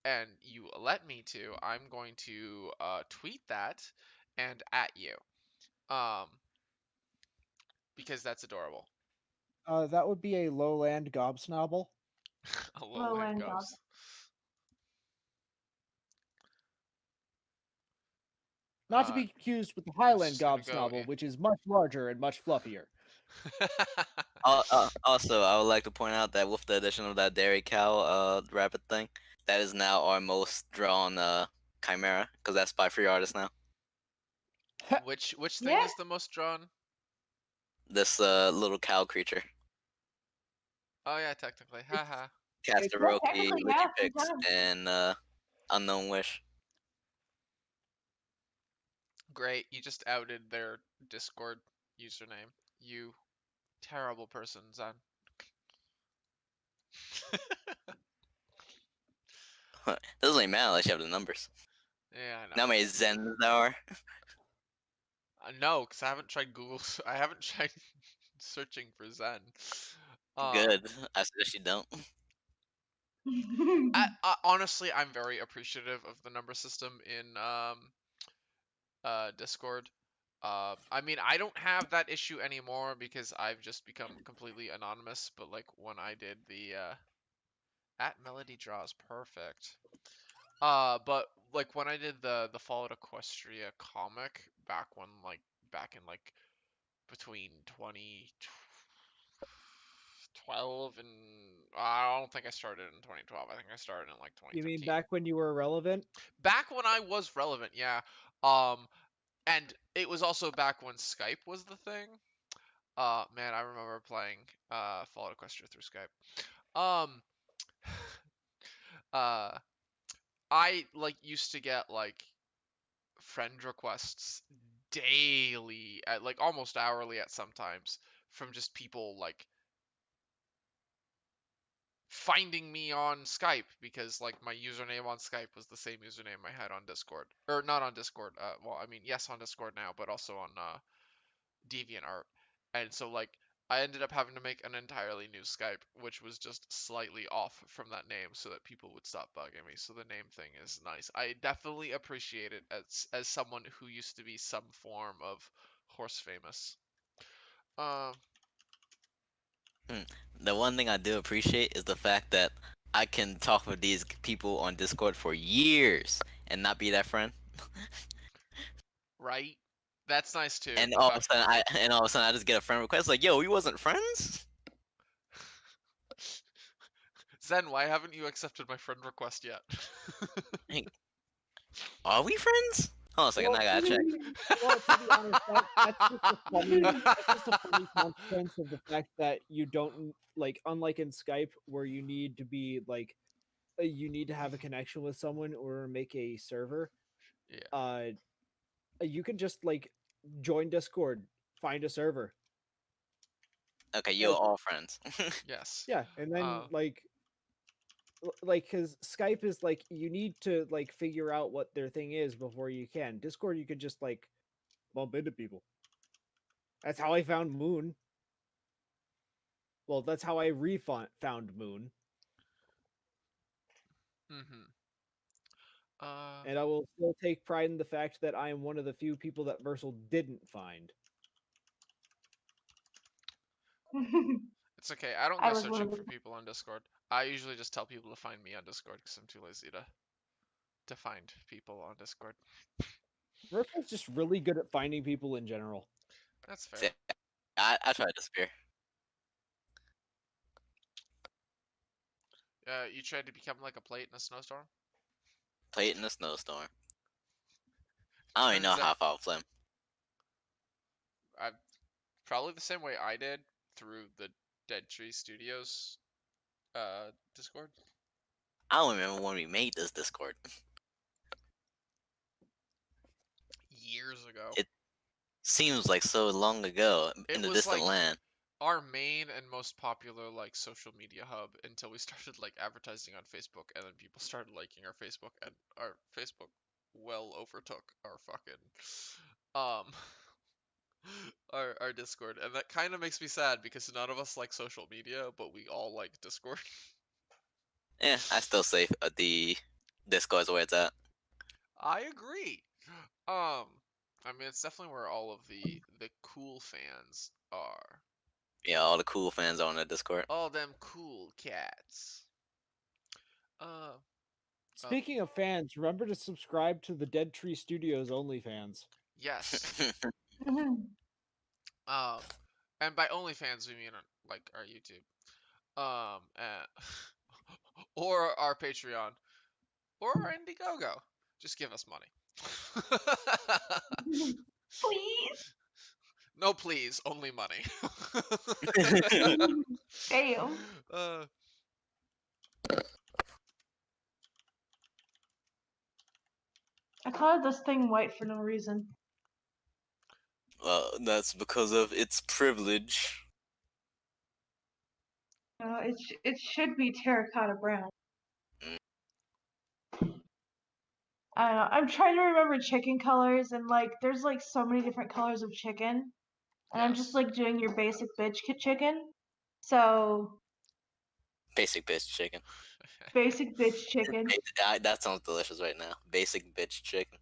and you let me to, I'm going to tweet that and at you. Because that's adorable. That would be a lowland gobsnobble. A lowland Lowland ghost. Not to be confused with the Highland just gonna go gobsnobble, which is much larger and much fluffier. Also, I would like to point out that with the addition of that dairy cow rabbit thing, that is now our most drawn chimera, because that's by free artists now. Which thing Yeah. is the most drawn? This little cow creature. Oh yeah, technically. Haha. Casteroki, technically, Wiki yeah, Pix, sometimes. and Unknown Wish. Great, you just outed their Discord username. You terrible person, Zen. Doesn't really matter unless you have the numbers. Yeah, I know. Now how many Zens there are? No, because I haven't tried Google. I haven't tried searching for Zen. Good. I suggest you don't. Honestly, I'm very appreciative of the number system in Discord. I mean, I don't have that issue anymore because I've just become completely anonymous. But like when I did the At Melody Draws, perfect. But like when I did the Fallout Equestria comic back in between 2012 and I don't think I started in 2012. I think I started in like You mean 2013. back when you were relevant? Back when I was relevant, yeah. Um, and it was also back when Skype was the thing. Man, I remember playing Fallout Equestria through Skype. Um, uh, I like used to get like friend requests daily at like almost hourly at sometimes from just people like finding me on Skype because like my username on Skype was the same username I had on Discord or not on Discord. Well, I mean yes on Discord now, but also on DeviantArt, and so like I ended up having to make an entirely new Skype, which was just slightly off from that name so that people would stop bugging me. So the name thing is nice. I definitely appreciate it as someone who used to be some form of horse famous. Um, The one thing I do appreciate is the fact that I can talk with these people on Discord for years and not be that friend. right? That's nice too. And The all of a fact. sudden, I just get a friend request like, "Yo, we wasn't friends." Zen, why haven't you accepted my friend request yet? Hey, are we friends? Hold on a second, I gotta check. To be honest, that's just a funny consequence of the fact that you don't like, unlike in Skype, where you need to be like, you need to have a connection with someone or make a server. Yeah. You can just like join Discord, find a server. Okay, Yeah, you're all friends. Yes. yeah, and then Uh, like because Skype is like you need to like figure out what their thing is before you can. Discord, you could just like bump into people. That's how I found Moon. Well, that's how I found Moon, mm-hmm. Uh, and I will still take pride in the fact that I am one of the few people that Versal didn't find. it's okay. I don't I go was one searching of the. for people on Discord. I usually just tell people to find me on Discord because I'm too lazy to find people on Discord. Versal's just really good at finding people in general. That's fair. See, I try to disappear. You tried to become like a plate in a snowstorm? Play it in a snowstorm. I don't even know Is that how far Flim. I probably the same way I did through the Dead Tree Studios Discord? I don't remember when we made this Discord. Years ago. It seems like so long ago in It the was distant like land. our main and most popular like social media hub until we started like advertising on Facebook and then people started liking our Facebook and our Facebook well overtook our fucking um our Discord, and that kind of makes me sad because none of us like social media, but we all like Discord. I still say the Discord's where it's at. I agree. I mean it's definitely where all of the cool fans are. Yeah, all the cool fans are on the Discord. All them cool cats. Uh, Speaking of fans, remember to subscribe to the Dead Tree Studios OnlyFans. yes. Um, and by OnlyFans we mean like our YouTube. Or our Patreon, or our Indiegogo. Just give us money. Please. No, please, only money. Damn. uh, I colored this thing white for no reason. Well, that's because of its privilege. It should be terracotta brown. I don't know. I'm trying to remember chicken colors, and like, there's like so many different colors of chicken, and I'm just yes. like doing your basic bitch chicken. So Basic bitch chicken. basic bitch chicken, That sounds delicious right now. Basic bitch chicken.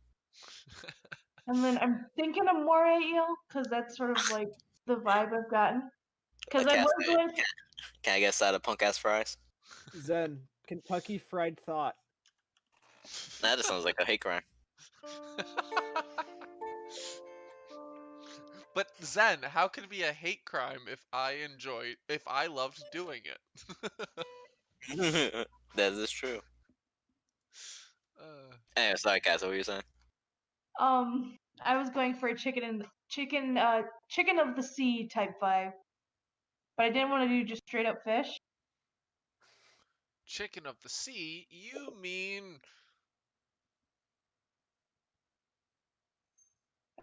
and then I'm thinking of moray eel because that's sort of like the vibe I've gotten. Because I Okay, was going. can I get a side of punk ass fries? Zen, Kentucky Fried Thought. That just sounds like a hate crime. But Zen, how can it be a hate crime if I loved doing it? That is true. Uh, Anyway, sorry guys, what were you saying? I was going for a chicken of the sea type vibe, but I didn't want to do just straight up fish. Chicken of the sea? You mean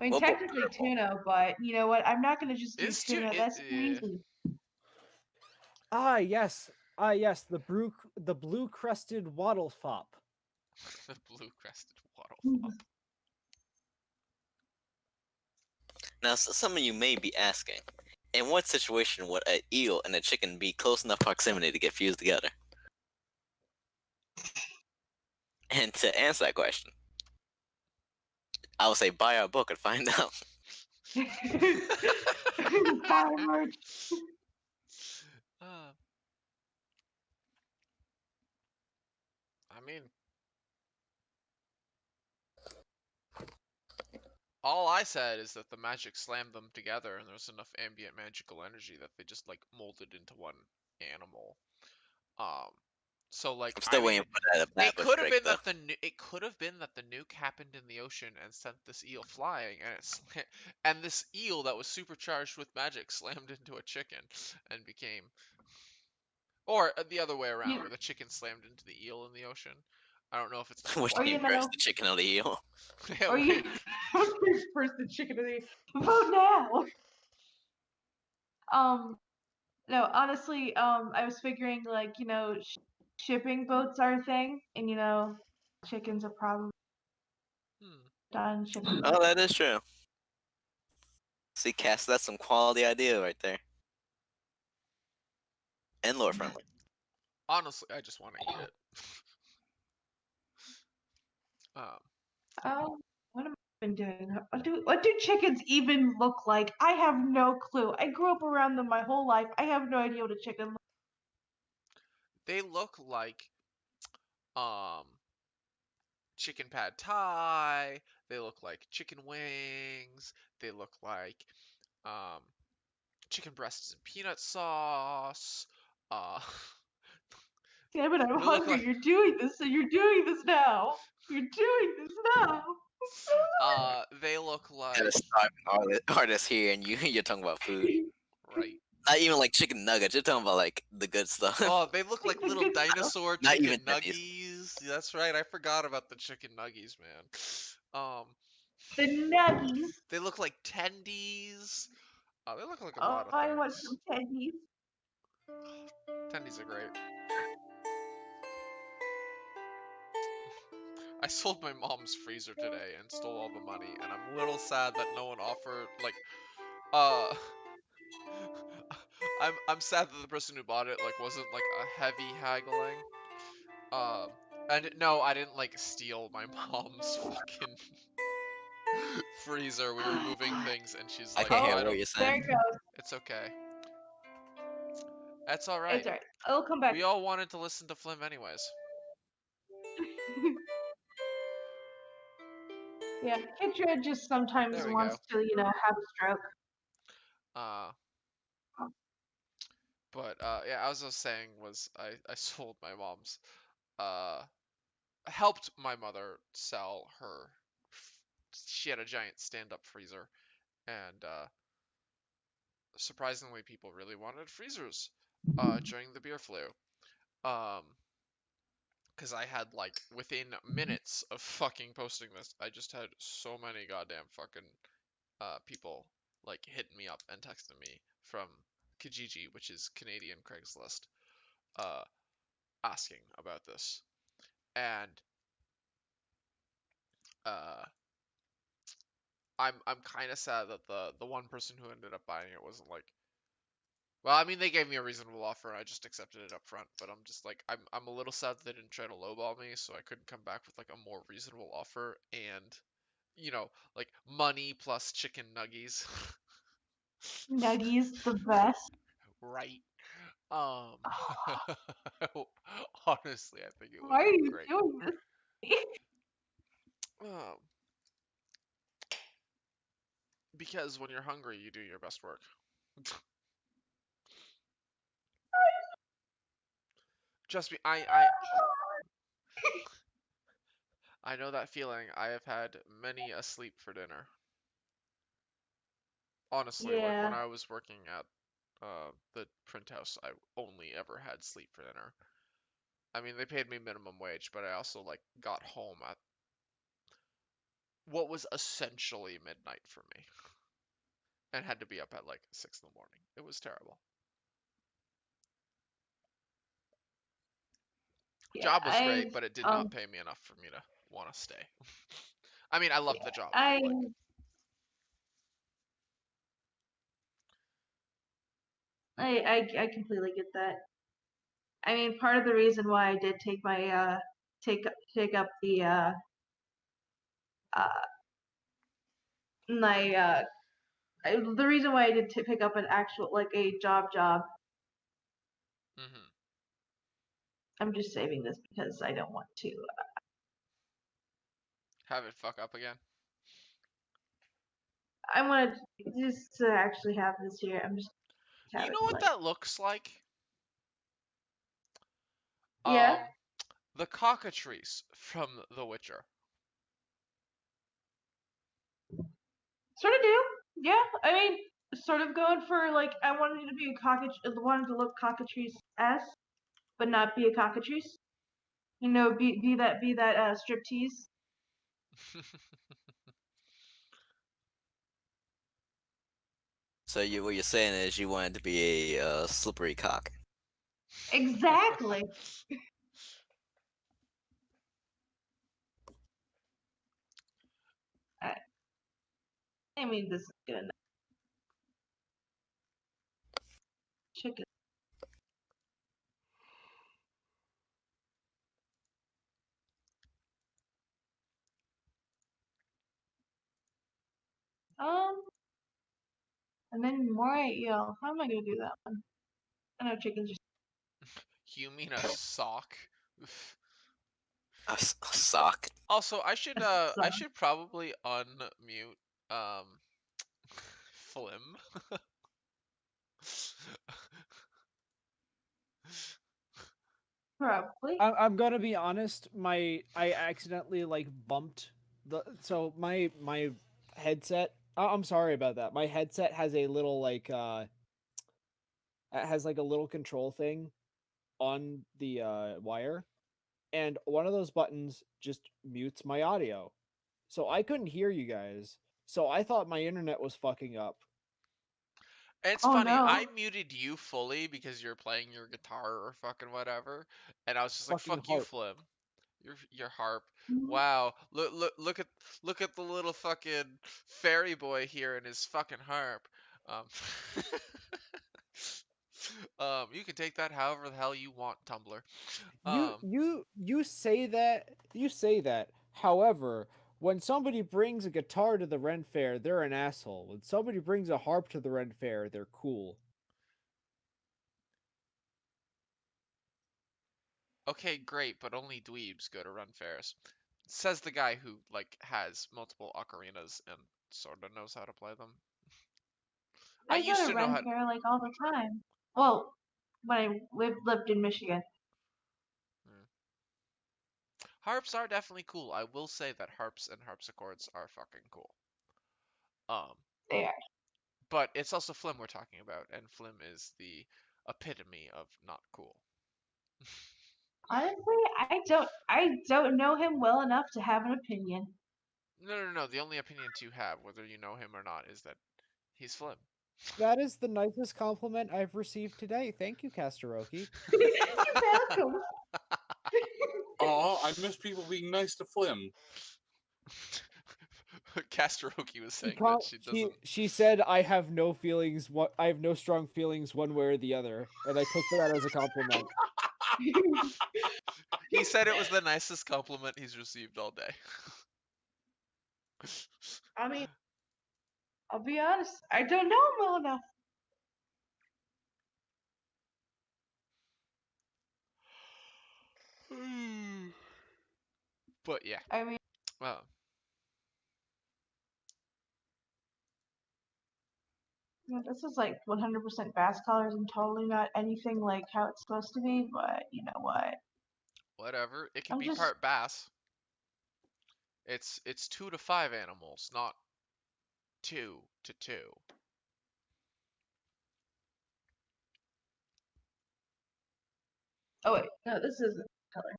I mean, Well, technically tuna, but you know what? I'm not gonna just do is tuna. That's too easy. Ah, yes. The blue crested wattle fop. the blue-crested wattle Mm. fop? Now, some of you may be asking, in what situation would an eel and a chicken be close enough proximity to get fused together? And to answer that question, I would say buy our book and find out. Buy merch. Uh, I mean, all I said is that the magic slammed them together, and there was enough ambient magical energy that they just like molded into one animal. Um, so like I'm I still mean, waiting for that it babush could have trick, been though. that it could have been that the nuke happened in the ocean and sent this eel flying, and and this eel that was supercharged with magic slammed into a chicken and became, or the other way around, You, where the chicken slammed into the eel in the ocean. I don't know if it's the Which or former. you came first, know, the chicken or the eel? Yeah, or you first the chicken of the vote now. No, honestly, I was figuring like shipping boats are a thing, and chickens are probably hmm. done shipping Oh, boats. that is true. See, Cass, that's some quality idea right there. And lore friendly. Honestly, I just want to eat it. um, Oh, what am I been doing? What do chickens even look like? I have no clue. I grew up around them my whole life. I have no idea what a chicken looks they look like um chicken pad thai. They look like chicken wings. They look like um chicken breasts and peanut sauce. Uh, like. Damn it, I'm they look hungry. like You're doing this, so you're doing this now. You're doing this now. they look Got a like starving artist here, and you're talking about food. right. Not even like chicken nuggets. You're talking about like the good stuff. Oh, they look like Like the little good stuff. dinosaur Not chicken even tendies. nuggies. That's right. I forgot about the chicken nuggies, man. The nuggies. They look like tendies. They look like a Oh, lot of I want things. some tendies. Tendies are great. I sold my mom's freezer today and stole all the money, and I'm a little sad that no one offered like uh I'm sad that the person who bought it like wasn't like a heavy haggling. Um and no, I didn't like steal my mom's fucking freezer. We were Oh, moving God. things and she's I like, can't "Oh, hear Oh, I what don't you're there saying. it goes. it's okay. That's all It's right. alright. It'll come back. We all wanted to listen to Flim anyways." Yeah, Kitra just sometimes There we wants go. to, have a stroke. Uh but yeah, as I was saying was I sold my mom's uh helped my mother sell her. She had a giant stand-up freezer, and surprisingly, people really wanted freezers during the beer flu. Um, because I had like within minutes of fucking posting this, I just had so many goddamn fucking people like hitting me up and texting me from Kijiji, which is Canadian Craigslist, uh, asking about this, and uh I'm kind of sad that the one person who ended up buying it wasn't like, well, I mean they gave me a reasonable offer and I just accepted it up front, but I'm just like I'm a little sad that they didn't try to lowball me, so I couldn't come back with like a more reasonable offer and like money plus chicken nuggies. Nuggies, the best. Right. Um, honestly, I think it would Why are be you great. doing this? Um, because when you're hungry, you do your best work. Trust me, I know that feeling. I have had many a sleep for dinner. Honestly, like when Yeah. I was working at the print house, I only ever had sleep for dinner. I mean, they paid me minimum wage, but I also like got home at what was essentially midnight for me and had to be up at like 6 in the morning. It was terrible. Yeah. Job was great, but it did not Um. pay me enough for me to want to stay. I mean, I loved Yeah. the job, but I. like, I completely get that. I mean, part of the reason why I did take my take up the uh my the reason why I did pick up an actual like a job. hmm I'm just saving this because I don't want to. have it fuck up again. I want to just to actually have this here. I'm just have You it know what like that looks like? yeah, Um, the cockatrice from The Witcher. sort of do. Yeah, I mean, sort of going for like I wanted it to be a wanted to look cockatrice s, but not be a cockatrice. You know, be that striptease. So what you're saying is you wanted to be a slippery cock. Exactly. I, I mean, this is good. Chicken. Um, and then more I yell. How am I gonna do that one? I know chickens just You mean a sock? A sock. Also, I suck. should probably unmute um Flim. Probably. I'm gonna be honest. I accidentally like bumped my headset. I'm sorry about that. My headset has a little like it has like a little control thing on the wire, and one of those buttons just mutes my audio, so I couldn't hear you guys. So I thought my internet was fucking up. It's Oh funny, no. I muted you fully because you're playing your guitar or fucking whatever, and I was just like, Fucking "Fuck you, harp. Flim. Your harp. Mhm. Wow, look at the little fucking fairy boy here and his fucking harp." Um, you can take that however the hell you want, Tumblr. You Um, you you say that you say that. However, when somebody brings a guitar to the Ren Fair, they're an asshole. When somebody brings a harp to the Ren Fair, they're cool. okay, great, but only dweebs go to run fairs. Says the guy who like has multiple ocarinas and sort of knows how to play them. I I go used to to know Ren how. Fair like all the time. Well, when I lived in Michigan, Hmm. Harps are definitely cool. I will say that harps and harpsichords are fucking cool. Um, there. but it's also Flim we're talking about, and Flim is the epitome of not cool. Honestly, I don't know him well enough to have an opinion. No. The only opinion to have, whether you know him or not, is that he's Flim. That is the nicest compliment I've received today. Thank you, Casteroki. You're welcome. Aw, I miss people being nice to Flim. Casteroki was She saying that com- she she doesn't. she said I have no feelings. What I have no strong feelings one way or the other, and I took that as a compliment. He said it was the nicest compliment he's received all day. I mean, I'll be honest. I don't know him well enough. But yeah. I mean, Uh, this is like 100% bass colors and totally not anything like how it's supposed to be. But you know what? whatever. It can I'm be just part bass. It's 2 to 5 animals, not 2 to 2. Oh wait, no, this isn't color.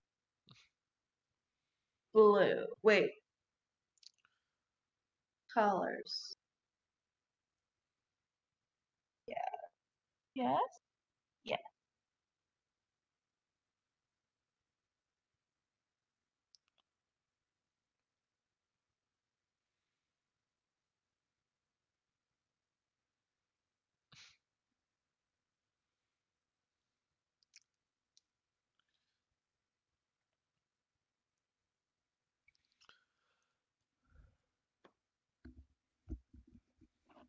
Blue. Wait. Colors. Yeah. Yes. Yeah.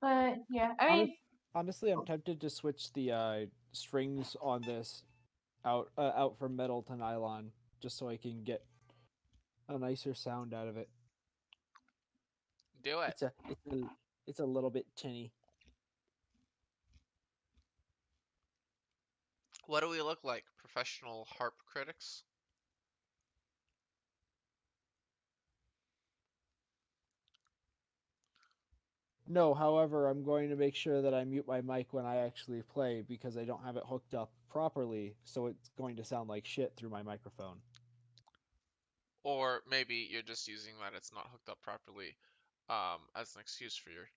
But yeah, I mean, Honestly, I'm tempted to switch the strings on this out from metal to nylon, just so I can get a nicer sound out of it. Do it. It's a little bit tinny. What do we look like? Professional harp critics? No, however, I'm going to make sure that I mute my mic when I actually play because I don't have it hooked up properly, so it's going to sound like shit through my microphone. Or maybe you're just using that it's not hooked up properly as an excuse for your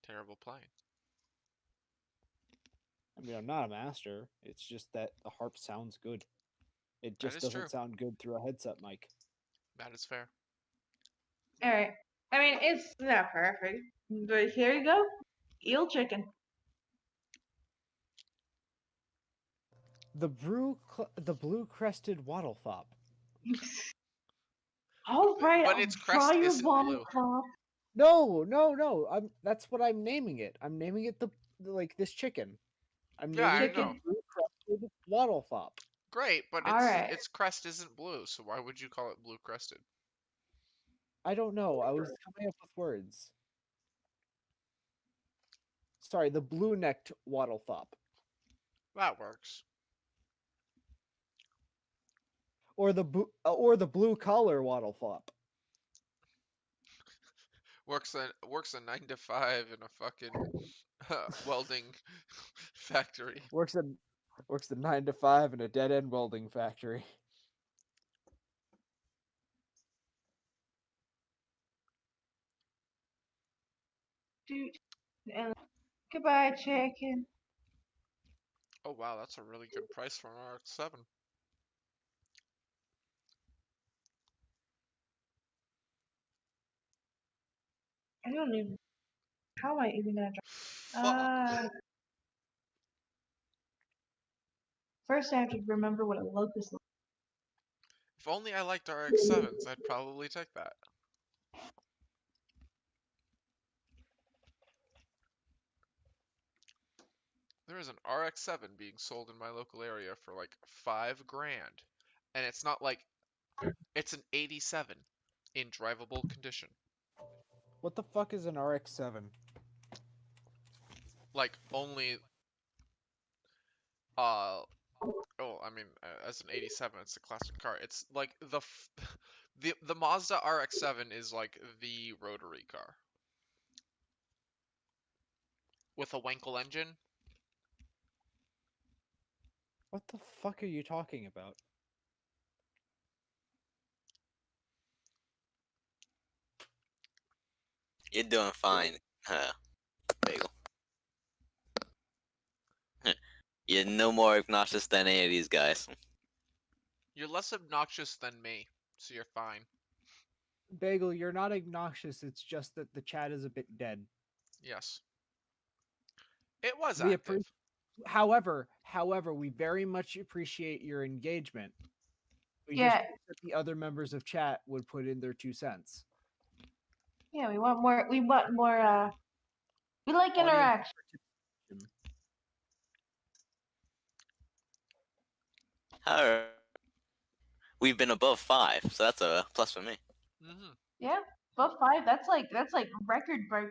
terrible playing. I mean, I'm not a master. It's just that the harp sounds good. It That just is true. doesn't sound good through a headset mic. That is fair. all right. I mean, it's not perfect, but here you go, eel chicken. The blue crested wattle fop. All right, But I'll its try crest your isn't bottle blue. top. No. That's what I'm naming it. I'm naming it like this chicken. I'm Yeah, naming I it the know. Chicken. blue crested wattle fop. Great, but All right. its crest isn't blue, so why would you call it blue crested? I don't know. I was coming up with words. Sorry, the blue necked wattle fop. That works. Or the blue collar wattle fop. Works a 9 to 5 in a fucking welding factory. Works the 9 to 5 in a dead end welding factory. Dude. And goodbye, chicken. Oh wow, that's a really good price for an RX-7. I don't even. How am I even gonna Fuck. First, I have to remember what a locust looks If only I liked RX-7s, I'd probably take that. There is an RX-7 being sold in my local area for like $5,000. And it's not like, it's an 87 in drivable condition. What the fuck is an RX-7? Like only, I mean, as an 87, it's a classic car. It's like the Mazda RX-7 is like the rotary car with a Wankel engine. What the fuck are you talking about? You're doing fine, Bagel. You're no more obnoxious than any of these guys. You're less obnoxious than me, so you're fine. Bagel, you're not obnoxious. It's just that the chat is a bit dead. Yes. It was We active. However, we very much appreciate your engagement. We Yeah. just wish that the other members of chat would put in their 2 cents. Yeah, we want more. We want more. We like Audience interaction. participation. However, we've been above 5, so that's a plus for me. Hmm. Yeah, above 5. That's like record break.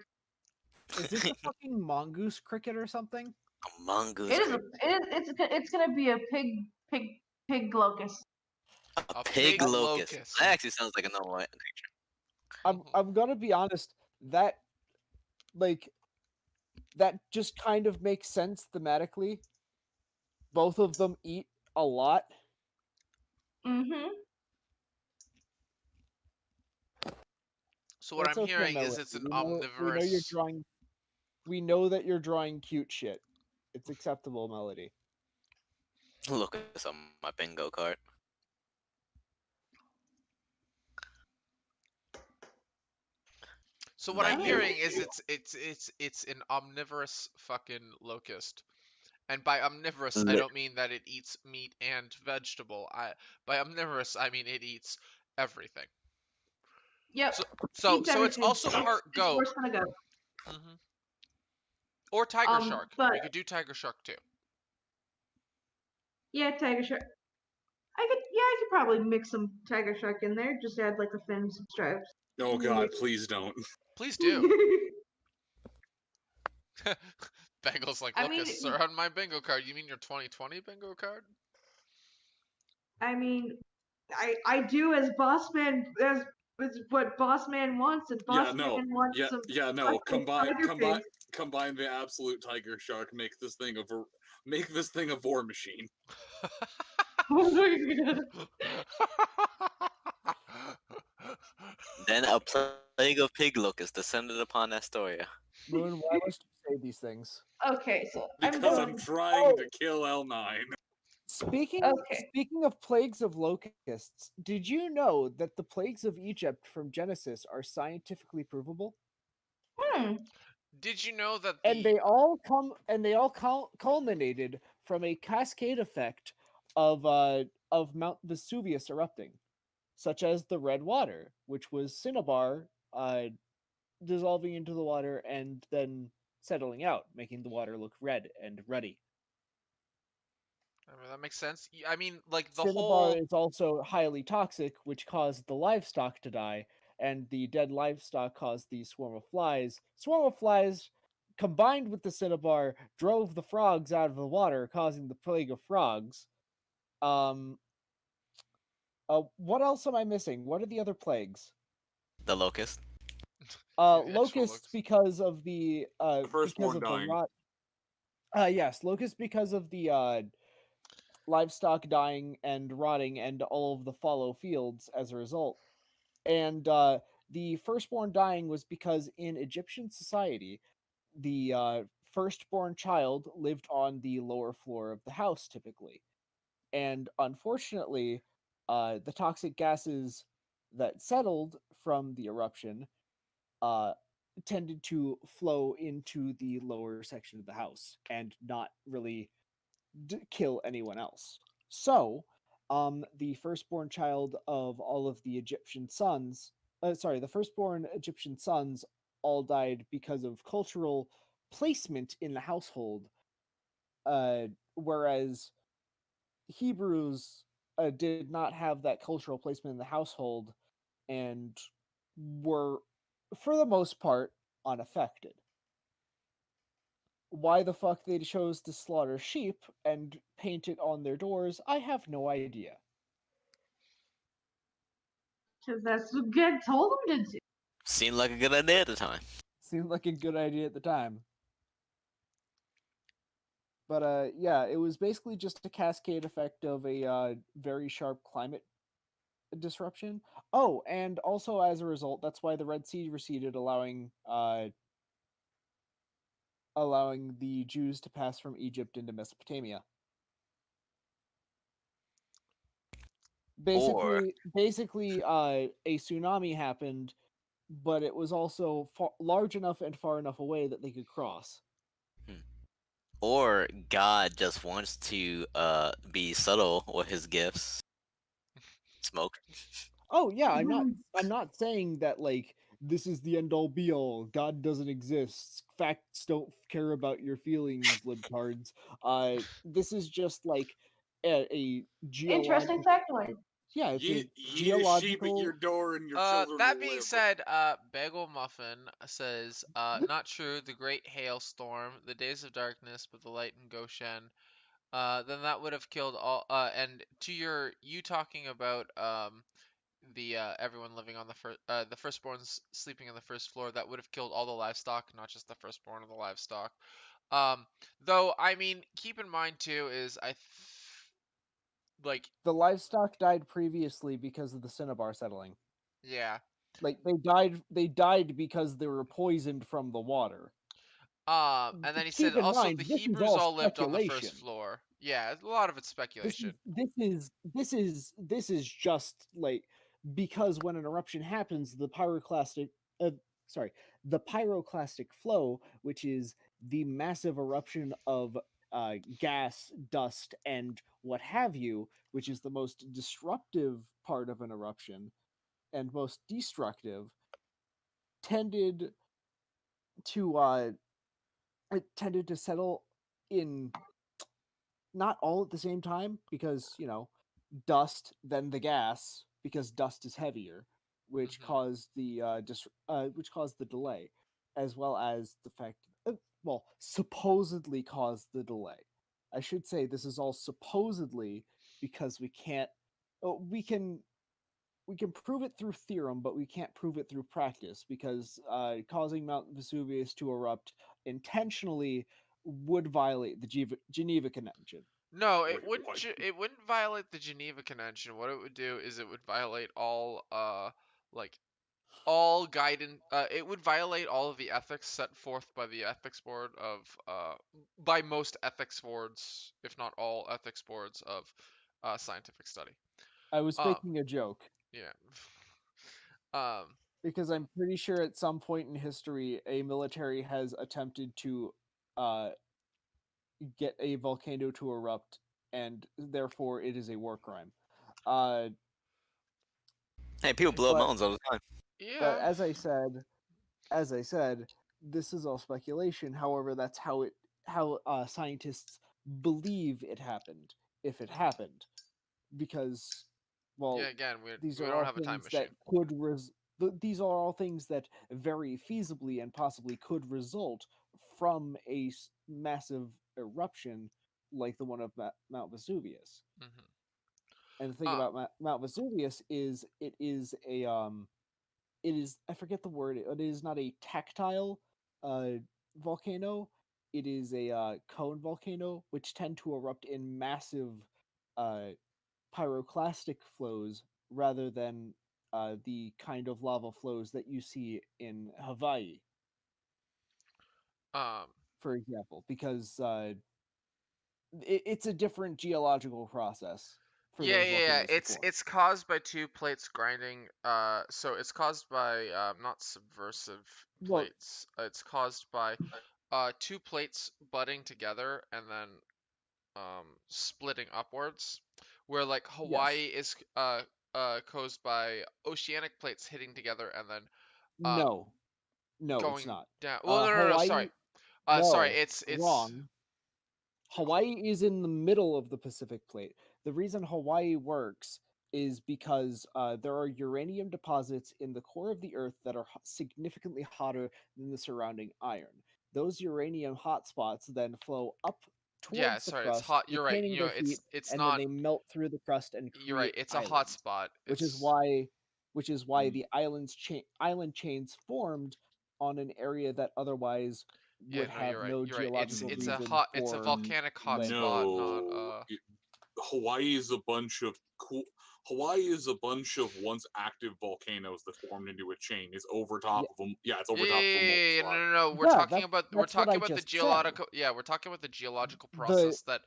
Is this a fucking mongoose cricket or something? A mongoose. It is. It's gonna be a pig locust. A A pig pig locust. locust. That actually sounds like a normal creature. I'm gonna be honest. That like that just kind of makes sense thematically. Both of them eat a lot. Mm-hmm. So what It's I'm okay, hearing is Melody. it's an We know you're omnivorous. drawing. We know that you're drawing cute shit. It's acceptable, Melody. Locust on my bingo card. So what That I'm Oh. is hearing is it's an omnivorous fucking locust. And by omnivorous, I lit. don't mean that it eats meat and vegetable. By omnivorous, I mean it eats everything. Yep. So it's Everything. also part It's goat. worse than a goat. Hmm. Or tiger shark. But We could do tiger shark too. yeah, tiger shark. I could probably mix some tiger shark in there. Just add like the fins and stripes. Oh god, please don't. Please do. Bengals like I mean, locusts are on my bingo card. You mean your 2020 bingo card? I mean, I do as boss man as what boss man wants, and boss Yeah, no. man wants Yeah, some yeah, no. fucking tiger pigs. Combine the absolute tiger shark. Make this thing a war machine. Oh my god. Then a plague of pig locusts descended upon Astoria. Moon, why must you say these things? Okay, so Because I'm going. trying to kill L9. Okay. Speaking of plagues of locusts, did you know that the plagues of Egypt from Genesis are scientifically provable? Hmm. Did you know that And the they all culminated from a cascade effect of Mount Vesuvius erupting, such as the red water, which was cinnabar dissolving into the water and then settling out, making the water look red and ruddy. I mean, that makes sense. I mean, like the Cinnabar whole is also highly toxic, which caused the livestock to die, and the dead livestock caused the swarm of flies. Swarm of flies combined with the cinnabar drove the frogs out of the water, causing the plague of frogs. Um, what else am I missing? What are the other plagues? The locust. the actual Locusts looks. The because firstborn of the dying. rot. Yes, locusts because of the livestock dying and rotting and all of the fallow fields as a result. And the firstborn dying was because in Egyptian society, the firstborn child lived on the lower floor of the house typically. And unfortunately, the toxic gases that settled from the eruption uh, tended to flow into the lower section of the house and not really kill anyone else. So, the firstborn child of all of the Egyptian sons, the firstborn Egyptian sons all died because of cultural placement in the household, whereas Hebrews did not have that cultural placement in the household and were, for the most part, unaffected. Why the fuck they chose to slaughter sheep and paint it on their doors, I have no idea. Because that's what God told him to do. Seemed like a good idea at the time. Seemed like a good idea at the time. But yeah, it was basically just a cascade effect of a very sharp climate disruption. Oh, and also as a result, that's why the Red Sea receded, allowing the Jews to pass from Egypt into Mesopotamia. Or Basically, a tsunami happened, but it was also large enough and far enough away that they could cross. or God just wants to be subtle with his gifts. Smoke. Oh yeah, I'm not saying that like this is the end all be all. God doesn't exist. Facts don't care about your feelings, libtards. This is just like a Interesting geological factoid. Yeah, it's Yeet, a yeet a sheep at your geological. door and your children That will being live. said, Bagel Muffin says, not true. The Great Hailstorm, the Days of Darkness, but the light in Goshen. Then that would have killed all. And to you talking about the everyone living on the firstborns sleeping on the first floor, that would have killed all the livestock, not just the firstborn of the livestock. Though I mean, keep in mind too is like The livestock died previously because of the cinnabar settling. yeah. Like they died because they were poisoned from the water. And then he said Keep in also the mind, this is Hebrews all all lived on the first speculation. floor. Yeah, a lot of it's This speculation. is this is just like, because when an eruption happens, uh, sorry, the pyroclastic flow, which is the massive eruption of gas, dust, and what have you, which is the most disruptive part of an eruption and most destructive, tended to it tended to settle in not all at the same time, because dust, then the gas, because dust is heavier, which Hmm. caused which caused the delay, as well as the fact, well, supposedly caused the delay. I should say this is all supposedly, because we can't. We can prove it through theorem, but we can't prove it through practice, because causing Mount Vesuvius to erupt intentionally would violate the Geneva Convention. No, Wait, what? It wouldn't violate the Geneva Convention. What it would do is it would violate all like all guidance. It would violate all of the ethics set forth by the ethics board of by most ethics boards, if not all ethics boards of scientific study. I was Um, making a joke, yeah. Um, because I'm pretty sure at some point in history a military has attempted to uh, get a volcano to erupt, and therefore it is a war crime. Uh, Hey, people blow up but mountains all the time. but yeah. as I said, this is all speculation. However, that's how scientists believe it happened, if it Mhm. happened, because, Yeah. well, Again, these we are don't all have a time things that machine. these are all things that very feasibly and possibly could result from a massive eruption like the one of Mount Vesuvius. Hmm. And the thing Um. about Mount Vesuvius is it is, I forget the word. It is not a tactile uh, volcano. It is a cone volcano, which tend to erupt in massive uh, pyroclastic flows rather than the kind of lava flows that you see in Hawaii, Um. for example, because it's a different geological process for Yeah, those yeah, yeah. volcanoes to form. It's caused by two plates grinding. So it's caused by not subversive Well, plates. It's caused by two plates butting together and then splitting upwards. Where like yes, Hawaii is caused by oceanic plates hitting together and then um no, no, it's going not. down. Well, no, no, no. Sorry. Hawaii, Sorry. no, It's wrong. Hawaii is in the middle of the Pacific Plate. The reason Hawaii works is because there are uranium deposits in the core of the Earth that are significantly hotter than the surrounding iron. Those uranium hotspots then flow up yeah. towards the Sorry. It's crust, hot. You're right. retaining You know, their heat, it's and then not. they melt through the crust and You're right. create It's a hot islands, spot. which is It's why Hmm. the island chains formed on an area that otherwise yeah. would No, you're have right. no You're right. geological reason It's a for volcanic hot land spot, formation. not No. Hawaii is a bunch of cool. Hawaii is a bunch of once active volcanoes that formed into a chain. It's over top Yeah, of them. Yeah, it's Yeah, over top of a molten no, spot. no, no. yeah, We're that's what talking I about the just said. geological. Yeah, we're talking about the geological The process that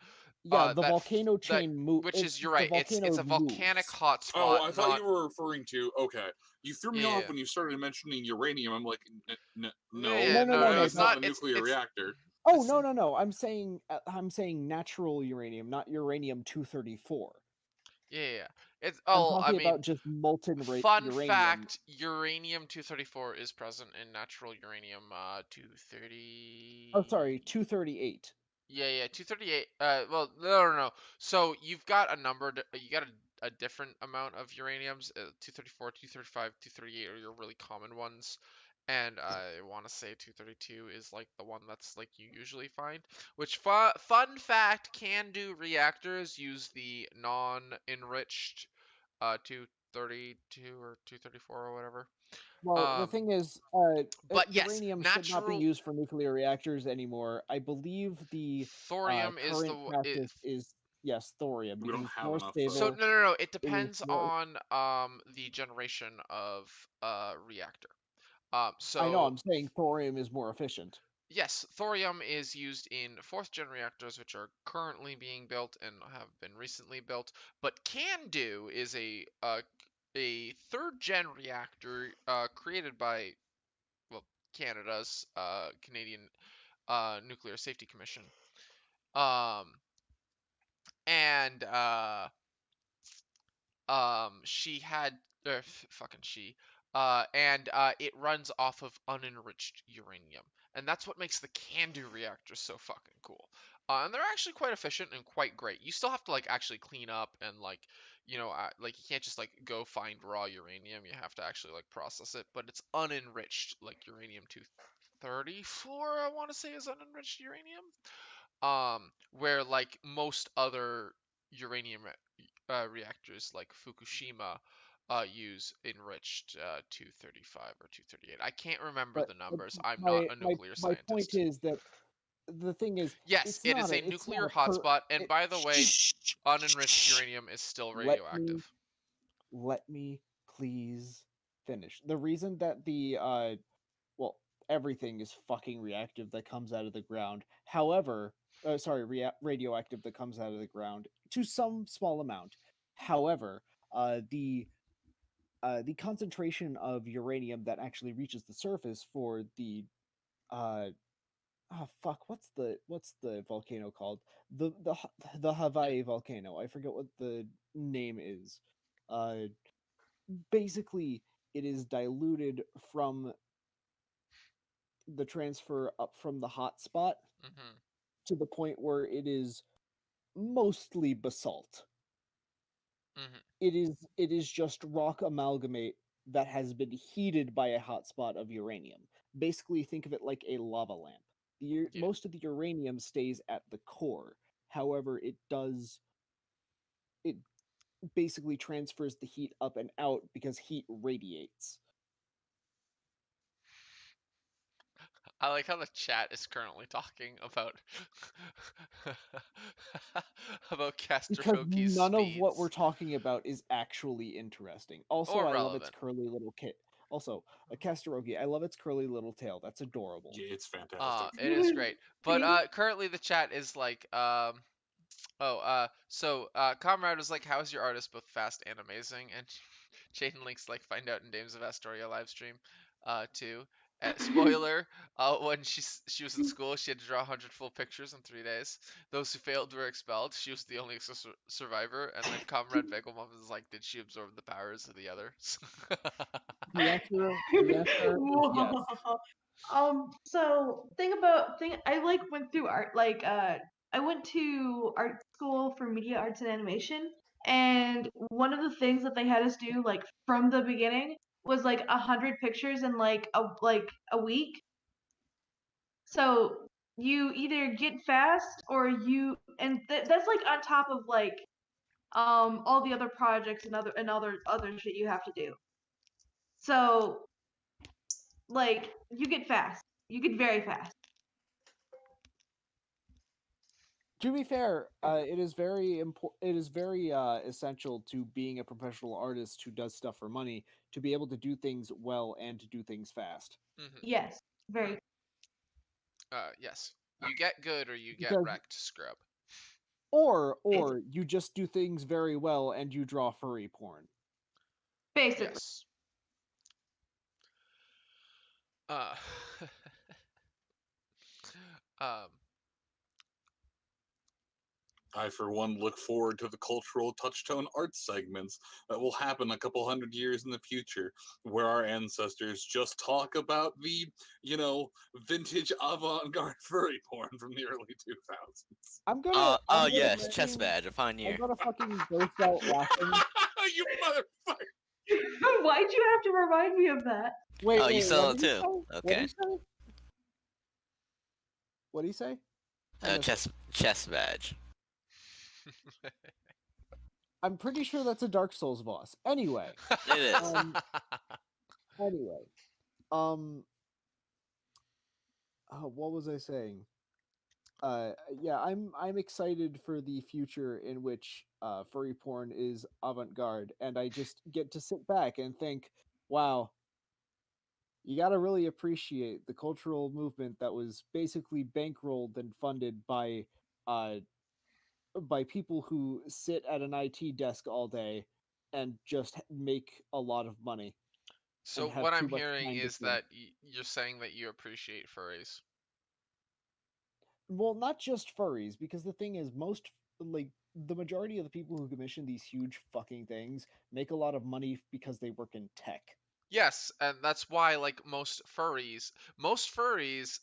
Yeah, the that volcano that chain move. which is you're The right. It's volcano a volcanic moves. hot Oh, spot, I thought not you were referring to. Okay, you threw me off yeah, when you started mentioning uranium. I'm like, yeah, no, yeah. No, no, No, no, no. no. uranium's not a nuclear It's reactor. Oh, it's no, no, no. I'm saying natural uranium, not uranium 234. yeah, yeah. Yeah. It's I'm oh, I talking mean, about just molten fun uranium. fact: uranium 234 is present in natural uranium Oh, sorry, 230. 238. Yeah, yeah, 238. Well, no, no, no. So you've got a number. You got a different amount of uraniums. 234, 235, 238 are your really common ones. And I want to say 232 is like the one that's like you usually find. Which fun fact, CANDU reactors use the non-enriched 232 or 234 or whatever. Well, the thing is, But yes, uranium should not be natural used for nuclear reactors anymore. I believe the thorium is current practice is yes, thorium, We because don't it's have more enough. so stable. no. It It is depends more. on the generation of reactor. I know. So I'm saying thorium is more efficient. yes, thorium is used in fourth gen reactors, which are currently being built and have been recently built. But CANDU is a third gen reactor created by well Canada's Canadian Nuclear Safety Commission. Um, and she had fucking she and it runs off of unenriched uranium, and that's what makes the CANDU reactor so fucking cool. And they're actually quite efficient and quite great. You still have to like actually clean up and like like you can't just like go find raw uranium. You have to actually like process it, but it's unenriched, like uranium 234 I want to say is unenriched uranium, where like most other uranium reactors like Fukushima use enriched 235 or 238. I can't remember But the numbers. I'm not my a my nuclear my point scientist. is that the thing is, Yes, it is a it's not nuclear a cur. hotspot, and It, by the way, unenriched uranium is still let me radioactive. let me please finish. The reason that the well, everything is fucking reactive that comes out of the ground. However, sorry, radioactive that comes out of the ground to some small amount. However, the concentration of uranium that actually reaches the surface for the uh oh fuck, what's the volcano called? The Hawaii volcano. I forget what the name is. Uh, basically, it is diluted from the transfer up from the hot spot Hmm. to the point where it is mostly basalt. Hmm. It is just rock amalgamate that has been heated by a hotspot of uranium. Basically, think of it like a lava lamp. Yeah. Most of the uranium stays at the core. However, it basically transfers the heat up and out because heat radiates. I like how the chat is currently talking about about Because Casteroki's none of what we're speeds talking about is actually interesting. Also, or I love its relevant. curly little kit. Also, a Casteroki, I love its curly little tail. That's adorable. Yeah, it's fantastic. It is great. But Thanks. currently the chat is like Comrade was like, "How is your artist both fast and amazing?" And Jaden Link's like, "Find out in Dames of Astoria live stream, too." Spoiler: when she was in school, she had to draw 100 full pictures in 3 days. Those who failed were expelled. She was the only survivor. And then Comrade Begelmuff is like, "Did she absorb the powers of the others?" The answer is yes. Whoa. So thing I like went through art I went to art school for media arts and animation, and one of the things that they had us do like from the beginning was like 100 pictures in like a week. So you either get fast or that's like on top of like all the other projects and other shit you have to do. So like you get fast. You get very fast. To be fair, it is very important. It is very essential to being a professional artist who does stuff for money to be able to do things well and to do things fast. Hmm. Yes, very Yes. You get good or you get Because wrecked, scrub. or you just do things very well and you draw furry porn. basically. Yes. Uh, um, I, for one, look forward to the cultural touchstone art segments that will happen a couple hundred years in the future, where our ancestors just talk about the, vintage avant-garde furry porn from the early 2000s. I'm gonna Yes, chest fucking, badge, a fine I'm year. gonna fucking burst out laughing. You motherfucker! Why'd you have to remind me of that? Wait, Oh, you saw what it did he too? say? What did Okay. he say? What did he say? I missed it. Chest badge. I'm pretty sure that's a Dark Souls boss. Anyway, It is. anyway, what was I saying? Yeah, I'm excited for the future in which furry porn is avant-garde, and I just get to sit back and think, wow, you got to really appreciate the cultural movement that was basically bankrolled and funded uh by people who sit at an IT desk all day and just make a lot of money So and have what I'm too much hearing time to is think. that you're saying that you appreciate furries. Well, not just furries, because the thing is, like, the majority of the people who commission these huge fucking things make a lot of money because they work in tech. Yes, and that's why like most furries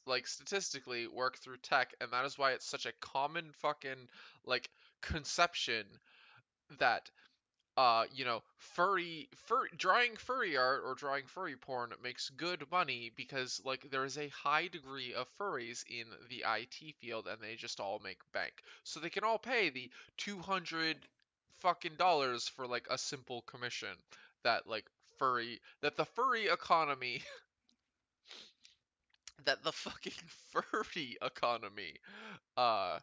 like statistically work through tech, and that is why it's such a common fucking like conception that drawing furry art or drawing furry porn makes good money because like there is a high degree of furries in the IT field and they just all make bank. So they can all pay the 200 fucking dollars for like a simple commission that the furry economy that the fucking furry economy uh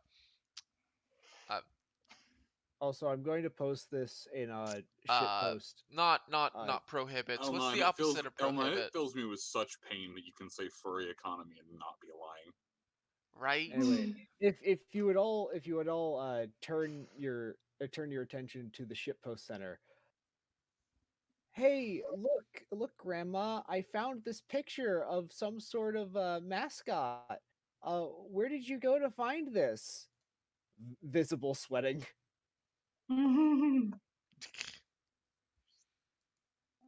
uh Also, I'm going to post this in a shit post. not prohibits. What's the opposite of L9, it prohibit? fills me with such pain that you can say furry economy and not be lying. Right? Anyway, if you would all turn your attention to the shitpost center. Hey, look, Grandma! I found this picture of some sort of mascot. Where did you go to find this? Visible sweating.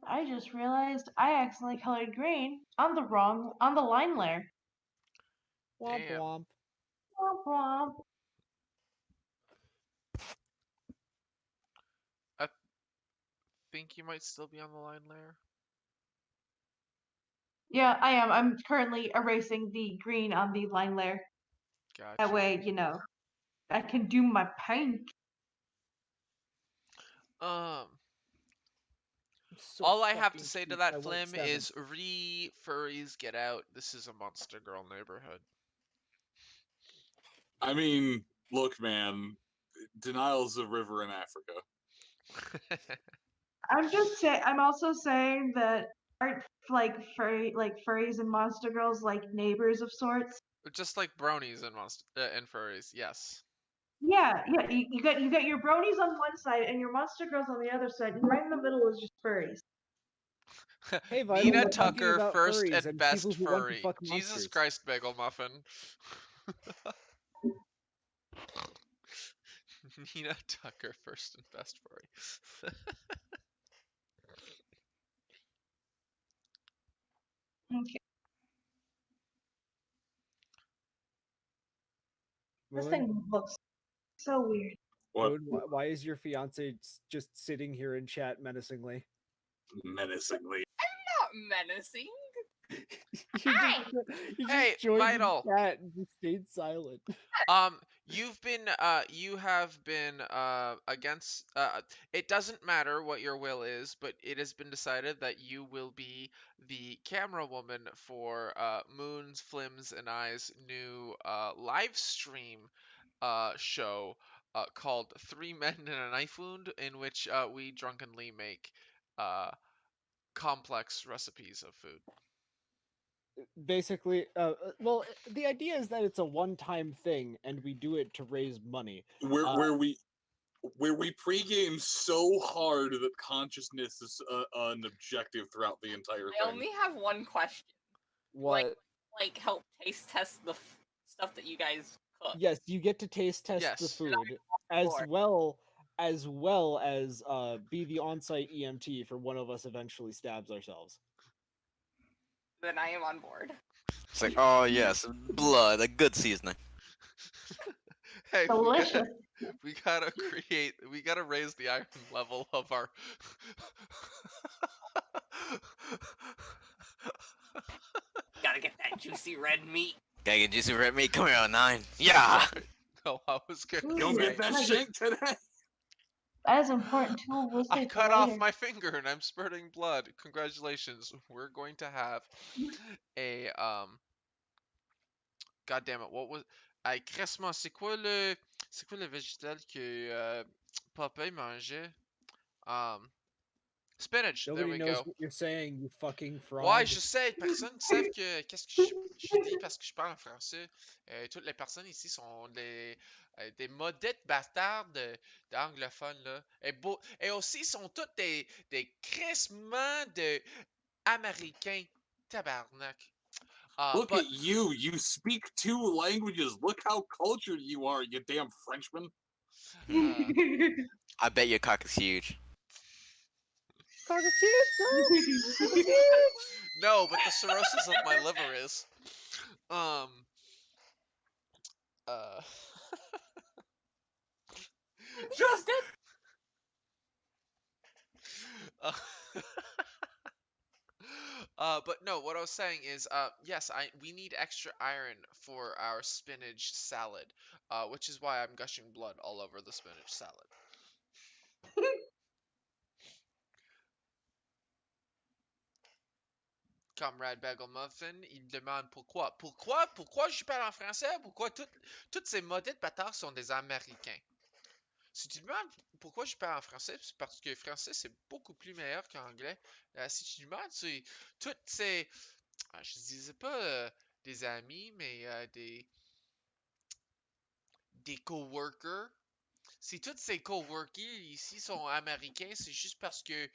I just realized I accidentally colored green on the line layer. Womp Damn. womp. Womp womp. I think you might still be on the line layer. Yeah, I am. I'm currently erasing the green on the line layer. Gotcha. That way, I can do my paint. So All I have to fucking say to cute. that I want flim 7. is furries get out. This is a monster girl neighborhood. I mean, look, man, denial's a river in Africa. I'm also saying that aren't furries and monster girls like neighbors of sorts. Just like bronies and furries, yes. Yeah, yeah. You got your bronies on one side and your monster girls on the other side, and right in the middle is just furries. Hey, Vital, Nina we're talking Tucker, about first furries and and people best who want to furry. fuck Jesus monsters. Christ, Bagel Muffin. Nina Tucker, first and best furry. Okay. This Moon, thing looks so weird. What? Moon, why is your fiance just sitting here in chat menacingly? Menacingly. Not menacing. you Hi! you Hey, just joined Vital. the chat and just stayed silent. You have been against it doesn't matter what your will is, but it has been decided that you will be the camera woman for Moon's, Flim's, and I's new live stream show called Three Men and a Knife Wound, in which we drunkenly make complex recipes of food. Basically, well, the idea is that it's a one-time thing, and we do it to raise money. Where we pregame so hard that consciousness is an objective throughout the entire I thing. only have one question. What? Like help taste test the stuff that you guys Yes, you get to taste test the Yes. food as board. well as be the on-site EMT for one of us eventually stabs ourselves. Then I am on board. It's like, oh yes, blood, a good seasoning. Hey, Delicious. we gotta raise the iron level of our. Gotta get that juicy red meat. Gotta get juicy red meat. Come here, 09. Yeah. Sorry. No, I was gonna Go Ooh, say. get that nice. shank today. That is important too. We'll I save for cut off later. my finger and I'm spurting blood. Congratulations. We're going to have a God damn it, what was Hey, crissement, c'est quoi le végétal que Popeye mangeait? Spinach, there Nobody we knows go. what you're saying, you fucking Ouais, frog. je sais, personne ne sait que qu'est-ce que je dis parce que je parle en français. Toutes les personnes ici sont des maudites bastards d'anglophones là. Et aussi sont toutes des crissements de américains. Tabarnak. Look But at you. You speak 2 languages. Look how cultured you are, you damn Frenchman. I bet your cock is huge. Cock is huge, bro! Cock is huge! no, but the cirrhosis of my liver is. Uh, Justin! uh, but no, what I was saying is, yes, we need extra iron for our spinach salad, which is why I'm gushing blood all over the spinach salad. Comrade Bagel Muffin, il demande pourquoi. Pourquoi je parle en français? Pourquoi toutes ces maudites bâtards sont des Américains? Si tu demandes pourquoi je parle en français, c'est parce que français c'est beaucoup plus meilleur qu'anglais. Si tu demandes, c'est toutes ces, je disais pas des amis, mais des coworkers. Si tous ces coworkers ici sont américains, c'est juste parce que,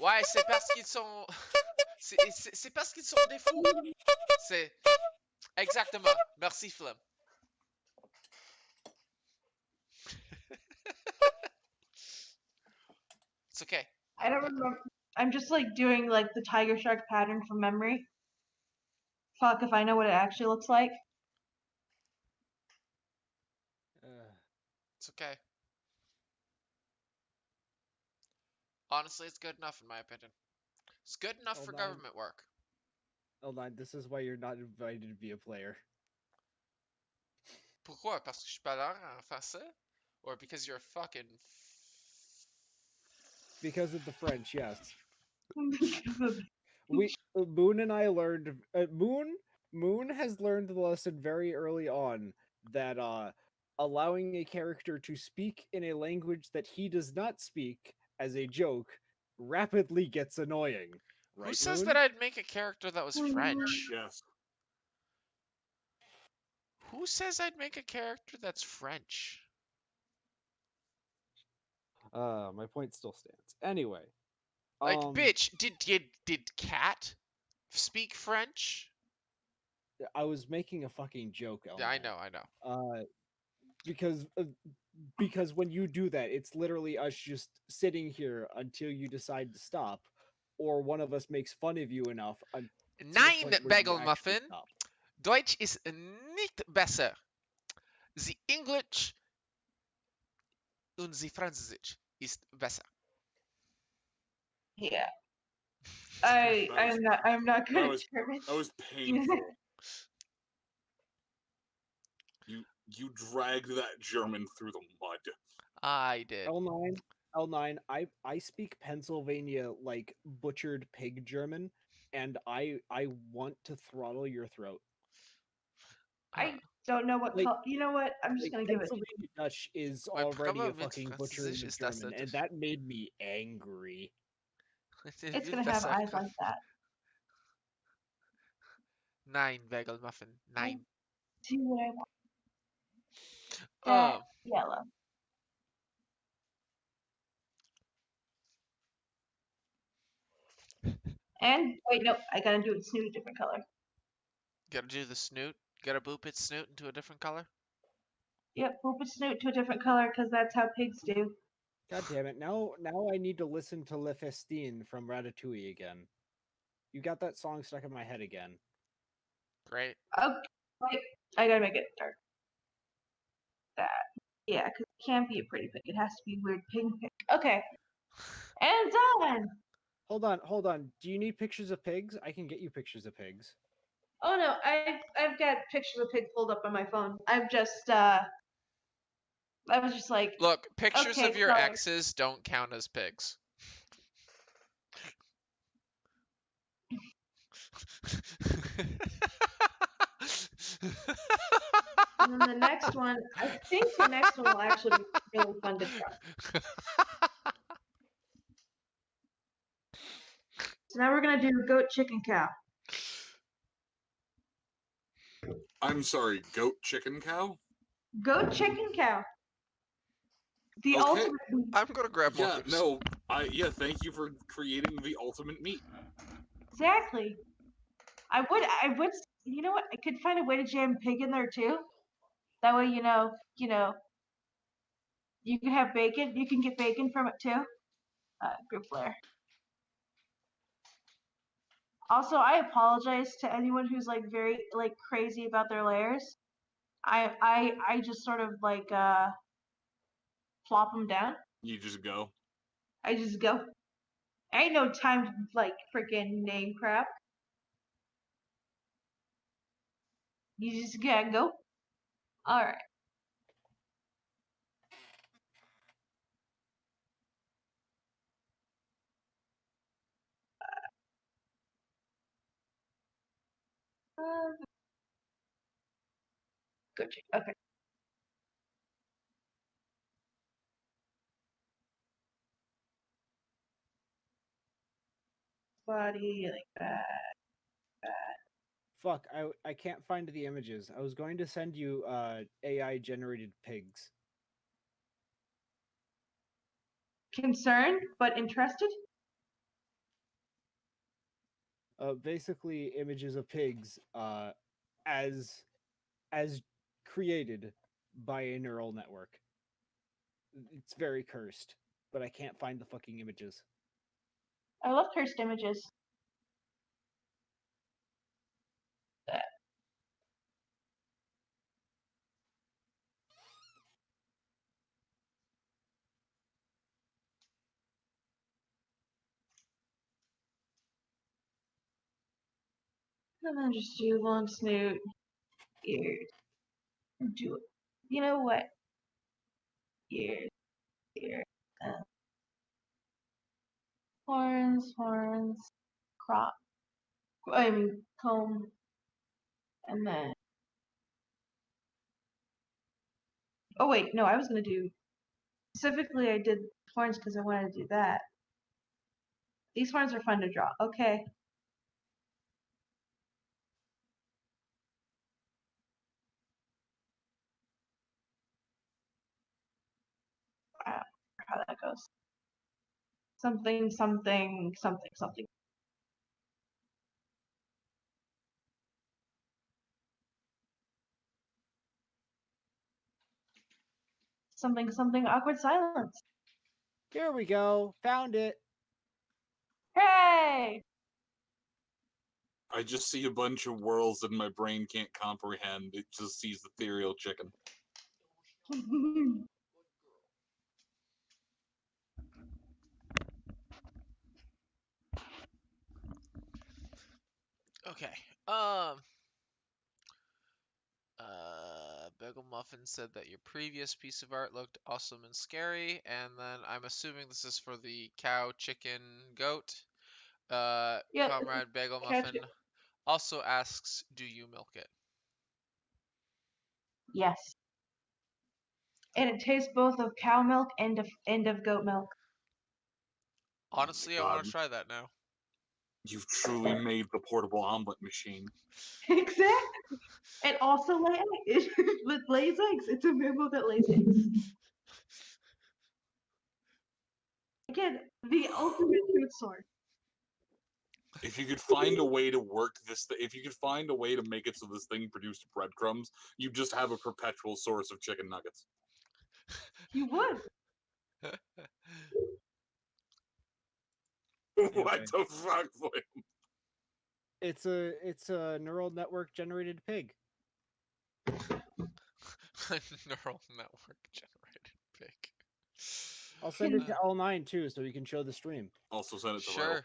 ouais, c'est parce qu'ils sont, c'est parce qu'ils sont des fous. C'est exactement. Merci Flim. It's okay. I don't remember. I'm just like doing like the tiger shark pattern from memory. Fuck if I know what it actually looks like. It's okay. Honestly, it's good enough in my opinion. It's good enough for government work. Hold on, this is why you're not invited to be a player. Pourquoi? Parce que je parle en français? Or because you're fucking... Because of the French, yes. Moon and I learned Moon has learned the lesson very early on that allowing a character to speak in a language that he does not speak as a joke rapidly gets annoying. Right, Who says Moon? that I'd make a character that was French? Yes. Who says I'd make a character that's French? My point still stands. Anyway. Like, bitch, did Cat speak French? I was making a fucking joke. Yeah, I know. Because when you do that, it's literally us just sitting here until you decide to stop, or one of us makes fun of you enough. Nein, Bagel Muffin. Deutsch ist nicht besser. The English und the Französisch ist besser. Yeah. That I'm not good that at was- German. That was painful. You dragged that German through the mud. I did. L9, I speak Pennsylvania like butchered pig German, and I want to throttle your throat. I don't know what Like- you know what? I'm just gonna give it. Pennsylvania Dutch is Ouais, already a probablement fucking butchering Französisch of ist das German, nicht. and that made me angry. It's gonna have eyes like that. Nein, Bagel Muffin. Nein. Do what I want. That yellow. And wait, no, I gotta do it a different color. Gotta do the snoot. Gotta boop its snoot into a different color. Yep, poop its snoot to a different color because that's how pigs do. God damn it! Now I need to listen to Le Festine from Ratatouille again. You got that song stuck in my head again. Great. Okay, wait, I gotta make it dark. That. Yeah, because it can't be a pretty pig. It has to be weird pink pig. Okay, and done! Hold on. Do you need pictures of pigs? I can get you pictures of pigs. Oh no, I've got pictures of pig pulled up on my phone. I was just like, Look, pictures okay, of your so exes don't count as pigs. and then the next one, I think the next one will actually be really fun to draw. So now we're gonna do goat, chicken, cow. I'm sorry, goat, chicken, cow? Goat, chicken, cow. The Okay. ultimate. I'm gonna grab more Yeah, food. no, thank you for creating the ultimate meat. Exactly. I would. You know what? I could find a way to jam pig in there too. That way, you know, you can have bacon. You can get bacon from it too. Group layer. Also, I apologize to anyone who's like very like crazy about their layers. I just sort of like plop them down. You just go. I just go. I ain't no time to like freaking name crap. You just gotta go. All right. Good. Okay. Body like that. Fuck, I can't find the images. I was going to send you AI generated pigs. Concerned but interested. Basically images of pigs as created by a neural network. It's very cursed, but I can't find the fucking images. I love cursed images. I'm gonna just do long snoot, ears, do it. You know what? Ears, ears, horns, crop. I mean comb, and then. Oh wait, no, I was gonna do. Specifically, I did horns because I wanted to do that. These horns are fun to draw. Okay. How that goes. Something. Something, awkward silence. Here we go. Found it. Hey! I just see a bunch of worlds that my brain can't comprehend. It just sees the ethereal chicken. Okay. Bagel Muffin said that your previous piece of art looked awesome and scary, and then I'm assuming this is for the cow, chicken, goat. Yep. Comrade Bagel Cow, Muffin also asks, do you milk it? Yes. And it tastes both of cow milk and of goat milk. Honestly, I want to try that now. You've truly made the portable omelet machine. Exactly. And also it lays eggs. It's a mammal that lays eggs. Again, the ultimate truth sword. If you could find a way to work this, if you could find a way to make it so this thing produced breadcrumbs, you just have a perpetual source of chicken nuggets. You would. What the fuck? It's a neural network generated pig. Neural network generated pig. I'll send it to L9 too, so you can show the stream. Also send it to Vital. Sure.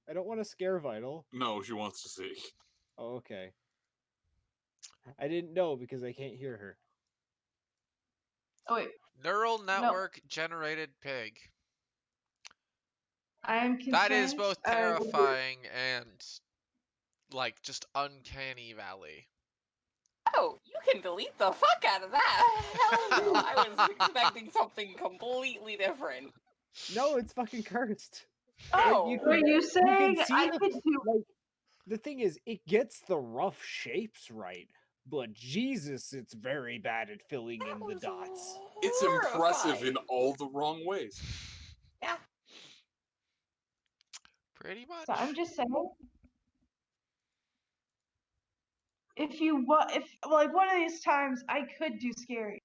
I don't want to scare Vital. No, she wants to see. Oh, okay. I didn't know because I can't hear her. Oh wait, Neural network generated pig. I am content. That is both I will do- terrifying and like just uncanny valley. Oh, you can delete the fuck out of that. Hell no, I was expecting something completely different. No, it's fucking cursed. Oh, you Are you saying see I the- could do? Like, the thing is, it gets the rough shapes right, but Jesus, it's very bad at filling that in the was dots. It's impressive in horrifying. all the wrong ways. Yeah. Pretty much. So I'm just saying. If you want, if like one of these times I could do scary.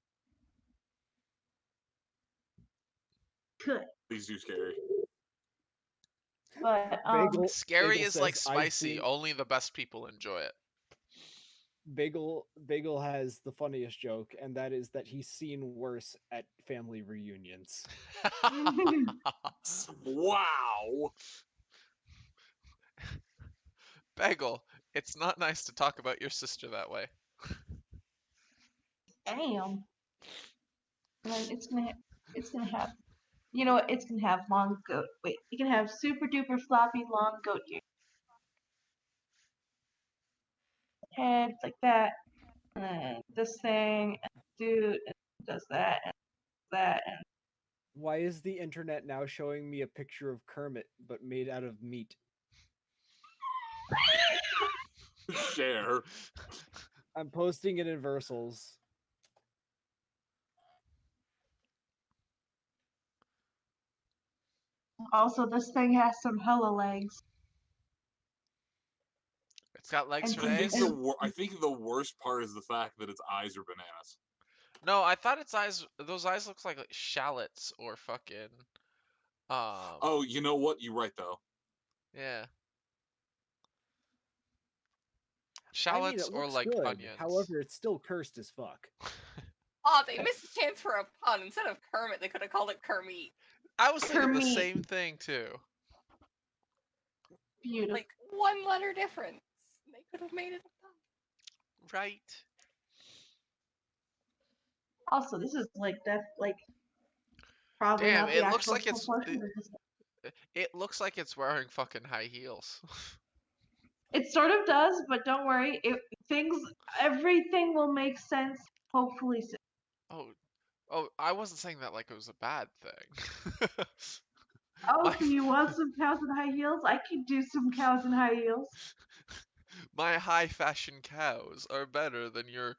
Could, Please do scary. but Scary Bagel is like says, "I've spicy. seen-" Only the best people enjoy it. Bagel has the funniest joke, and that is that he's seen worse at family reunions. Wow. Bagel, it's not nice to talk about your sister that way. damn. And then it's gonna have, you know what? It's gonna have long goat. Wait, it can have super duper floppy long goat ears. Head like that, and then this thing, and dude does that and that, and Why is the internet now showing me a picture of Kermit, but made out of meat? Share. I'm posting it in Versals. also this thing has some hella legs. It's got legs And for I think days. I think the worst part is the fact that its eyes are bananas. No, I thought its eyes. Those eyes look like shallots or fucking. Oh, you know what? You're right though. Yeah. I Shallots mean, it or looks like good. onions. However, it's still cursed as fuck. Oh, they missed a chance for a pun. Instead of Kermit, they could have called it Kermit. I was thinking the Kermit. same thing too. Beautiful. Like, one letter difference. They could have made it a pun. Right. Also, this is like probably Damn, not the it looks actual like it's. proportion of this. It looks like it's wearing fucking high heels. It sort of does, but don't worry. Everything will make sense. Hopefully, soon. Oh, I wasn't saying that like it was a bad thing. Oh, My- so you want some cows in high heels? I could do some cows in high heels. My high fashion cows are better than your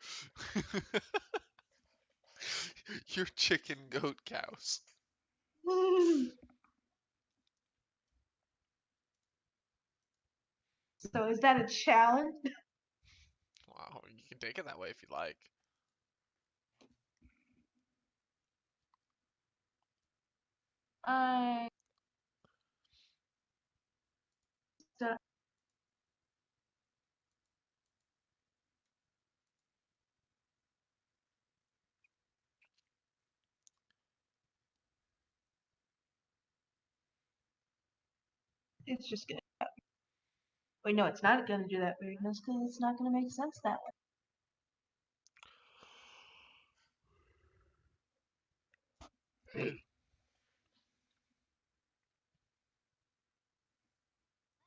your chicken goat cows. So is that a challenge? Wow, you can take it that way if you like. I. It's just gonna. Wait, no, it's not gonna do that weirdness because it's not gonna make sense that way. Wait.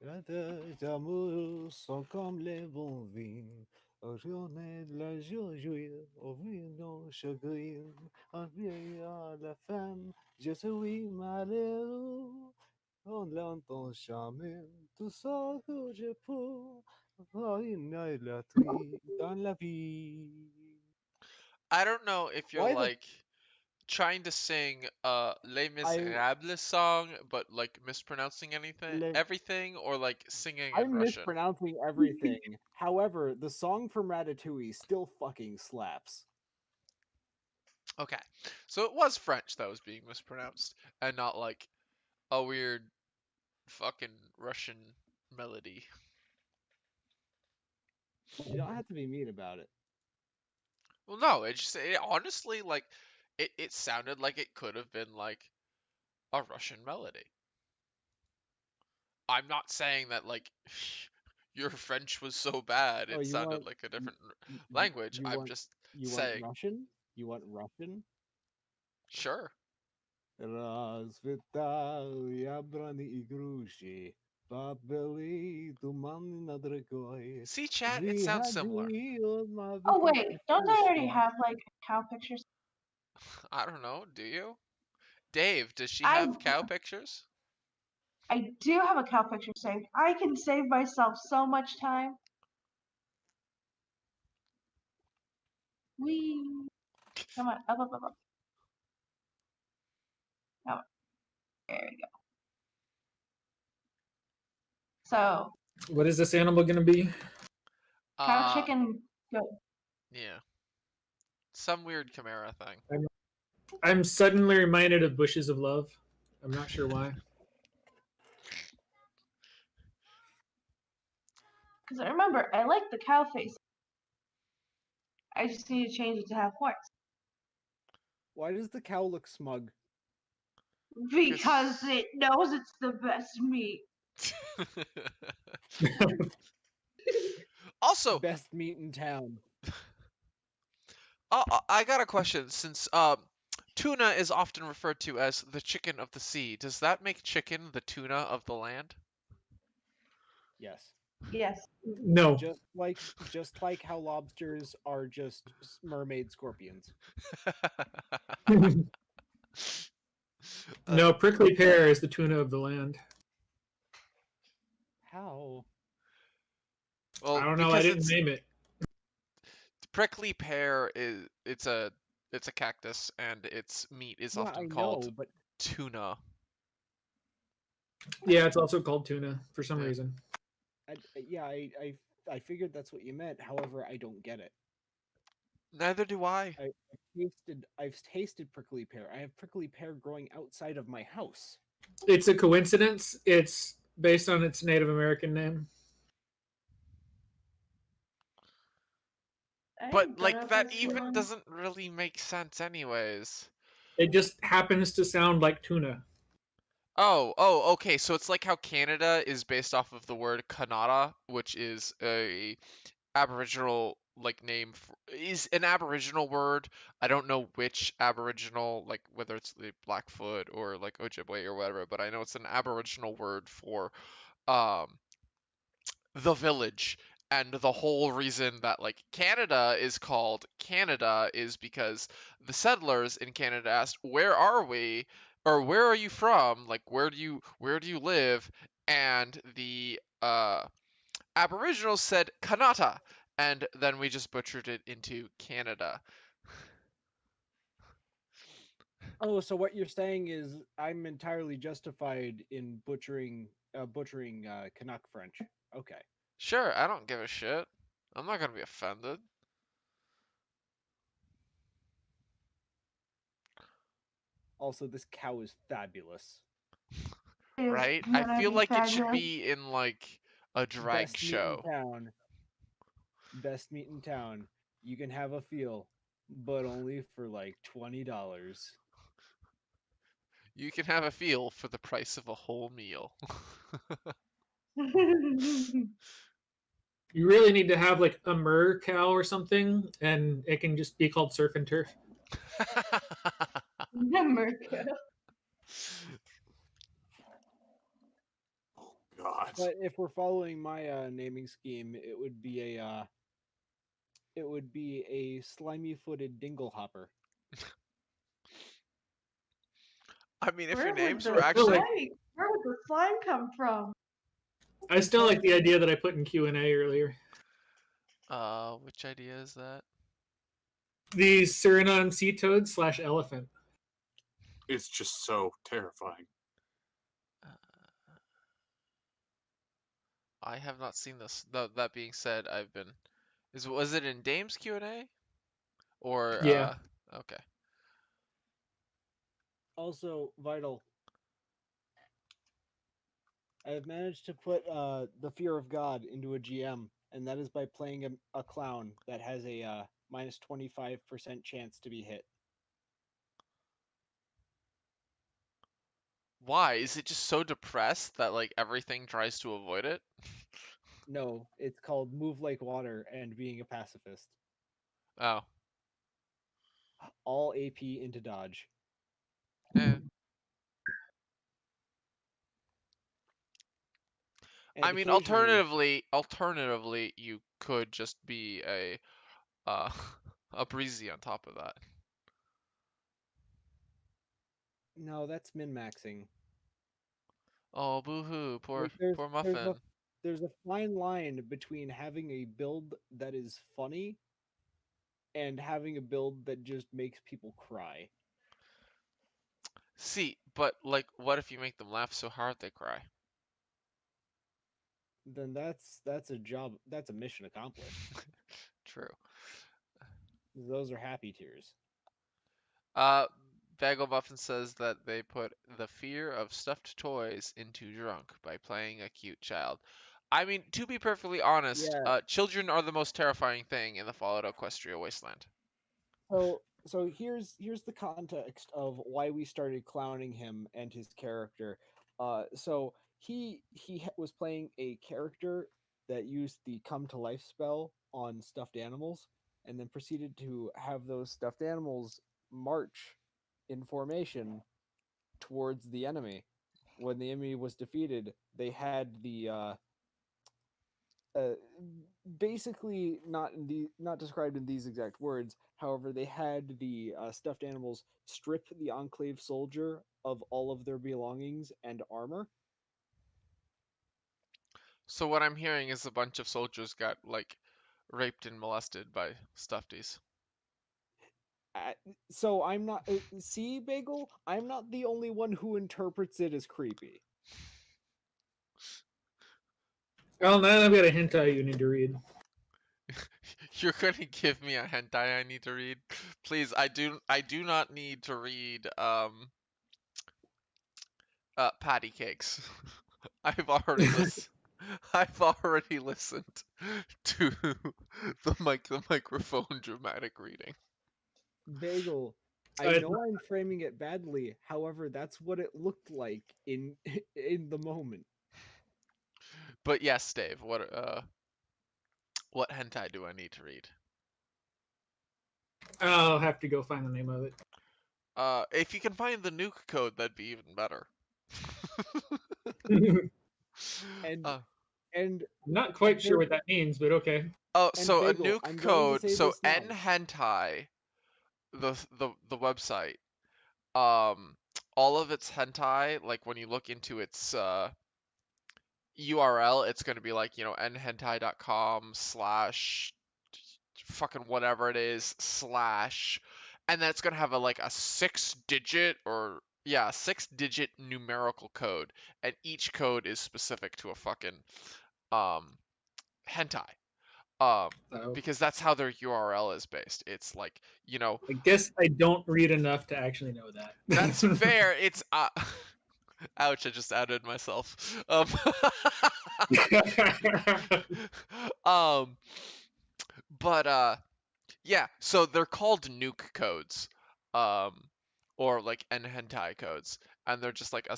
Les amours sont comme les bons vins. Au journée de la joie, au vin chagrin, en vieillant la femme, je suis malheureux. On l'entend jamais, tout ça que je peux, une idolâtrie dans la vie. I don't know if you're Why the- like trying to sing Les I Miserables song, but like mispronouncing Le- everything, or like singing in I'm Russian? mispronouncing everything. However, the song from Ratatouille still fucking slaps. Okay, so it was French that was being mispronounced, and not like a weird fucking Russian melody. You don't have to be mean about it. Well, no, it honestly like it sounded like it could have been like a Russian melody. I'm not saying that like your French was so bad Oh, it sounded like a different language. you I'm want just you want saying, Russian? You want Russian? sure. Расцветали яблони и груши, побели туманы над рекой. See, chat, it sounds similar. Oh wait, don't I already have like cow pictures? I don't know, do you? Dave, does she I have cow pictures? I do have a cow picture saved. I can save myself so much time. Wee. Come on, up, up, up, up. Come on. There we go. So, What is this animal gonna be? cow, chicken, goat. Yeah. Some weird chimera thing. I'm suddenly reminded of Bushes of Love. I'm not sure why. Because I remember, I like the cow face. I just need to change it to have horns. Why does the cow look smug? Because it knows it's the best meat. Also, Best meat in town. I got a question. Since tuna is often referred to as the chicken of the sea, does that make chicken the tuna of the land? Yes. Yes. No. Just like how lobsters are just mermaid scorpions. No, prickly pear is the tuna of the land. How? Well, I don't know. I because didn't name it. prickly pear is it's a cactus, and its meat is Yeah, often I called know, but tuna. Yeah, it's also called tuna for some Yeah. reason. I figured that's what you meant. However, I don't get it. Neither do I. I've tasted prickly pear. I have prickly pear growing outside of my house. It's a coincidence. It's based on its Native American name. But like that even doesn't really make sense anyways. It just happens to sound like tuna. Oh, okay. So it's like how Canada is based off of the word Kannada, which is a Aboriginal like name is an Aboriginal word. I don't know which Aboriginal, like whether it's the Blackfoot or like Ojibwe or whatever, but I know it's an Aboriginal word for um the village. And the whole reason that like Canada is called Canada is because the settlers in Canada asked, "Where are we?" or "Where are you from?" like where do you live? And the Aboriginals said Kanata, and then we just butchered it into Canada. Oh, so what you're saying is I'm entirely justified in butchering Canuck French. Okay. Sure, I don't give a shit. I'm not gonna be offended. Also, this cow is fabulous. Right? I feel like it should be in like a drag Best show. meat in town. Best meat in town. You can have a feel, but only for like $20. You can have a feel for the price of a whole meal. You really need to have like a Mer cow or something, and it can just be called surf and turf. America. Oh God. But if we're following my naming scheme, it would be a slimy-footed dinglehopper. I mean, if your Where would names the were actually where would the slime come from? I still like the idea that I put in Q&A earlier. which idea is that? The Suriname sea toad / elephant. It's just so terrifying. I have not seen this. That being said, was it in Dame's Q&A or Yeah. okay. Also, Vital, I have managed to put the Fear of God into a GM, and that is by playing a clown that has a minus 25% chance to be hit. Why? Is it just so depressed that like everything tries to avoid it? No, it's called Move Like Water and being a pacifist. Oh. All AP into dodge. Eh. And I mean, occasionally, alternatively, you could just be uh a breezy on top of that. no, that's min-maxing. Oh, boo-hoo, Like poor muffin. there's a fine line between having a build that is funny and having a build that just makes people cry. See, but like, what if you make them laugh so hard they cry? Then that's a job. That's a mission accomplished. True. Those are happy tears. Uh, Bagel Muffin says that they put the fear of stuffed toys into drunk by playing a cute child. I mean, to be perfectly honest, Yeah. children are the most terrifying thing in the Fallout Equestria Wasteland. So here's the context of why we started clowning him and his character. So he was playing a character that used the come to life spell on stuffed animals, and then proceeded to have those stuffed animals march in formation towards the enemy. When the enemy was defeated, they had the uh, basically not described in these exact words. However, they had the stuffed animals strip the Enclave soldier of all of their belongings and armor. So what I'm hearing is a bunch of soldiers got like raped and molested by stuffies. So I'm not see Bagel. I'm not the only one who interprets it as creepy. Well, now I've got a hentai you need to read. You're gonna give me a hentai I need to read? Please, I do not need to read patty cakes. I've already listened. I've already listened to the microphone dramatic reading. Bagel. I I, know I'm framing it badly. However, that's what it looked like in in the moment. But yes, Dave, what hentai do I need to read? I'll have to go find the name of it. If you can find the nuke code, that'd be even better. And uh, and I'm not quite sure what Bagel, that means, but okay. oh, and so a Bagel, nuke I'm going to code. say So this N now. hentai, the website. Um, all of its hentai, like when you look into its URL, it's going to be like, nhentai.com slash fucking whatever it is slash, and then it's going to have a 6-digit or yeah, 6-digit numerical code, and each code is specific to a fucking um hentai. So Because that's how their URL is based. It's like, I guess I don't read enough to actually know that. that's fair. It's ouch, I just outed myself. Um, but yeah, so they're called nuke codes, um, or like hentai codes, and they're just like a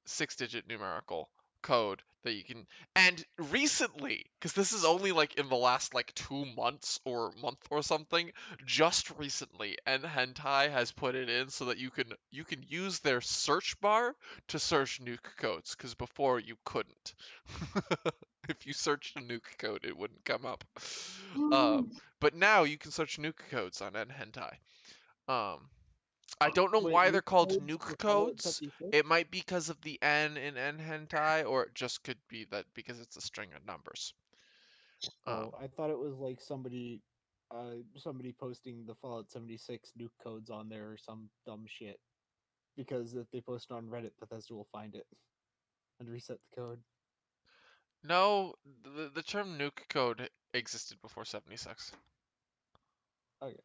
six-digit numerical code that you can. And recently, because this is only like in the last like 2 months or month or something, just recently, hentai has put it in so that you can use their search bar to search nuke codes, because before you couldn't. If you searched a nuke code, it wouldn't come up. But now you can search nuke codes on hentai. Um, I don't know Wait, why they're nuke called codes nuke for Fallout codes. 76? It might be because of the N in hentai, or it just could be that because it's a string of numbers. Oh, I thought it was like somebody posting the Fallout 76 nuke codes on there or some dumb shit. because if they post it on Reddit, Bethesda will find it and reset the code. No, the term nuke code existed before 76. Okay.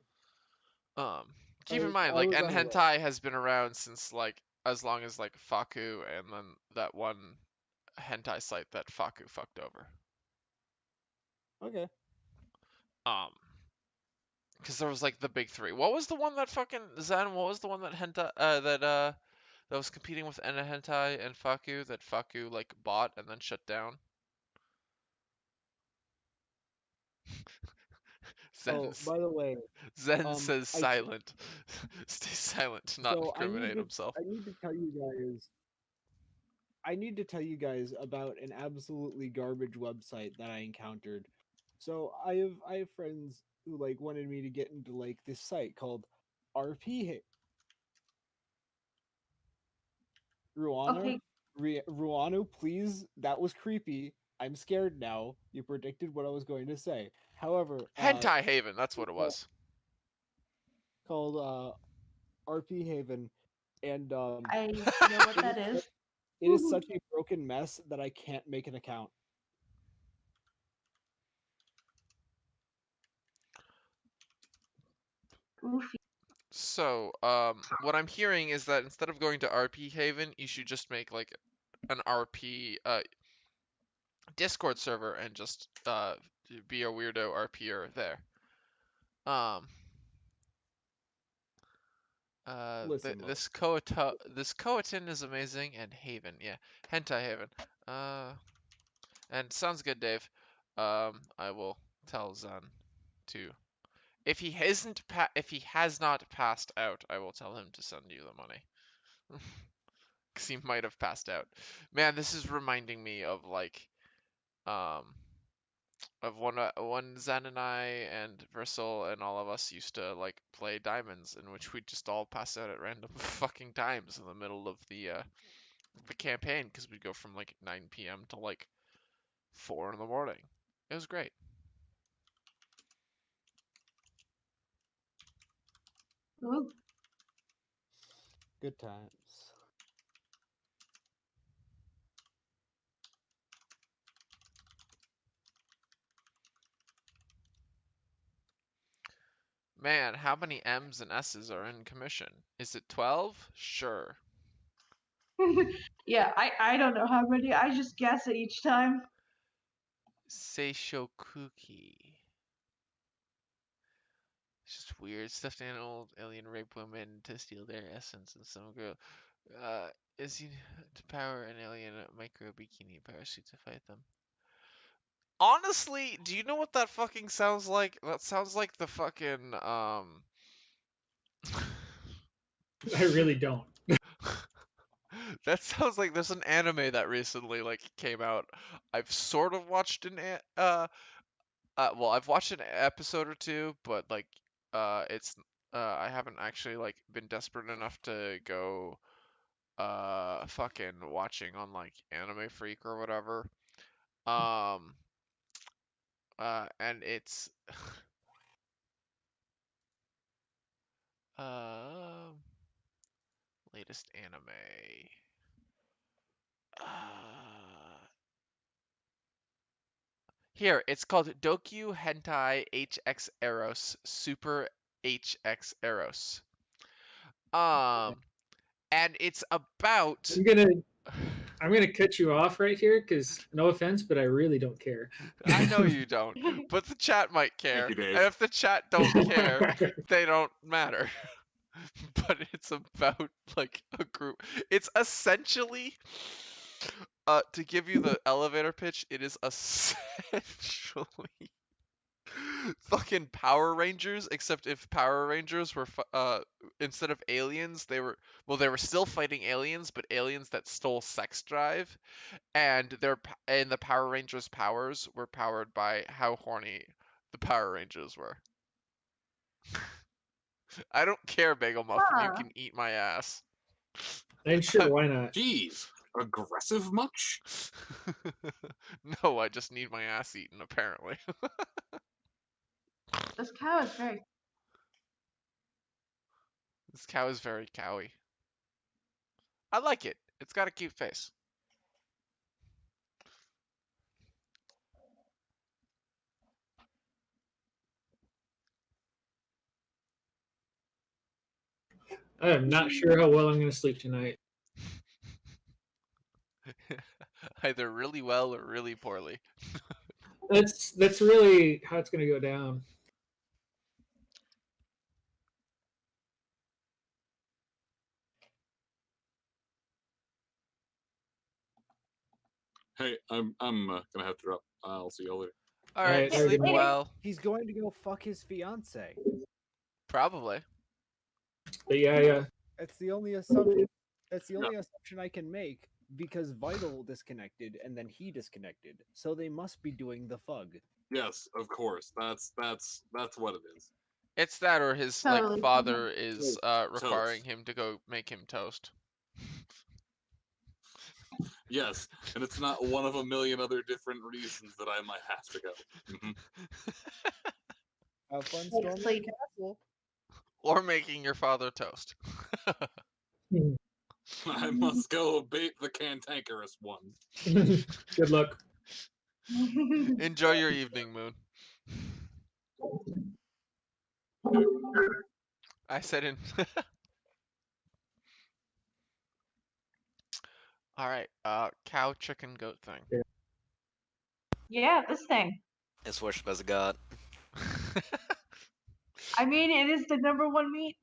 Keep in I mind, like, was and unaware. hentai has been around since like as long as like Faku and then that one hentai site that Faku fucked over. Okay. Because there was like the big three. What was the one that fucking Zen? What was the one that hentai that was competing with Ena hentai and Faku that Faku like bought and then shut down? Oh, Zen's by the way, Zen says I t- silent. Stay silent to not so incriminate himself. I need to tell you guys about an absolutely garbage website that I encountered. So I have friends who like wanted me to get into like this site called RP Ruano. Okay, Ruano, please. That was creepy. I'm scared now. You predicted what I was going to say. However, Hentai Haven, that's what it called, was. called RP Haven, and I know what it that is is. it is such a broken mess that I can't make an account. Goofy. So, what I'm hearing is that instead of going to RP Haven, you should just make like an RP Discord server and just be a weirdo RPer there. Um, Listen, look. this Coatin is amazing and Haven, yeah, Hentai Haven. And sounds good, Dave. I will tell Zan to if he has not passed out, I will tell him to send you the money. Because he might have passed out. Man, this is reminding me of like um of when Zen and I and Versal and all of us used to like play diamonds, in which we'd just all pass out at random fucking times in the middle of the campaign, because we'd go from like 9 p.m. to like 4 in the morning. It was great. Ooh, Good times. Man, how many M's and S's are in commission? Is it 12? Sure. yeah, I don't know how many. I just guess it each time. Seishokuki. It's just weird. Stuffed animal alien rape women to steal their essence, and some girl is he to power an alien micro bikini parachute to fight them. Honestly, do you know what that fucking sounds like? That sounds like the fucking I really don't. That sounds like there's an anime that recently like came out. I've sort of watched well, I've watched an episode or two, but like it's I haven't actually like been desperate enough to go fucking watching on like Anime Freak or whatever. Um and it's uh latest anime. Here, it's called Dokyu Hentai HX Eros Super HX Eros. And it's about I'm gonna cut you off right here because no offense, but I really don't care. I know you don't, but the chat might care. Thank you, Dave. And if the chat don't care, they don't matter. But it's about like a group. It's essentially to give you the elevator pitch, it is essentially fucking Power Rangers, except if Power Rangers were instead of aliens, they were still fighting aliens, but aliens that stole sex drive, and the Power Rangers' powers were powered by how horny the Power Rangers were. I don't care, Bagel Muffin. You Huh. can eat my ass. And sure, why not? Jeez, aggressive much? No, I just need my ass eaten, apparently. This cow is very. This cow is very cowy. I like it. It's got a cute face. I am not sure how well I'm going to sleep tonight. Either really well or really poorly. That's really how it's going to go down. Hey, I'm gonna have to drop. I'll see y'all later. All All right, right, have a sleep good night. well. He's going to go fuck his fiance. Probably. But yeah. That's the only assumption. That's the only assumption I can make because Vital disconnected and then he disconnected, so they must be doing the fug. Yes, of course. That's what it is. It's that or his Totally. like father is requiring Toast. him to go make him toast. Yes, and it's not one of a million other different reasons that I might have to go. Mhm. Have fun Like, storming so the you- castle. Or making your father toast. I must go abate the cantankerous one. Good luck. Enjoy your evening, Moon. I said in. All right. Cow, chicken, goat thing. yeah, this thing. It's worshipped as a god. I mean, it is the number one meat.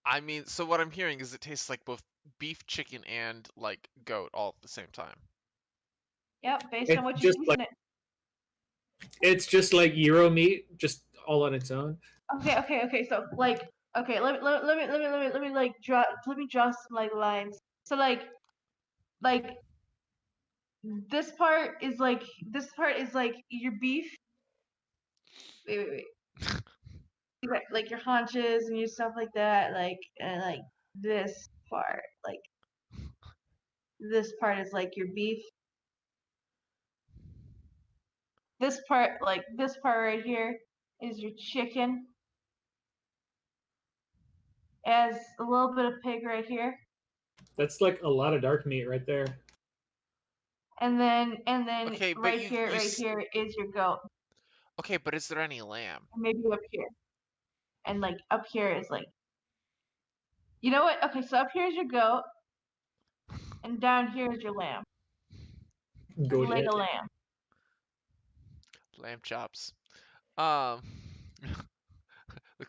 I mean, so what I'm hearing is it tastes like both beef, chicken, and like goat all at the same time. Yep, based It's on what you're just using like- it. It's just like Euro meat, just all on its own. Okay. So like, okay, let me like draw. Let me draw some like lines. So like this part is like your beef. Wait. You got, like your haunches and your stuff like that. Like and like this part, like this part is like your beef. This part right here is your chicken. As a little bit of pig right here. That's like a lot of dark meat right there. And then Okay, but right here is your goat. Okay, but is there any lamb? And maybe up here. And like up here is like, you know what? Okay, so up here is your goat. And down here is your lamb. Go Leg ahead. of lamb. Lamb chops. Um, the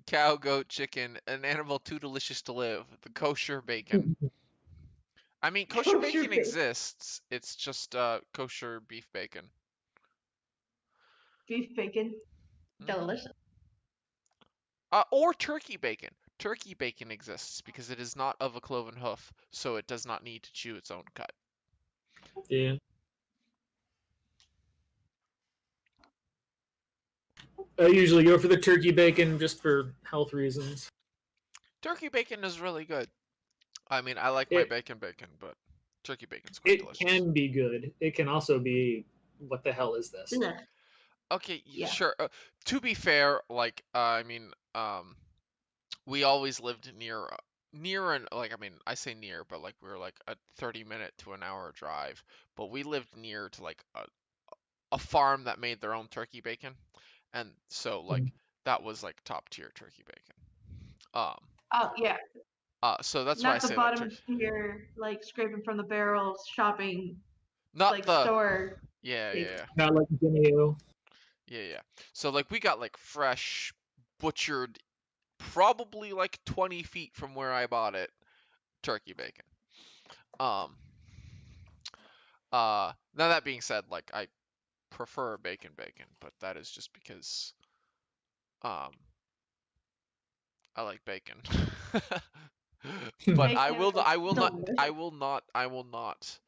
cow, goat, chicken, an animal too delicious to live. The kosher bacon. I mean, kosher Kosher bacon bacon. exists. It's just kosher beef bacon. Beef bacon. Mhm. Delicious. Or turkey bacon. Turkey bacon exists because it is not of a cloven hoof, so it does not need to chew its own cut. Yeah. I usually go for the turkey bacon just for health reasons. Turkey bacon is really good. I mean, I like my It- bacon, but turkey bacon's quite It delicious. can be good. It can also be, what the hell is this? Ugh. Okay, Yeah. sure. To be fair, like I mean, we always lived near and like I mean, I say near, but like we were like a 30-minute to an hour drive, but we lived near to like a farm that made their own turkey bacon, and so like that was like top tier turkey bacon. Oh yeah. So that's why I Not the say that bottom tier, like scraping from the barrel shopping not like the store. yeah bacon. yeah Not like Jimmy O. yeah. So like we got like fresh butchered, probably like 20 feet from where I bought it, turkey bacon. Now that being said, like I prefer bacon, but that is just because I like bacon. But I Bacon will is I will not delicious. I will not I will not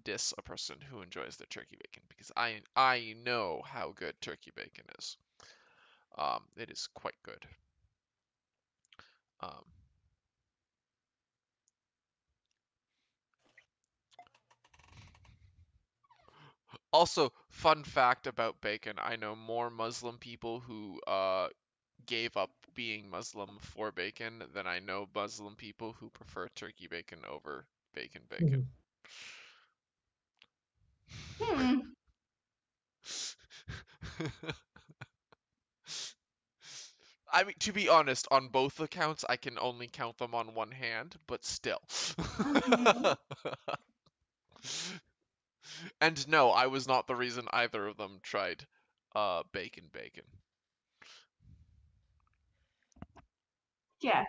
diss a person who enjoys their turkey bacon because I know how good turkey bacon is. It is quite good. Um, Also, fun fact about bacon, I know more Muslim people who gave up being Muslim for bacon, then I know Muslim people who prefer turkey bacon over bacon bacon. Hmm. I mean, to be honest, on both accounts, I can only count them on one hand, but still. Mhm. And no, I was not the reason either of them tried bacon bacon. Yeah.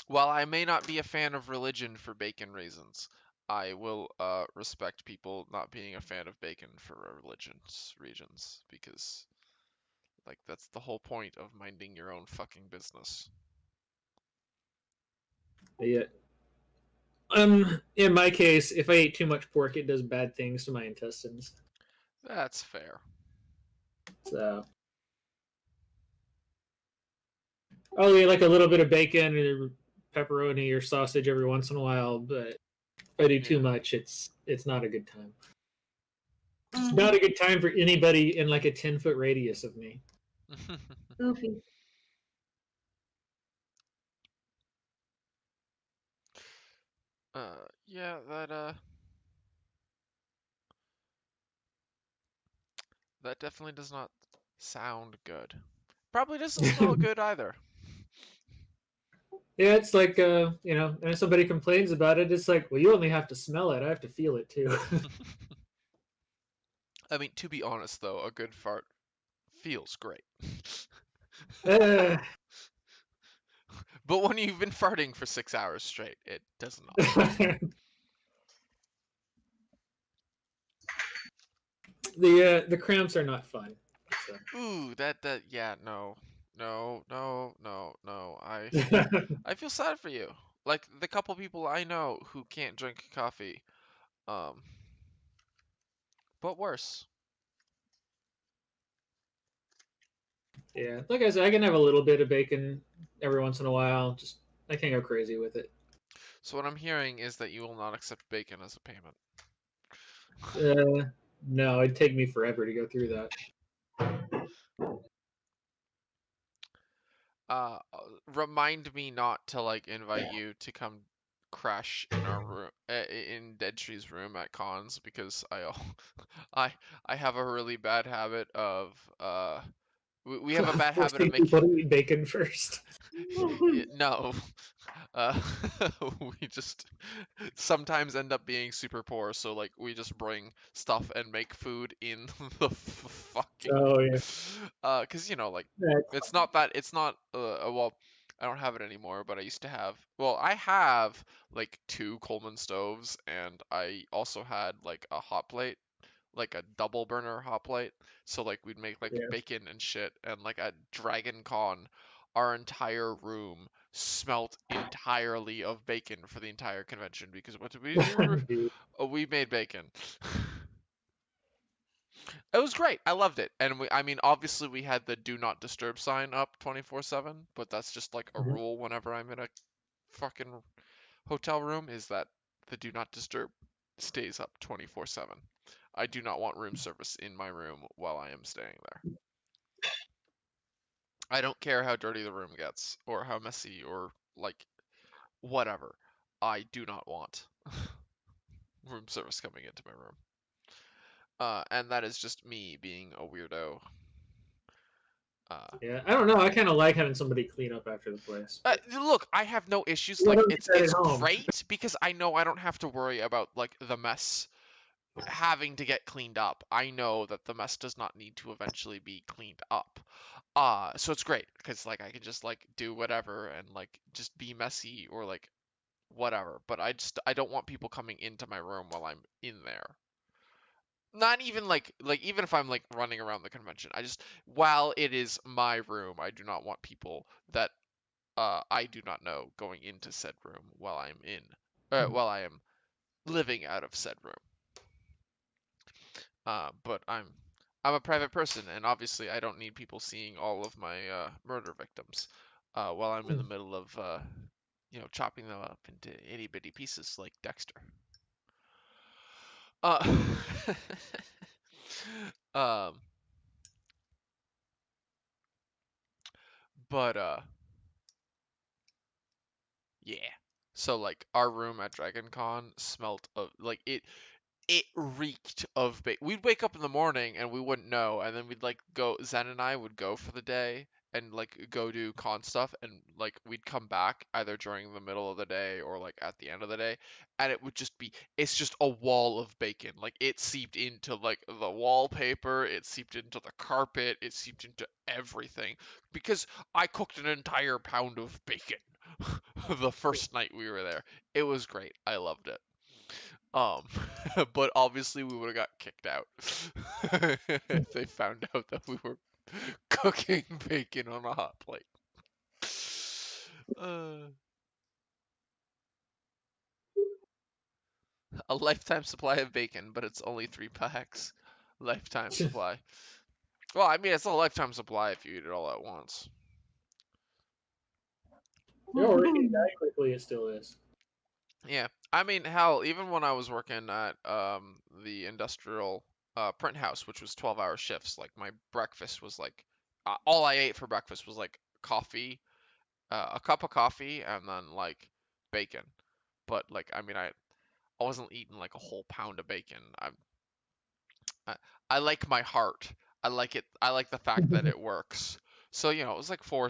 While I may not be a fan of religion for bacon reasons, I will respect people not being a fan of bacon for religious reasons, because like that's the whole point of minding your own fucking business. Yeah. In my case, if I eat too much pork, it does bad things to my intestines. That's fair. So I'll eat like a little bit of bacon or pepperoni or sausage every once in a while, but if I do too Yeah. much, it's not a good time. It's Mhm. not a good time for anybody in like a 10-foot radius of me. Goofy. Yeah, that definitely does not sound good. Probably doesn't smell good either. Yeah, it's like and if somebody complains about it, it's like, well, you only have to smell it. I have to feel it too. I mean, to be honest though, a good fart feels great. Uh, But when you've been farting for 6 hours straight, it does not. the cramps are not fun. So. Ooh, that yeah, no. No, no, no, no. I feel sad for you. Like the couple people I know who can't drink coffee. Um, but worse. Yeah, like I said, I can have a little bit of bacon every once in a while. Just I can't go crazy with it. So what I'm hearing is that you will not accept bacon as a payment. No, it'd take me forever to go through that. Remind me not to like invite you to come crash in our room, in Dead Tree's room at cons, because I I have a really bad habit of we have a bad habit of Forcing people making to eat bacon first. no. Uh, we just sometimes end up being super poor, so like we just bring stuff and make food in the fucking Oh yeah, 'cause you know like that's it's not well I don't have it anymore, but I used to have well I have like 2 Coleman stoves, and I also had like a hot plate, like a double burner hot plate. So like we'd make like yeah. bacon and shit, and like at Dragon Con, our entire room smelt entirely of bacon for the entire convention, because what did we do? Dude. Oh, we made bacon. It was great. I loved it. And I mean, obviously we had the do not disturb sign up 24/7, but that's just like a Mhm. rule whenever I'm in a fucking hotel room, is that the do not disturb stays up 24/7. I do not want room service in my room while I am staying there. I don't care how dirty the room gets or how messy or like whatever. I do not want room service coming into my room. And that is just me being a weirdo. Yeah, I don't know. I kind of like having somebody clean up after the place. Look, I have no issues. Why Like don't you do that it's at home? great because I know I don't have to worry about like the mess having to get cleaned up. I know that the mess does not need to eventually be cleaned up. So it's great because like I can just like do whatever and like just be messy or like whatever. But I don't want people coming into my room while I'm in there. Not even like even if I'm like running around the convention. I just while it is my room, I do not want people that I do not know going into said room while while I am living out of said room. But I'm a private person, and obviously I don't need people seeing all of my murder victims while I'm in the middle of chopping them up into itty bitty pieces like Dexter. Uh, Um, but yeah. So like our room at Dragon Con smelt of like it reeked of bacon. We'd wake up in the morning and we wouldn't know, and then we'd like go. Zen and I would go for the day and like go do con stuff, and like we'd come back either during the middle of the day or like at the end of the day, and it would just be it's just a wall of bacon. Like it seeped into like the wallpaper, it seeped into the carpet, it seeped into everything because I cooked an entire pound of bacon the first night we were there. It was great. I loved it. Um, but obviously we would have got kicked out if they found out that we were cooking bacon on a hot plate. A lifetime supply of bacon, but it's only 3 packs. Lifetime supply. Well, I mean, it's a lifetime supply if you eat it all at once. You're already gonna die quickly. It still is. Yeah, I mean, hell, even when I was working at the industrial print house, which was 12-hour shifts, like my breakfast was like all I ate for breakfast was like coffee, a cup of coffee, and then like bacon. But like, I mean, I wasn't eating like a whole pound of bacon. I like my heart. I like it. I like the fact that it works. So, it was like four,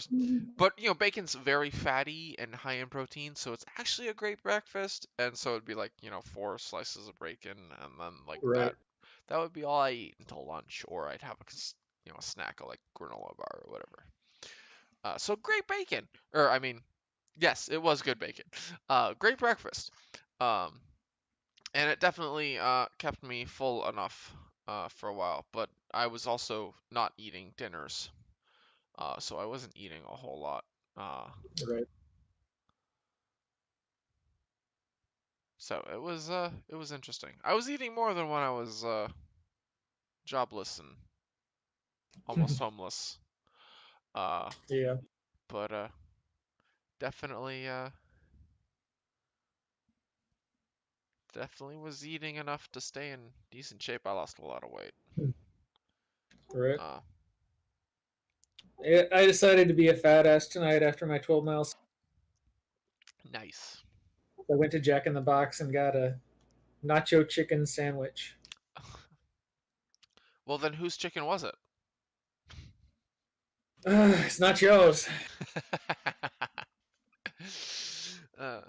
but bacon's very fatty and high in protein, so it's actually a great breakfast. And so it'd be like, 4 slices of bacon, and then like Right. that would be all I eat until lunch, or I'd have a snack of like granola bar or whatever. So great bacon, or I mean, yes, it was good bacon. Great breakfast. And it definitely kept me full enough for a while, but I was also not eating dinners, so I wasn't eating a whole lot. Right. So it was interesting. I was eating more than when I was jobless and almost homeless. Yeah. But definitely definitely was eating enough to stay in decent shape. I lost a lot of weight. Right. Uh, I decided to be a fat ass tonight after my 12 miles. nice. I went to Jack in the Box and got a nacho chicken sandwich. Well, then whose chicken was it? It's not yours. uh,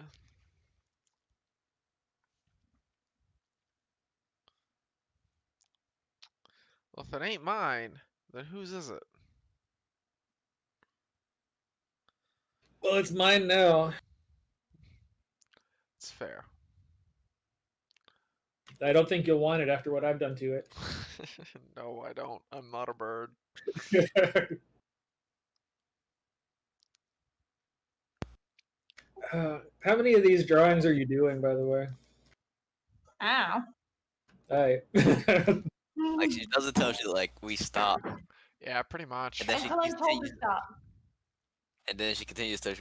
well, if it ain't mine, then whose is it? Well, it's mine now. It's fair. I don't think you'll want it after what I've done to it. No, I don't. I'm not a bird. How many of these drawings are you doing, by the way? Ow. Hi. Like she doesn't tell you like we stop, Yeah, pretty much. and then Until I'm told to stop. and then she continues to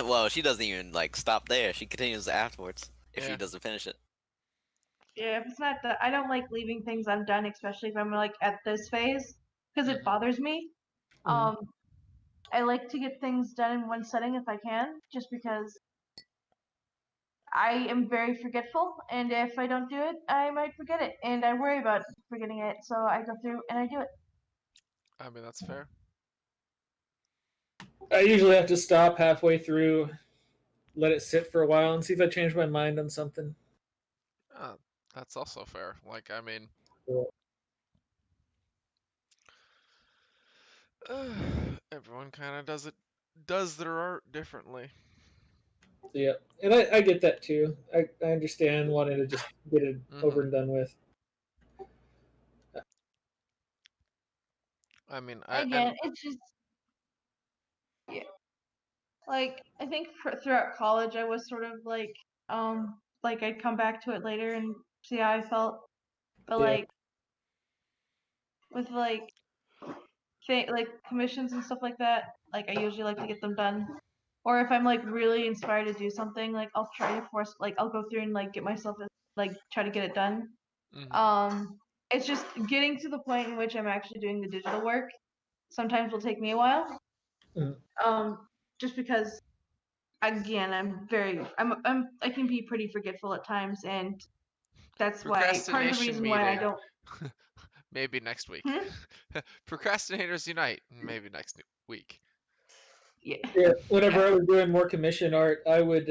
well, she doesn't even like stop there. She continues afterwards if Yeah. she doesn't finish it. Yeah, if it's not that, I don't like leaving things undone, especially if I'm like at this phase, because Mhm. it bothers me. Mhm. I like to get things done in one setting if I can, just because I am very forgetful, and if I don't do it, I might forget it, and I worry about forgetting it, so I go through and I do it. I mean, that's fair. I usually have to stop halfway through, let it sit for a while, and see if I change my mind on something. That's also fair. Like, I mean, everyone kind of does their art differently. Yeah, and I get that too. I understand wanting to just get it over and done with. I mean, Again, it's just yeah. Like I think throughout college, I was sort of like I'd come back to it later and see how I felt, but Yeah. like with like like commissions and stuff like that, like I usually like to get them done. Or if I'm like really inspired to do something, like I'll try to force, like I'll go through and like get myself like try to get it done. Mhm. It's just getting to the point in which I'm actually doing the digital work. Sometimes will take me a while. Mm. Just because, again, I can be pretty forgetful at times, and that's why part of the Procrastination reason why I meeting. don't. Maybe next week. Hmm? Procrastinators unite. Maybe next week. Yeah. Yeah, whenever I was doing more commission art, I would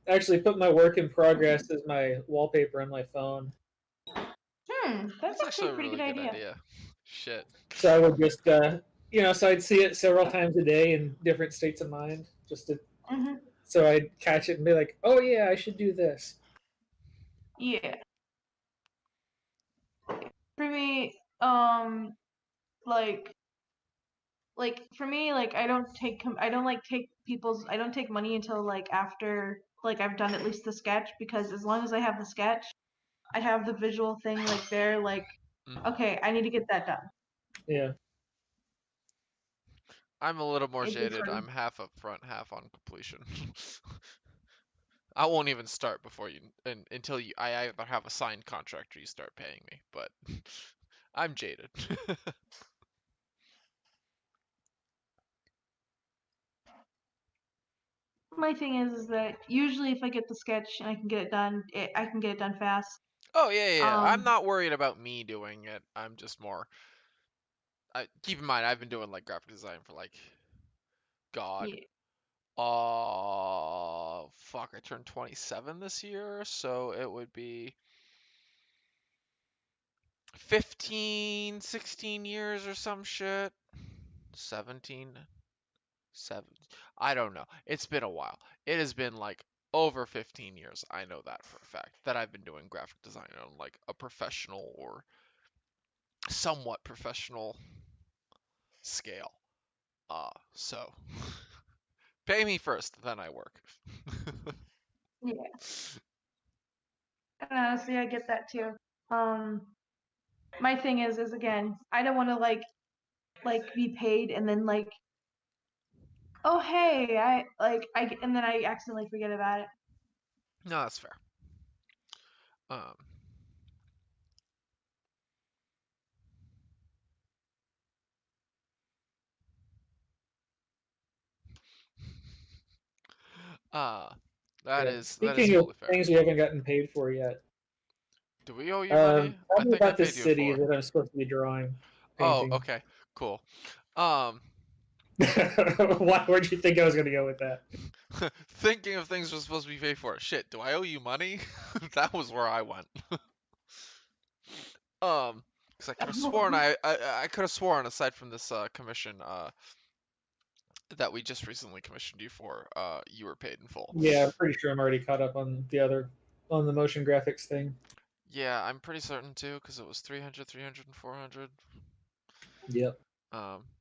actually put my work in progress as my wallpaper on my phone. That's actually a a pretty really good good idea. idea. Shit. So I would just, so I'd see it several times a day in different states of mind, just to, Hmm. so I'd catch it and be like, oh yeah, I should do this. Yeah. For me, like for me, like I don't take money until like after like I've done at least the sketch, because as long as I have the sketch, I have the visual thing like there, like Mhm. okay, I need to get that done. Yeah. I'm a little more It's jaded. sort of, I'm half up front, half on completion. I won't even start before you until I either have a signed contract or you start paying me. But I'm jaded. my thing is that usually if I get the sketch and I can get it done, I can get it done fast. Oh yeah. I'm Um, not worried about me doing it. I'm just more. Keep in mind, I've been doing like graphic design for like God. yeah. Fuck, I turned 27 this year, so it would be 15, 16 years or some shit. 17, 7. I don't know. It's been a while. It has been like over 15 years. I know that for a fact that I've been doing graphic design on like a professional or somewhat professional scale. So pay me first, then I work. Yeah. And honestly, I get that too. Um, my thing is again, I don't want to like be paid and then like, oh hey, and then I accidentally forget about it. No, that's fair. Um, uh, Yeah. that is Speaking of totally fair. things we haven't gotten paid for yet, Do we owe you money? tell I me think I about paid this you city before. that I'm supposed to be drawing, Oh, painting. okay, cool. Um, Why? Where'd you think I was gonna go with that? thinking of things we're supposed to be paid for. Shit, do I owe you money? That was where I went. Because I could have sworn I could have sworn aside from this commission that we just recently commissioned you for, you were paid in full. Yeah, I'm pretty sure I'm already caught up on the motion graphics thing. Yeah, I'm pretty certain too, because it was 300, 300, and 400. Yep.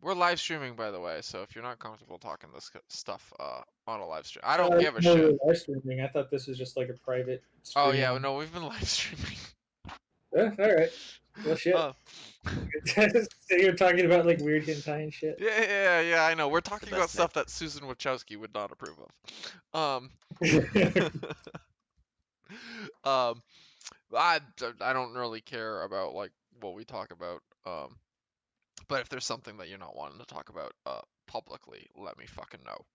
We're live streaming, by the way, so if you're not comfortable talking this stuff on a live stream, I don't give a No, shit. live streaming. I thought this was just like a private Oh stream. yeah, no, we've been live streaming. All right. Well, shit. Uh, Sitting here talking about like weird hentai and shit. yeah, I know. We're talking about best stuff that Susan Wachowski would not approve of. Um, I don't really care about like what we talk about. But if there's something that you're not wanting to talk about publicly, let me fucking know.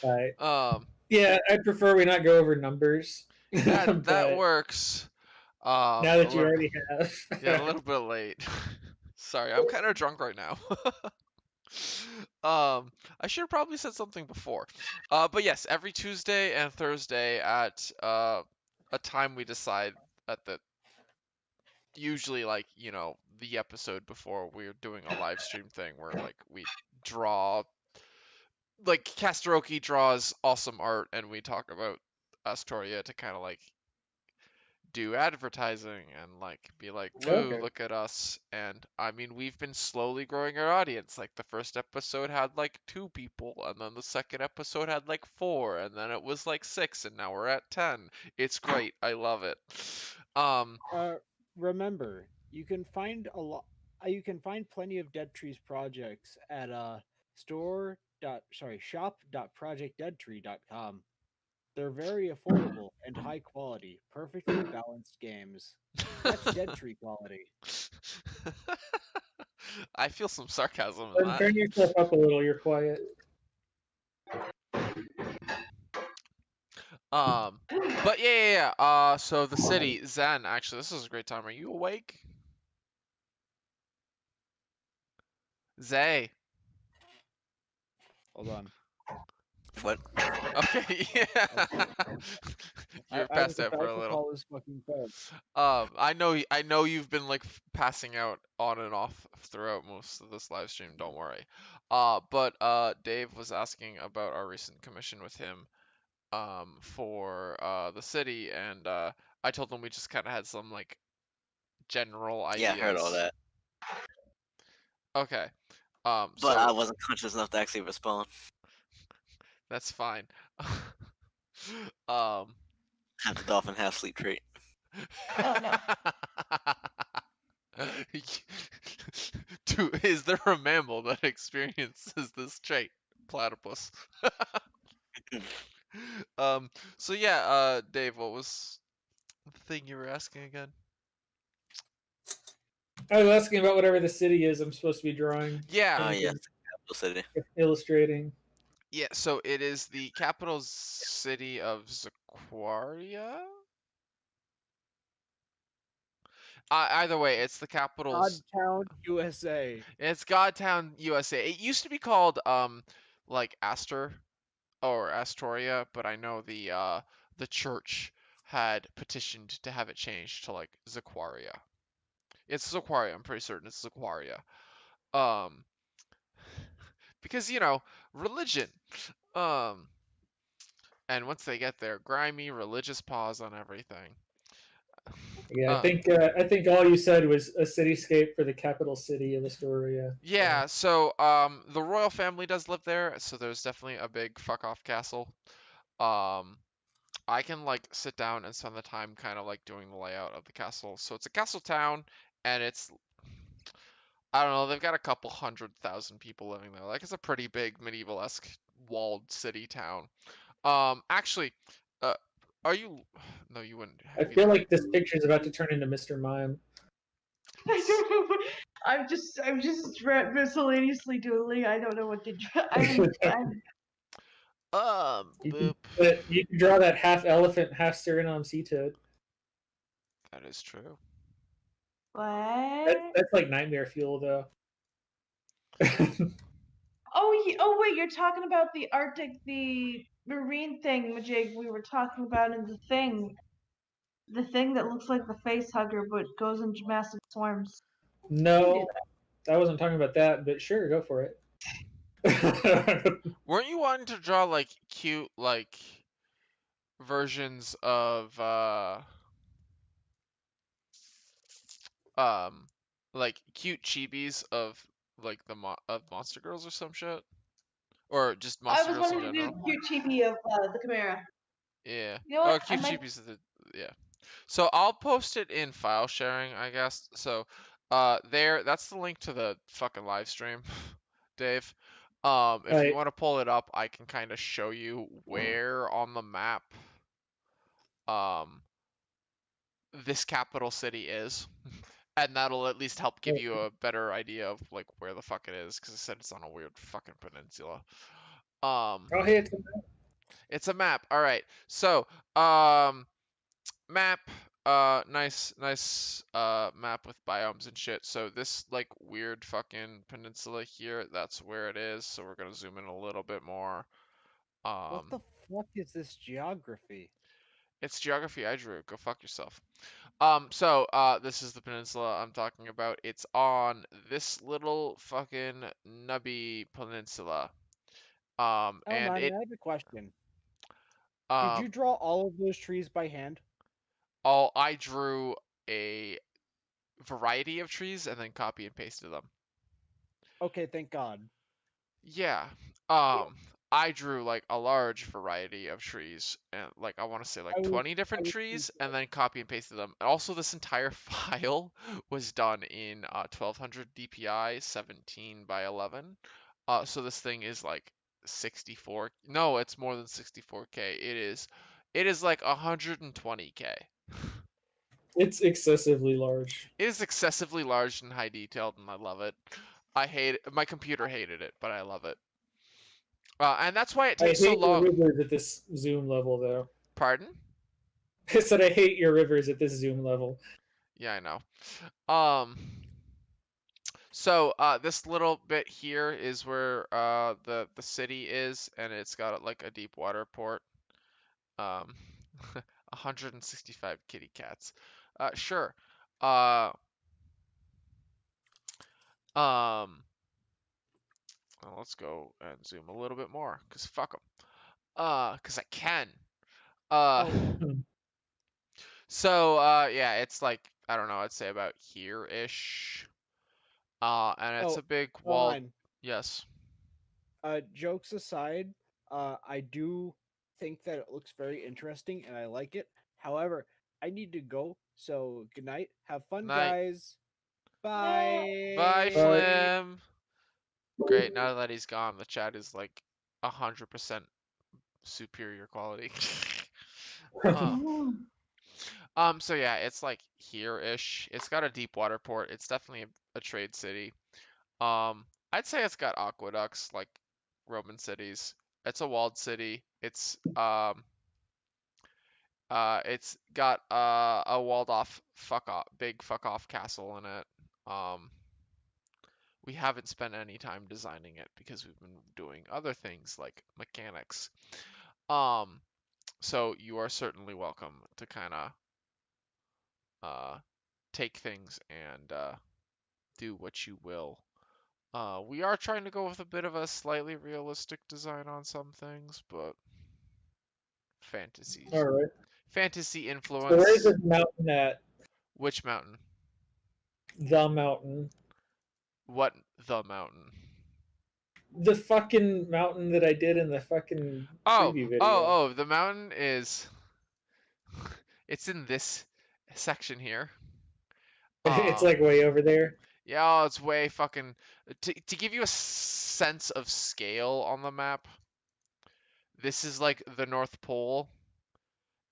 Right. Um, Yeah, I'd prefer we not go over numbers. that But works. now that you already have. Yeah, a little bit late. Sorry, I'm kind of drunk right now. I should have probably said something before. But yes, every Tuesday and Thursday at a time we decide at the usually like, the episode before we're doing a live stream thing where like we draw like Casteroki draws awesome art and we talk about Asstoria to kind of like do advertising and like be like, woo, Okay. look at us. And I mean, we've been slowly growing our audience. Like the first episode had like 2 people, and then the second episode had like 4, and then it was like 6, and now we're at 10. It's great. I love it. Remember, you can find a lot. You can find plenty of Dead Trees projects at shop.projectdeadtree.com. They're very affordable and high quality, perfectly balanced games. That's Dead Tree quality. I feel some sarcasm in Then that. turn yourself up a little. You're quiet. But yeah. So the city, Zen. Actually, this is a great time. Are you awake, Zay? Hold on. What? Okay, yeah. I, You're I passed was out for about a to little. call this fucking phone. I know you've been like passing out on and off throughout most of this live stream. Don't worry. But Dave was asking about our recent commission with him, for the city, and I told him we just kind of had some like general Yeah, I heard all ideas. that, Okay. but I So wasn't conscious enough to actually respond. that's fine. Um. Half the dolphin, half sleep trait. Oh no. Is there a mammal that experiences this trait? Platypus. Um, so yeah, Dave, what was the thing you were asking again? I was asking about whatever the city is I'm supposed to be drawing. Yeah, Oh Anything yes, capital city. illustrating. yeah, so it is the capital city of Zaquaria? Either way, it's the capital. Godtown, USA. It's Godtown, USA. It used to be called like Astor or Astoria, but I know the church had petitioned to have it changed to like Zaquaria. It's Zaquaria. I'm pretty certain it's Zaquaria. Um, because religion. Um, and once they get there, grimy religious pause on everything. Yeah, Uh, I think all you said was a cityscape for the capital city of Astoria. yeah. So the royal family does live there, so there's definitely a big fuck off castle. Um, I can like sit down and spend the time kind of like doing the layout of the castle. So it's a castle town, and it's I don't know, they've got a couple 100,000 people living there. Like it's a pretty big medieval-esque walled city town. Actually, uh, are you? No, you wouldn't I be feel living. like this picture is about to turn into Mr. Mime. I don't know. I'm just miscellaneously doodling. I don't know what to draw. I'm You Boop. can draw that half elephant, half Suriname sea toad. That is true. what? That's like nightmare fuel though. Oh wait, you're talking about the Arctic, the marine thing, Majig. We were talking about in the thing that looks like the face hugger but goes into massive swarms. You can do No, I wasn't talking about that, but sure, go for it. Weren't you wanting to draw like cute like versions of um like cute chibis of like of Monster Girls or some shit? Or just I Monster was Girls in wanting to do general? cute chibi of the Chimera. Yeah. You know Oh, what? I cute might. chibis of the yeah. So I'll post it in file sharing, I guess. So that's the link to the fucking live stream, Dave. If you Right. want to pull it up, I can kind of show you where on the map um this capital city is. And that'll at least help give you a better idea of like where the fuck it is, because I said it's on a weird fucking peninsula. Oh, hey, It's a map. All right. So, map. Nice map with biomes and shit. So this like weird fucking peninsula here, that's where it is. So we're gonna zoom in a little bit more. What the fuck is this geography? It's geography I drew. Go fuck yourself. This is the peninsula I'm talking about. It's on this little fucking nubby peninsula. Oh, And man, it I have a question. Did you um draw all of those trees by hand? all I drew a variety of trees and then copy and pasted them. Okay, thank God. Yeah. I drew like a large variety of trees and like I want to say like I was 20 different thinking trees and then copy and pasted them. And also this entire file was done in 1200 DPI 17 by 11. So this thing is like 64. No, it's more than 64K. It is like 120K. It's excessively large. It is excessively large and high detailed, and I love it. I hate it. My computer hated it, but I love it. And that's why it I takes so hate your long. rivers at this zoom level, though. Pardon? I said I hate your rivers at this zoom level. Yeah, I know. So this little bit here is where the city is, and it's got like a deep water port. 165 kitty cats. Sure. Uh, well, let's go and zoom a little bit more, cause fuck them. Cause I can. Uh, Oh, so yeah, it's like I don't know, I'd say about here-ish. And it's oh, a big hold walled. on. Yes. Jokes aside, I do think that it looks very interesting and I like it. However, I need to go. So good night. Have fun, Night. guys. Bye. Bye, Bye. Flim. Great. Now that he's gone, the chat is like 100% superior quality. Mm. So yeah, it's like here-ish. It's got a deep water port. It's definitely a trade city. I'd say it's got aqueducts like Roman cities. It's a walled city. It's got a walled off big fuck off castle in it. We haven't spent any time designing it because we've been doing other things like mechanics. So you are certainly welcome to kind of take things and do what you will. We are trying to go with a bit of a slightly realistic design on some things, but fantasies. All right. Fantasy So influence. where's this mountain at? Which mountain? The mountain. What the mountain? The fucking mountain that I did in the fucking preview video. Oh, the mountain is it's in this section here. It's like way over there. Yeah, it's way fucking to give you a sense of scale on the map. This is like the North Pole,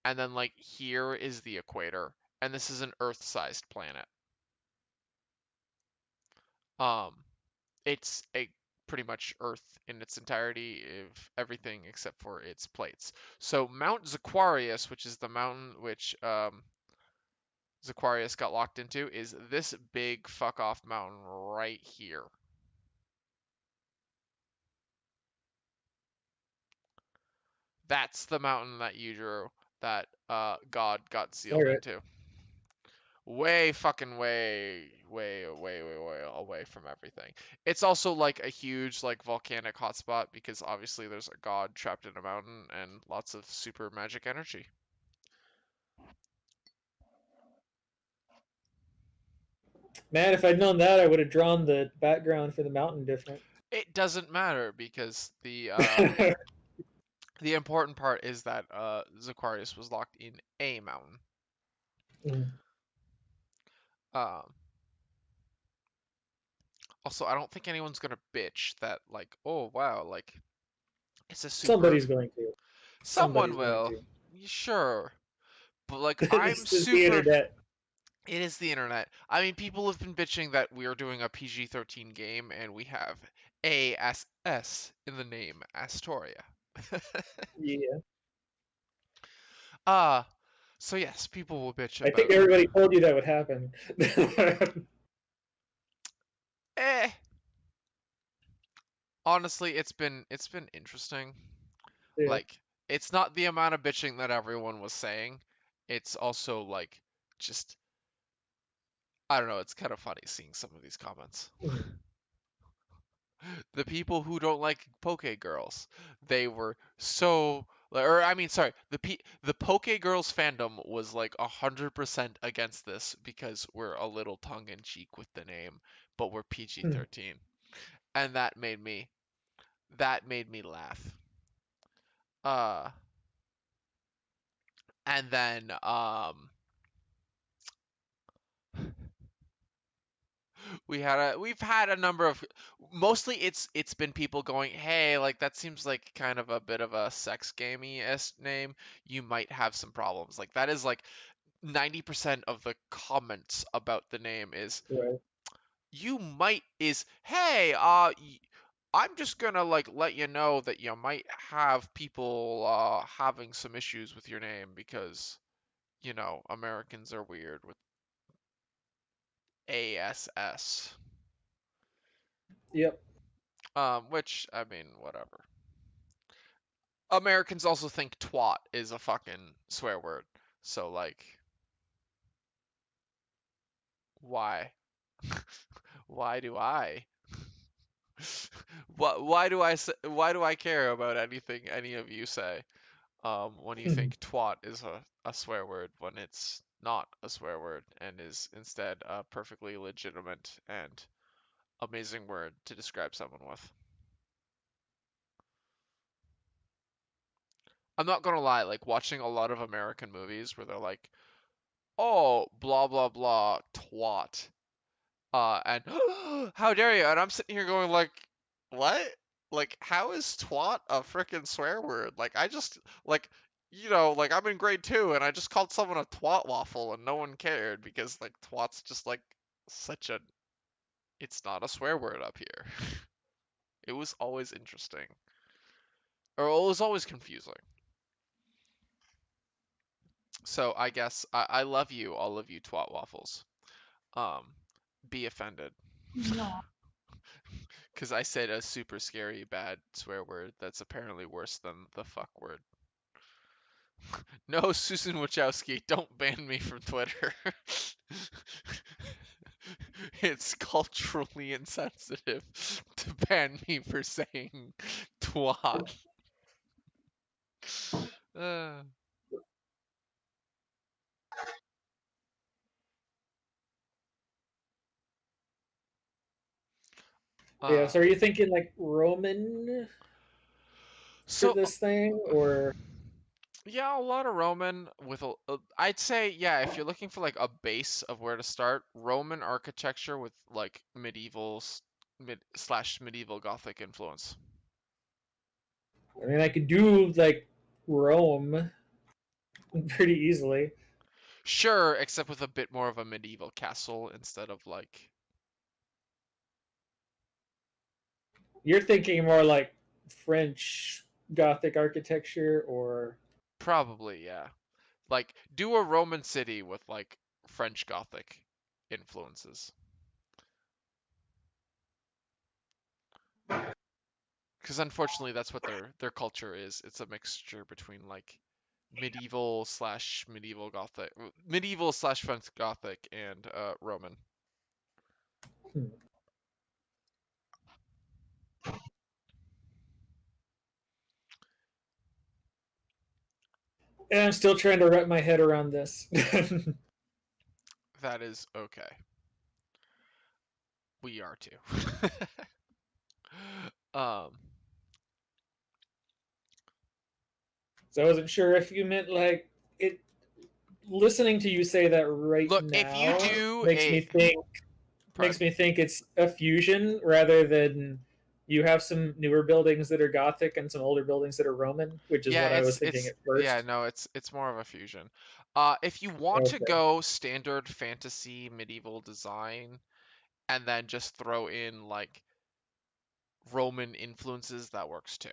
and then like here is the equator, and this is an Earth-sized planet. It's a pretty much Earth in its entirety, of everything except for its plates. So Mount Zaquarius, which is the mountain which Zaquarius got locked into, is this big fuck off mountain right here. That's the mountain that you drew that God got sealed Alright. into. Way fucking way away from everything. It's also like a huge like volcanic hotspot because obviously there's a god trapped in a mountain and lots of super magic energy. Man, if I'd known that, I would have drawn the background for the mountain different. It doesn't matter because the important part is that Zaquarius was locked in a mountain. Mm. Also, I don't think anyone's gonna bitch that like, oh wow, like it's a super. Somebody's going to. Someone Somebody's will. going Sure. But like to. I'm This is super. the internet. It is the internet. I mean, people have been bitching that we are doing a PG-13 game and we have ASS in the name Asstoria. Yeah. So yes, people will bitch I about. think everybody told you that would happen. Honestly, it's been interesting. Yeah. Like, it's not the amount of bitching that everyone was saying. It's also like just I don't know, it's kind of funny seeing some of these comments. The people who don't like Poke Girls, they were so or I mean sorry, the Poke Girls fandom was like 100% against this because we're a little tongue in cheek with the name, but we're PG-13. And that made me laugh. And then we've had a number of mostly it's been people going, hey, like that seems like kind of a bit of a sex gamey name, you might have some problems. Like that is like 90% of the comments about the name is Right. hey, I'm just gonna like let you know that you might have people having some issues with your name because Americans are weird with ASS. Yep. Which I mean, whatever. Americans also think twat is a fucking swear word. So like, why? Why do I? Why do why do I care about anything any of you say? When you think twat is a swear word when it's not a swear word and is instead a perfectly legitimate and amazing word to describe someone with. I'm not gonna lie, like watching a lot of American movies where they're like, oh, blah blah blah, twat. And how dare you? And I'm sitting here going like, what? Like, how is twat a freaking swear word? Like, I just like, like I'm in grade 2 and I just called someone a twat waffle and no one cared because like twat's just like such a, it's not a swear word up here. It was always interesting, or it was always confusing. So I guess I love you, all of you twat waffles. Be offended. No. Because I said a super scary bad swear word that's apparently worse than the fuck word. No, Susan Wachowski, don't ban me from Twitter. It's culturally insensitive to ban me for saying twat. Uh, Yeah. So are you thinking like Roman for so this thing, or yeah, a lot of Roman with I'd say yeah, if you're looking for like a base of where to start, Roman architecture with like medieval Gothic influence. I mean, I could do like Rome pretty easily. Sure, except with a bit more of a medieval castle instead of like You're thinking more like French Gothic architecture, or probably, yeah. Like do a Roman city with like French Gothic influences. Because unfortunately that's what their culture is. It's a mixture between like medieval Gothic, medieval/French Gothic, and Roman. Hmm. And I'm still trying to wrap my head around this. That is okay. We are too. um, So I wasn't sure if you meant like it. Listening to you say that right look, if you now do makes a me think pardon, it's a fusion rather than you have some newer buildings that are Gothic and some older buildings that are Roman, which is yeah, what I was thinking it's at yeah, first. no, it's more of a fusion. If you want to Okay. go standard fantasy medieval design and then just throw in like Roman influences, that works too.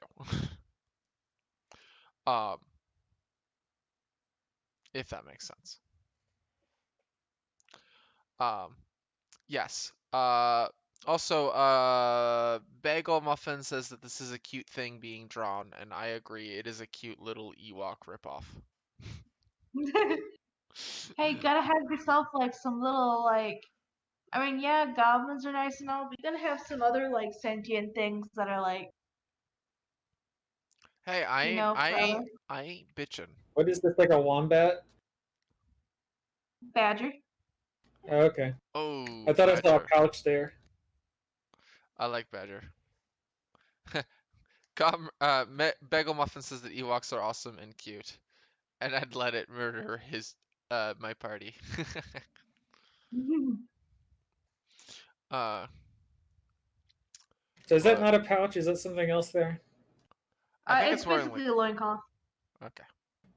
um, if that makes sense. Um, yes. Also, Bagel Muffin says that this is a cute thing being drawn, and I agree. It is a cute little Ewok ripoff. Hey, gotta have yourself like some little like. I mean, yeah, goblins are nice and all, but you gotta have some other like sentient things that are like, Hey, brother. I ain't bitching. What is this, like a wombat? Badger. Oh, okay. I Oh, thought I saw a Badger. pouch there. I like Badger. Bagel Muffin says that Ewoks are awesome and cute, and I'd let it murder my party. uh, So is that but not a pouch? Is that something else there? I think It's it's more than like basically a loincloth. okay.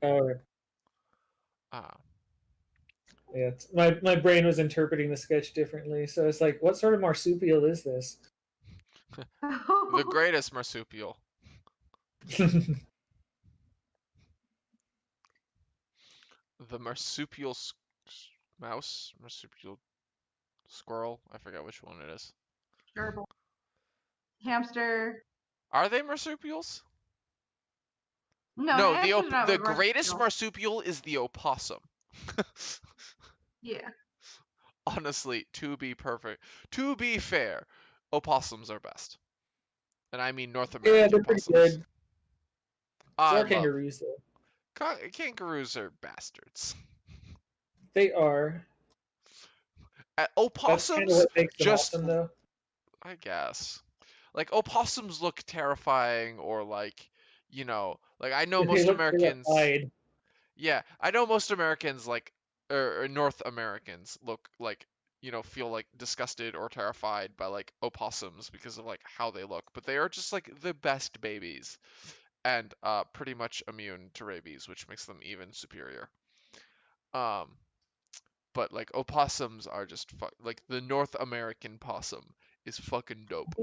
Oh, okay. Uh, Yeah, my brain was interpreting the sketch differently, so it's like, what sort of marsupial is this? The greatest marsupial. The marsupial mouse? Marsupial squirrel? I forget which one it is. Gerbil. Hamster. Are they marsupials? No, No, hamster's not the a greatest marsupial. marsupial is the opossum. Yeah. Honestly, to be fair, opossums are best. And I mean North Yeah, American they're pretty possums. good. So I are love kangaroos, though. kangaroos are bastards. They are. That's kind of Opossums what makes them just, awesome, though. I guess, like opossums look terrifying, or like, like I know They most look Americans. terrified. Yeah, I know most Americans, like, or North Americans look like, feel like disgusted or terrified by like opossums because of like how they look, but they are just like the best babies, and pretty much immune to rabies, which makes them even superior. Um, but like opossums are just like the North American possum is fucking dope.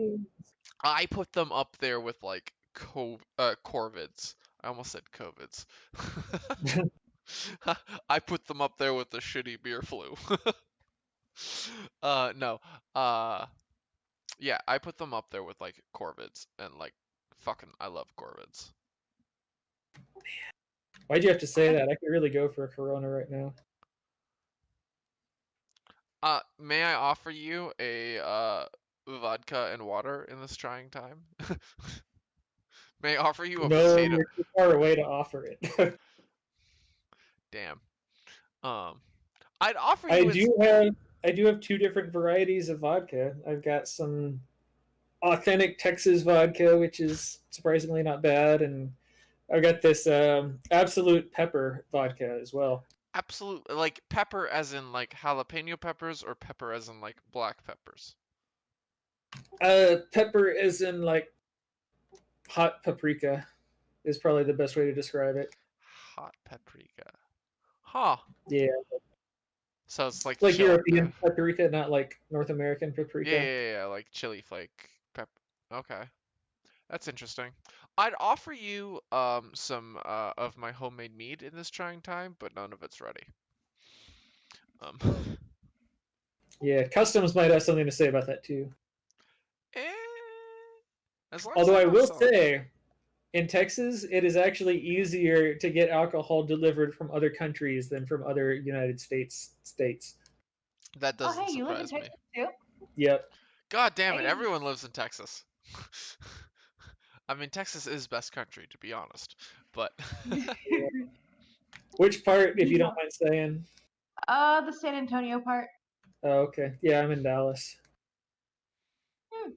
I put them up there with like corvids. I almost said covids. I put them up there with the shitty beer flu. No. Yeah, I put them up there with like corvids, and like fucking I love corvids. Why'd you have to say that? I could really go for a Corona right now. May I offer you a vodka and water in this trying time? May I offer you a No, potato? you're too far away to offer it. Damn. I'd offer I you. do have two different varieties of vodka. I've got some authentic Texas vodka, which is surprisingly not bad, and I've got this absolute pepper vodka as well. Absolute, like pepper as in like jalapeno peppers, or pepper as in like black peppers? Pepper as in like hot paprika is probably the best way to describe it. Hot paprika. Huh. Yeah, So it's like like chili. European paprika, not like North American Yeah, paprika. yeah, like chili flake pep. Okay. That's interesting. I'd offer you some of my homemade mead in this trying time, but none of it's ready. Um Yeah, customs might have something to say about that too. eh, as long as Although they I don't will sell it. say, in Texas, it is actually easier to get alcohol delivered from other countries than from other United States states. That Oh, doesn't hey, you live in surprise me. Texas too? Yep. God damn it, Hey. everyone lives in Texas. I mean, Texas is best country, to be honest. But Which part, if you don't mind saying? The San Antonio part. Oh, okay. Yeah, I'm in Dallas. Hmm.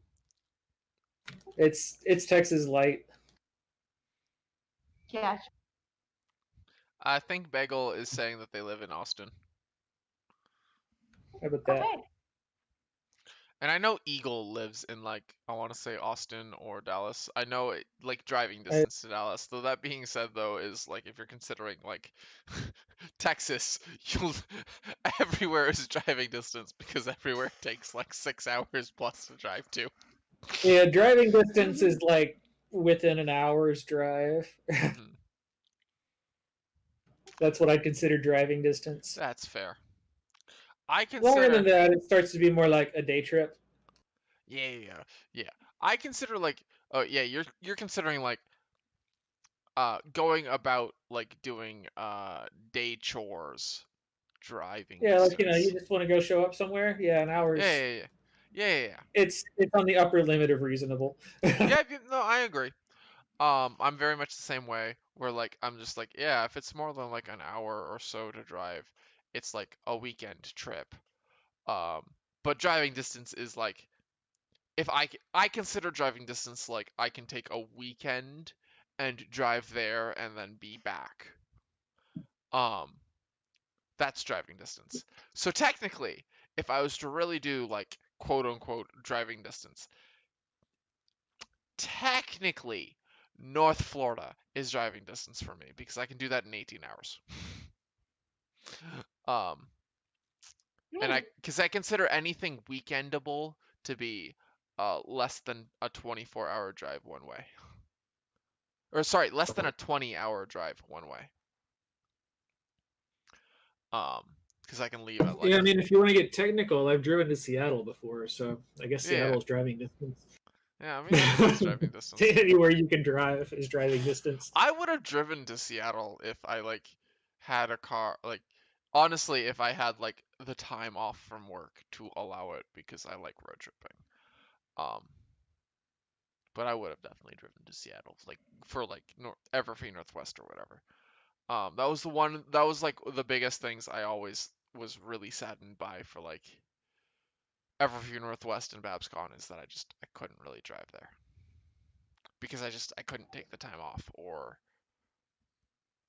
It's Texas light. Yeah. I think Bagel is saying that they live in Austin. How about that? Okay. And I know Eagle lives in, like, I want to say Austin or Dallas. I know it, like, driving distance to Dallas. Though that being said, though, is like if you're considering like Texas, everywhere is driving distance, because everywhere takes like 6 hours plus to drive to. Yeah, driving distance is like within an hour's drive. Mhm. That's what I consider driving distance. That's fair. I Longer than consider, that, it starts to be more like a day trip. yeah. I consider like, oh yeah, you're considering like going about like doing day chores driving Yeah, like you distance. just want to go show up somewhere. Yeah, an hour is. Yeah. It's on the upper limit of reasonable. Yeah, no, I agree. I'm very much the same way, where like I'm just like, yeah, if it's more than like an hour or so to drive, it's like a weekend trip. Um, but driving distance is like, if I consider driving distance like I can take a weekend and drive there and then be back. That's driving distance. So technically, if I was to really do like quote unquote driving distance, technically North Florida is driving distance for me, because I can do that in 18 hours. And because I consider anything weekendable to be less than a 24-hour drive one way. Or sorry, less than a 20-hour drive one way. Because I can leave at like Yeah, I mean, if you want to get technical, I've driven to Seattle before, so I guess yeah, Seattle's driving distance. yeah. I mean that's driving distance. Anywhere you can drive is driving distance. I would have driven to Seattle if I like had a car. Like honestly, if I had like the time off from work to allow it, because I like road tripping. Um, but I would have definitely driven to Seattle, like for like Everfree Northwest or whatever. That was the one. That was like the biggest things I always was really saddened by for like Everview Northwest and BabsCon is that I couldn't really drive there because I couldn't take the time off or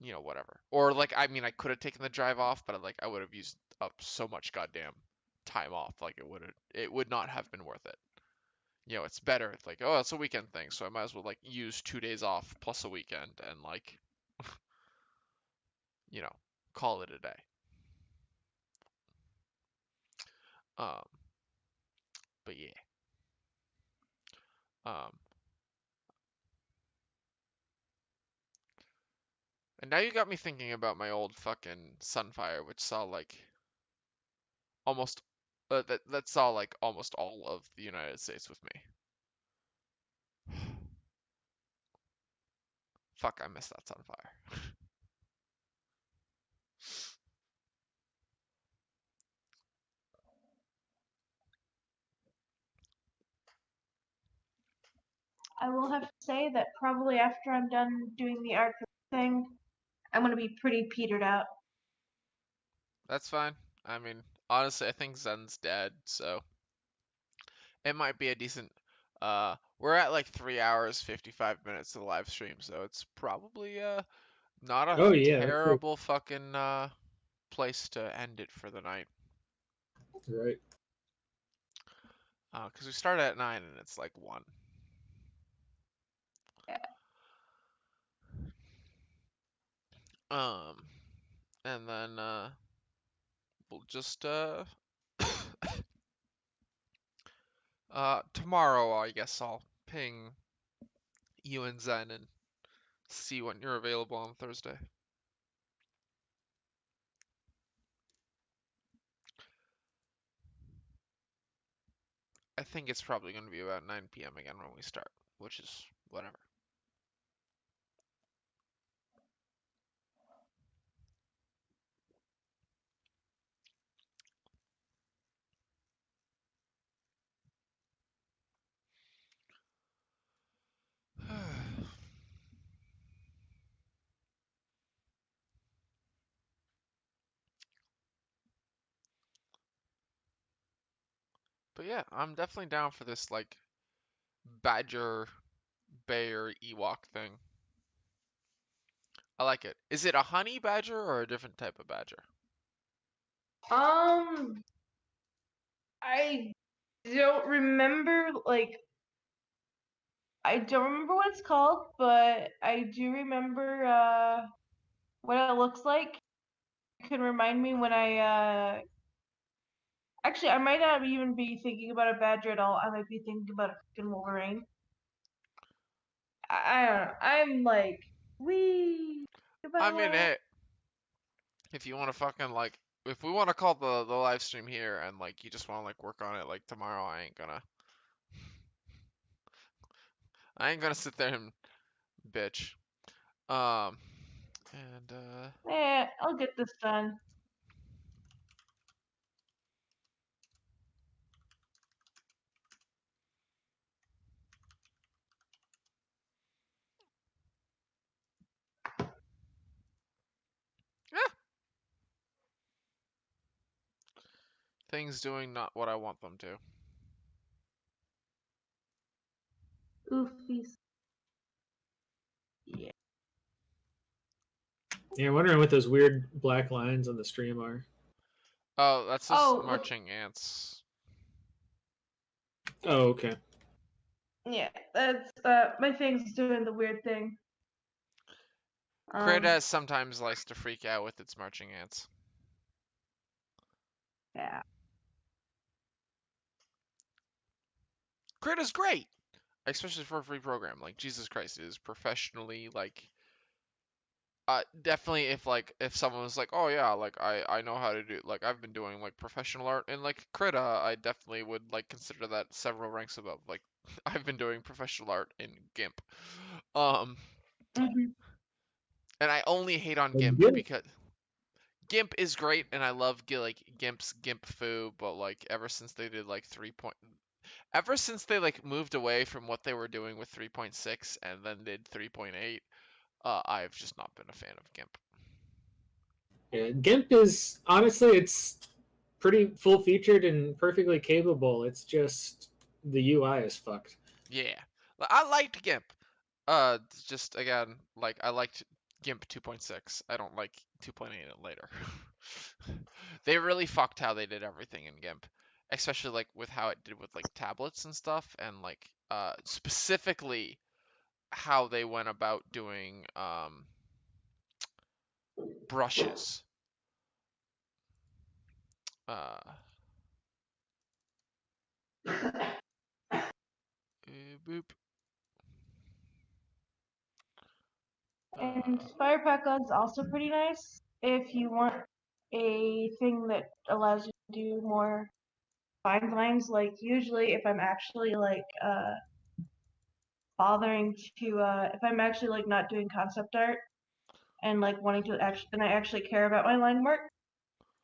whatever, or like I mean I could have taken the drive off, but like I would have used up so much goddamn time off, like it would not have been worth it. It's better. It's like, oh, it's a weekend thing, so I might as well like use 2 days off plus a weekend and like you know call it a day. Um, but yeah. Um, and now you got me thinking about my old fucking Sunfire, which saw like almost that saw like almost all of the United States with me. Fuck, I missed that Sunfire. I will have to say that probably after I'm done doing the art thing, I'm gonna be pretty petered out. That's fine. I mean, honestly, I think Zen's dead, so it might be a decent. We're at like 3 hours 55 minutes of the live stream, so it's probably not a Oh yeah, terrible fucking place to end it for the night. right. Because we started at 9 and it's like 1. Yeah. And then we'll just tomorrow I guess I'll ping you and Zen and see when you're available on Thursday. I think it's probably going to be about 9 p.m. again when we start, which is whatever. But yeah, I'm definitely down for this like Badger Bear Ewok thing. I like it. Is it a honey badger or a different type of badger? I don't remember I don't remember what it's called, but I do remember what it looks like. You can remind me when I actually I might not even be thinking about a badger at all. I might be thinking about a freaking Wolverine. I don't know. I'm like, wee. I mean, hey, if you want to fucking like, if we want to call the live stream here and like you just want to like work on it like tomorrow, I ain't gonna sit there and bitch. And yeah, I'll get this done. yeah, things doing not what I want them to. Oofies. Yeah. Yeah, I'm wondering what those weird black lines on the stream are. Oh, that's just Oh, marching ants. Oh, okay. yeah, that's my thing's doing the weird thing. Krita sometimes likes to freak out with its marching ants. Yeah. Crit is great, especially for a free program. Like Jesus Christ, it is professionally like. Definitely if someone was like, oh yeah, like I know how to do, like I've been doing like professional art in like Krita, I definitely would like consider that several ranks above. Like I've been doing professional art in GIMP. Um, Mhm. and I only hate on And GIMP GIMP. because GIMP is great and I love like GIMP's GIMP foo, but like ever since they did like ever since they like moved away from what they were doing with 3.6 and then did 3.8, I've just not been a fan of GIMP. Yeah, GIMP is honestly it's pretty full featured and perfectly capable. It's just the UI is fucked. Yeah, I liked GIMP. Just again, like I liked GIMP 2.6. I don't like 2.8 and later. They really fucked how they did everything in GIMP, especially like with how it did with like tablets and stuff, and like specifically how they went about doing brushes. Uh, boop. And Firepack Gun's also pretty nice if you want a thing that allows you to do more fine lines. Like usually, if I'm actually like bothering to if I'm actually like not doing concept art and like wanting to actually and I actually care about my line work,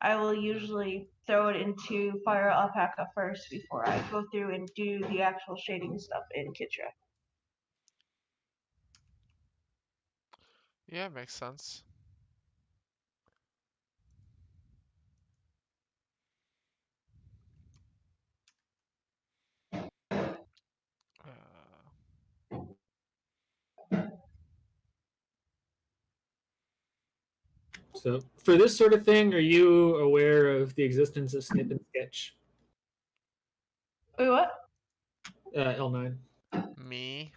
I will usually throw it into Fire Alpaca first before I go through and do the actual shading stuff in Kitra. Yeah, makes sense. So for this sort of thing, are you aware of the existence of Snip and Sketch? Wait, what? L9. Me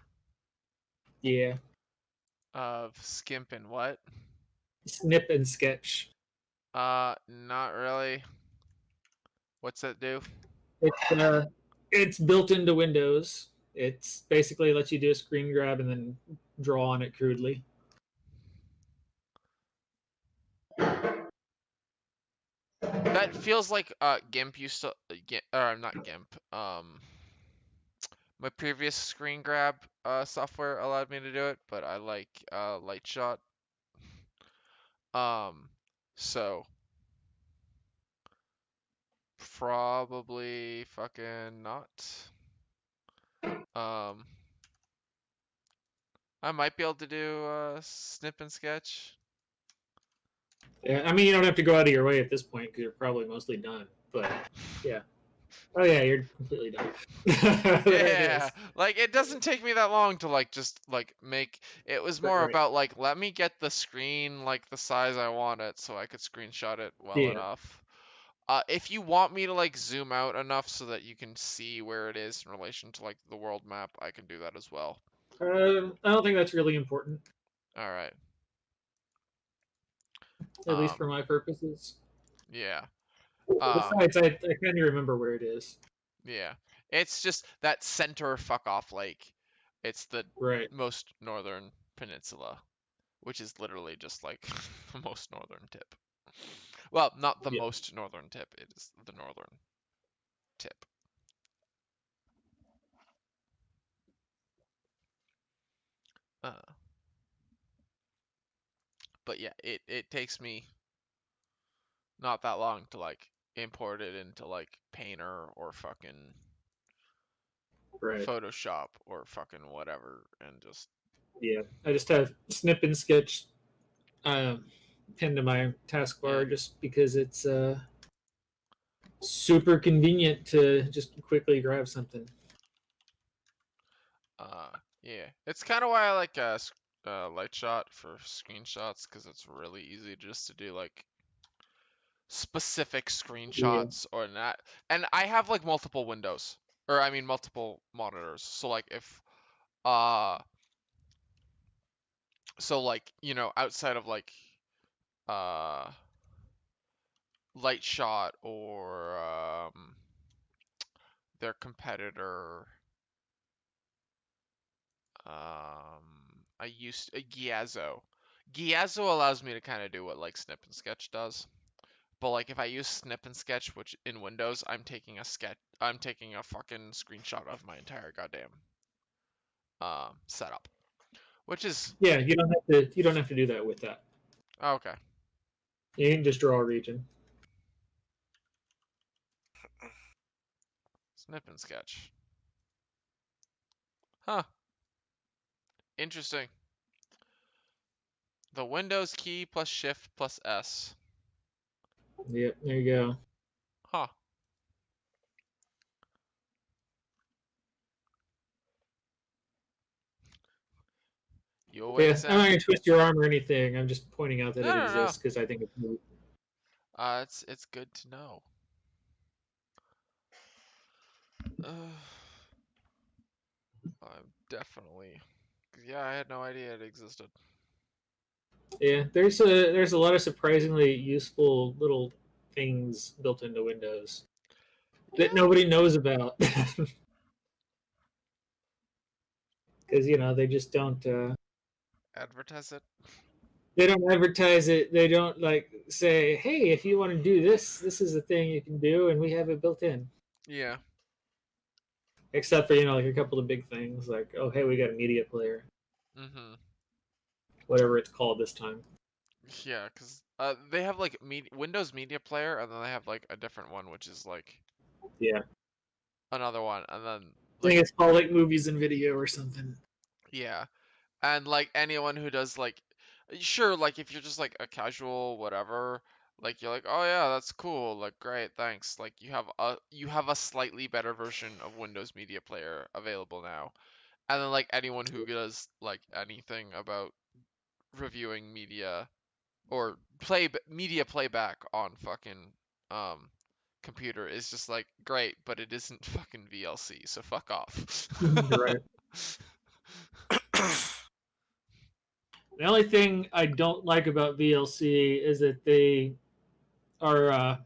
Yeah. of Skimp and what? Snip and Sketch. Not really. What's that do? It's built into Windows. It's basically lets you do a screen grab and then draw on it crudely. That feels like GIMP used to or not GIMP. My previous screen grab software allowed me to do it, but I like Lightshot. Um, so probably fucking not. Um, I might be able to do snip and sketch. Yeah, I mean you don't have to go out of your way at this point because you're probably mostly done. But yeah. Oh yeah, you're completely done. There it Yeah, is. like it doesn't take me that long to like just like make. It was more Right. about like let me get the screen like the size I want it so I could screenshot it well Yeah. enough. If you want me to like zoom out enough so that you can see where it is in relation to like the world map, I can do that as well. I don't think that's really important, All right. at least for my purposes. Yeah. Besides, I kind of remember where it is. Yeah. It's just that center fuck off lake. It's the Right. most northern peninsula, which is literally just like the most northern tip. Well, not the Yeah. most northern tip, it is the northern tip. Uh, but yeah, it takes me not that long to like import it into like Painter or fucking Right. Photoshop or fucking whatever and just Yeah. I just have Snip and Sketch pinned to my taskbar yeah. just because it's super convenient to just quickly grab something. Yeah. It's kind of why I like Lightshot for screenshots because it's really easy just to do like specific Yeah. screenshots or not. And I have like multiple windows or I mean multiple monitors. So like if uh so like outside of like uh Lightshot or their competitor I used Giazzo. Giazzo allows me to kind of do what like Snip and Sketch does. But like if I use Snip and Sketch, which in Windows, I'm taking a fucking screenshot of my entire goddamn setup, which is Yeah, you don't have to do that with that. okay. You can just draw a region. Snip and Sketch. Huh. Interesting. The Windows key plus Shift plus S. Yep, there you go. Huh. You awake, Yeah, I'm not Zen? gonna twist your arm or anything. I'm just pointing out that No, it no, no. exists because I think it's neat. It's good to know. I'm definitely. Yeah, I had no idea it existed. Yeah, there's a lot of surprisingly useful little things built into Windows that Yeah. nobody knows about because they just don't Advertise it. they don't advertise it. They don't like say, hey, if you want to do this, this is the thing you can do, and we have it built in. Yeah. Except for like a couple of big things like, oh hey, we got a media player, Mm-hmm. whatever it's called this time. Yeah, because they have like Windows Media Player, and then they have like a different one, which is like Yeah, another one, and then I think like it's called like movies and video or something. yeah, and like anyone who does like, sure, like if you're just like a casual whatever, like you're like, oh yeah, that's cool, like great, thanks. Like you have a slightly better version of Windows Media Player available now, and then like anyone who does like anything about reviewing media or media playback on fucking um computer is just like great, but it isn't fucking VLC, so fuck off. Right. The only thing I don't like about VLC is that they are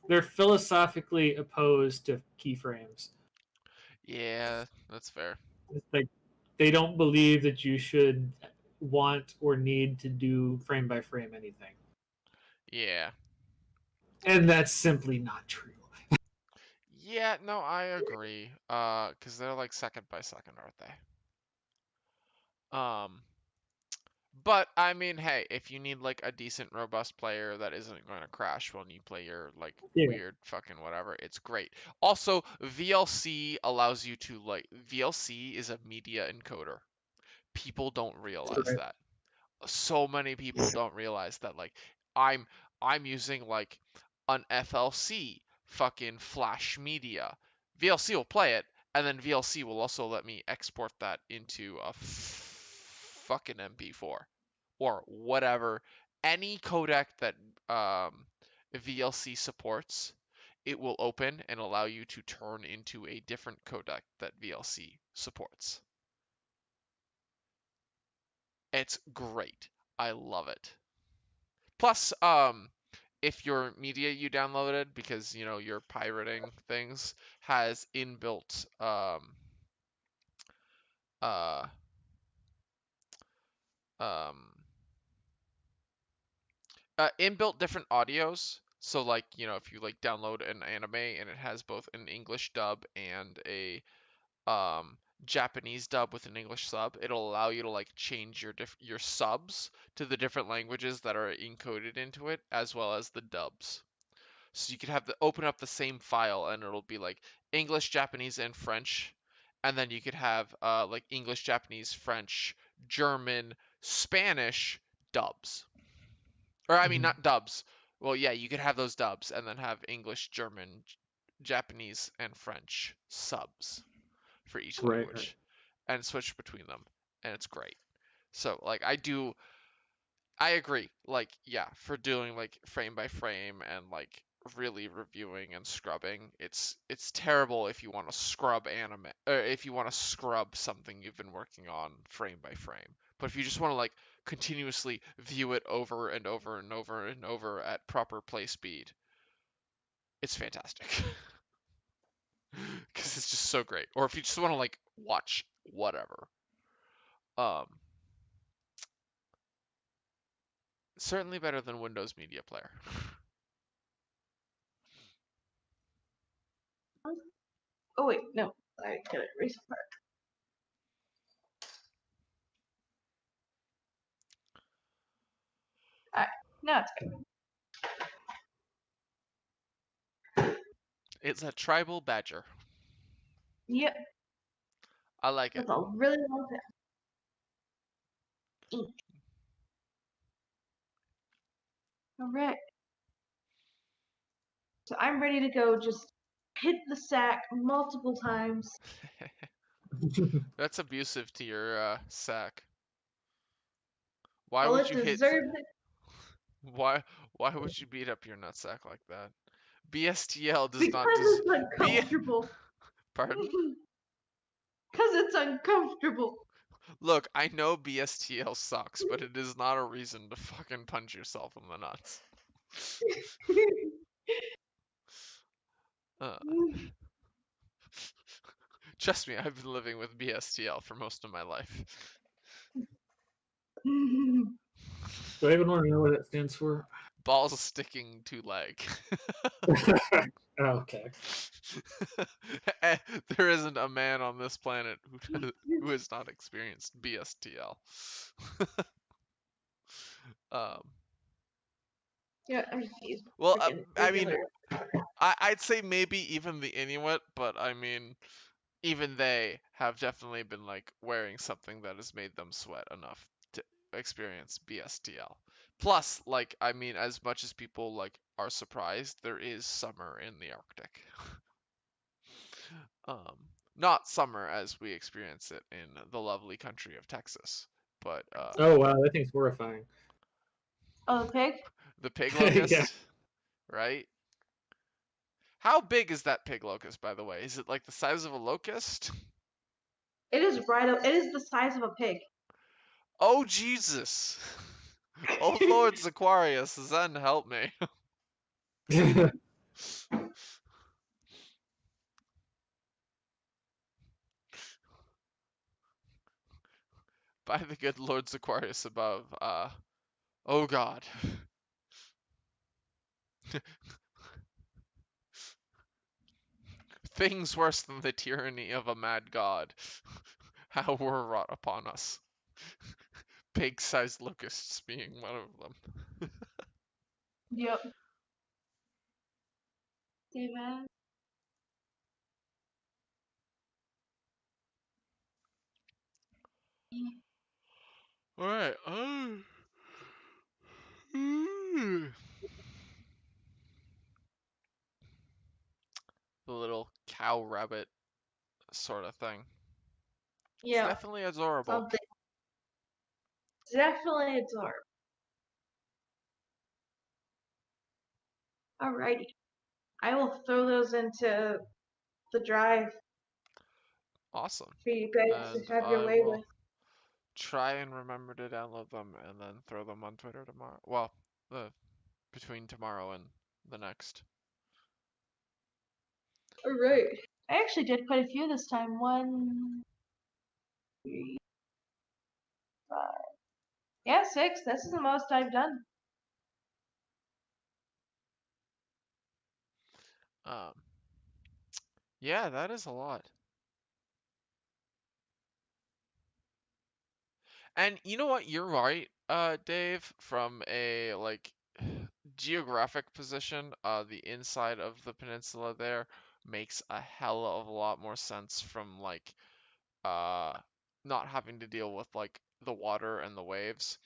they're philosophically opposed to keyframes. Yeah, that's fair. It's like they don't believe that you should want or need to do frame by frame anything. Yeah. And that's simply not true. Yeah, no, I agree. 'Cause they're like second by second, aren't they? But I mean, hey, if you need like a decent, robust player that isn't going to crash when you play your like Yeah. weird fucking whatever, it's great. Also, VLC allows you to like VLC is a media encoder. People don't realize Right. that. So many people don't realize that like I'm I'm using like an FLC fucking flash media. VLC will play it, and then VLC will also let me export that into a fucking MP4 or whatever. Any codec that VLC supports, it will open and allow you to turn into a different codec that VLC supports. It's great. I love it. Plus, if your media you downloaded because you're pirating things has uh um inbuilt different audios. So like, if you like download an anime and it has both an English dub and a Japanese dub with an English sub, it'll allow you to like change your subs to the different languages that are encoded into it, as well as the dubs. So you could have open up the same file and it'll be like English, Japanese, and French, and then you could have like English, Japanese, French, German, Spanish dubs. Or I mean, not dubs. Well, yeah, you could have those dubs and then have English, German, Japanese, and French subs for each Right. language and switch between them, and it's great. So like I agree. Like yeah, for doing like frame by frame and like really reviewing and scrubbing, it's terrible if you want to scrub anime or if you want to scrub something you've been working on frame by frame. But if you just want to like continuously view it over and over and over and over at proper play speed, it's fantastic. Because it's just so great. Or if you just want to like watch whatever. Um, certainly better than Windows Media Player. Oh wait, no, I gotta erase a part. Alright, now it's good. It's a tribal badger. Yep, I like it. that's a really long time. Ink. Alright. So I'm ready to go just hit the sack multiple times. That's abusive to your sack. Why Well, would it you hit? deserved it. Why would you beat up your nutsack like that? BSTL does Because not it's be. uncomfortable. Pardon? Because it's uncomfortable. Look, I know BSTL sucks, but it is not a reason to fucking punch yourself in the nuts. Uh, trust me, I've been living with BSTL for most of my life. Do I even want to know what that stands for? Balls sticking to leg. Oh, okay. There isn't a man on this planet who has not experienced BSTL. um, Yeah, I'm just using well, freaking I mean, regular. I'd say maybe even the Inuit, but I mean, even they have definitely been like wearing something that has made them sweat enough to experience BSTL. Plus, like, I mean, as much as people like are surprised, there is summer in the Arctic. Um, not summer as we experience it in the lovely country of Texas, but Oh wow, that thing's horrifying. Oh, the pig? the pig Yeah. locust, right? How big is that pig locust, by the way? Is it like the size of a locust? It is right. It is the size of a pig. Oh Jesus! Oh Lord Aquarius, Zen help me. By the good Lord Aquarius above. Oh God. Things worse than the tyranny of a mad god. How were wrought upon us. Pig-sized locusts being one of them. Yep. Steven? Alright, the little cow rabbit sort of thing. It's Yeah. definitely adorable. Something. Definitely adorable. Alrighty. I will throw those into the drive Awesome. for you guys And to have your I way will with. try and remember to download them and then throw them on Twitter tomorrow. Well, between tomorrow and the next. Alright. I actually did quite a few this time. 1, 3, 5. Yeah, 6. This is the most I've done. Um, yeah, that is a lot. And you know what? You're right, Dave. From a like geographic position, the inside of the peninsula there makes a hell of a lot more sense from like uh not having to deal with like the water and the waves.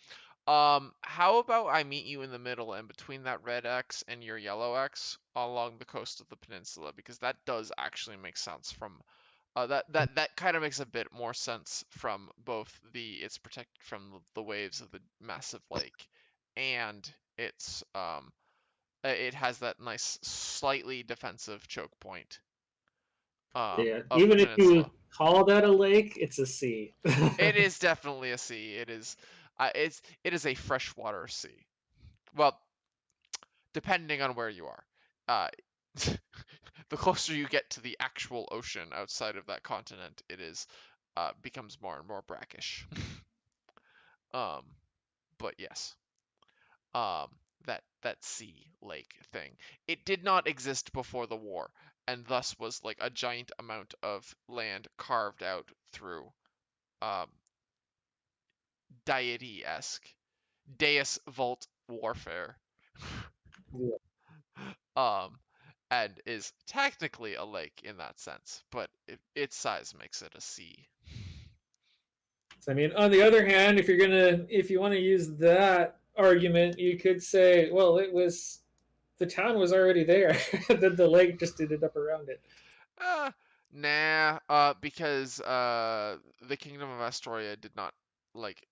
How about I meet you in the middle and between that red X and your yellow X along the coast of the peninsula because that does actually make sense from that kind of makes a bit more sense from both it's protected from the waves of the massive lake and it has that nice slightly defensive choke point Yeah. of the Even if you peninsula. call that a lake, it's a sea. It is definitely a sea. It is a freshwater sea. Well, depending on where you are. Uh, the closer you get to the actual ocean outside of that continent, it is becomes more and more brackish. But yes, um, that sea lake thing. It did not exist before the war, and thus was like a giant amount of land carved out through um, deity-esque Deus Vult warfare. Yeah. um, and is technically a lake in that sense, but its size makes it a sea. So, I mean, on the other hand, if you want to use that argument, you could say, well, the town was already there. Then the lake just did it up around it. Nah, because the Kingdom of Astoria did not like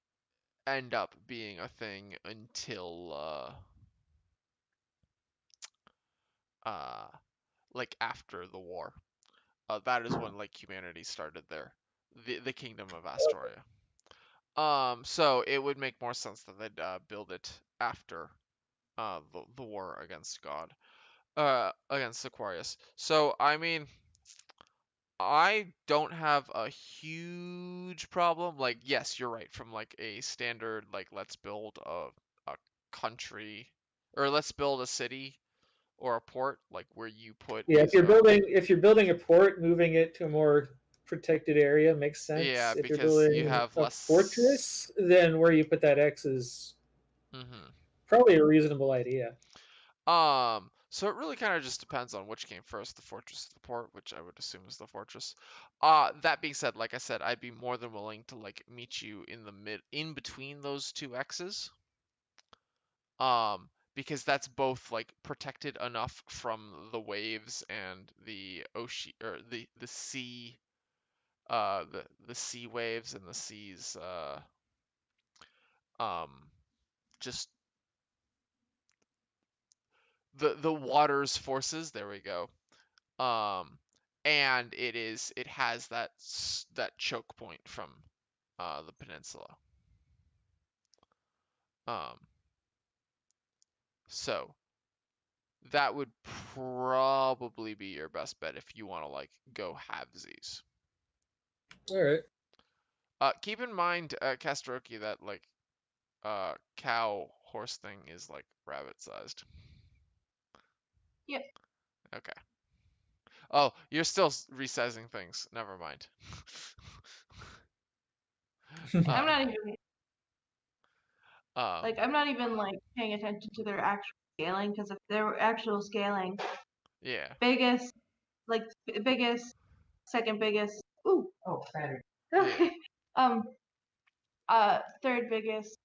end up being a thing until uh like after the war. That is when like humanity started there, the Kingdom of Astoria. So it would make more sense that they'd build it after the war against God, against Aquarius. So I mean, I don't have a huge problem. Like, yes, you're right. From like a standard, like let's build a country, or let's build a city or a port, like where you put Yeah, these. if you're building a port, moving it to a more protected area makes sense. Yeah, If you're because you building have a less. fortress, then where you put that X is Hmm. probably a reasonable idea. So it really kind of just depends on which came first, the fortress or the port, which I would assume is the fortress. That being said, like I said, I'd be more than willing to like meet you in the in between those two X's. Because that's both like protected enough from the waves and the ocean or the sea, the sea waves and the seas, um, just the water's forces. There we go. Um, and it has that choke point from the peninsula. Um, so that would probably be your best bet if you want to like go halvesies. All right. Keep in mind, Casteroki, that like cow horse thing is like rabbit sized. Yep. Okay. Oh, you're still resizing things. Never mind. I'm not even Um, I'm not even like paying attention to their actual scaling, because if their actual scaling, yeah. biggest, biggest, second biggest, ooh, oh, better. Yeah. Okay. Third biggest,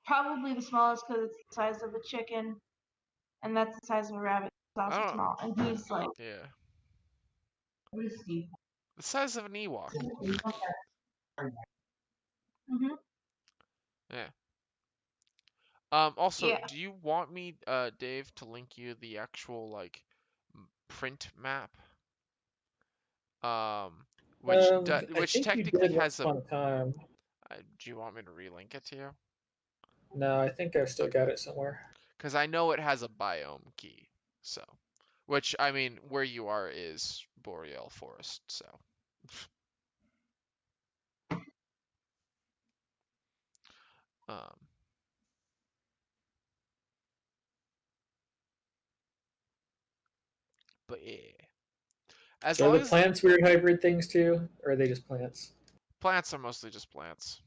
probably the smallest because it's the size of a chicken, and that's the size of a rabbit. It's I also don't. small, and he's like, Yeah. what is he? The size of an Ewok. Mm-hmm. Yeah. Also, Yeah. do you want me, Dave, to link you the actual like print map? I Which think you technically did has once a. upon a time. Do you want me to relink it to you? No, I think I've still got it somewhere. Because I know it has a biome key. So, which I mean, where you are is boreal forest. So, um, but yeah, as So are long the as plants weird hybrid things too, or are they just plants? plants are mostly just plants.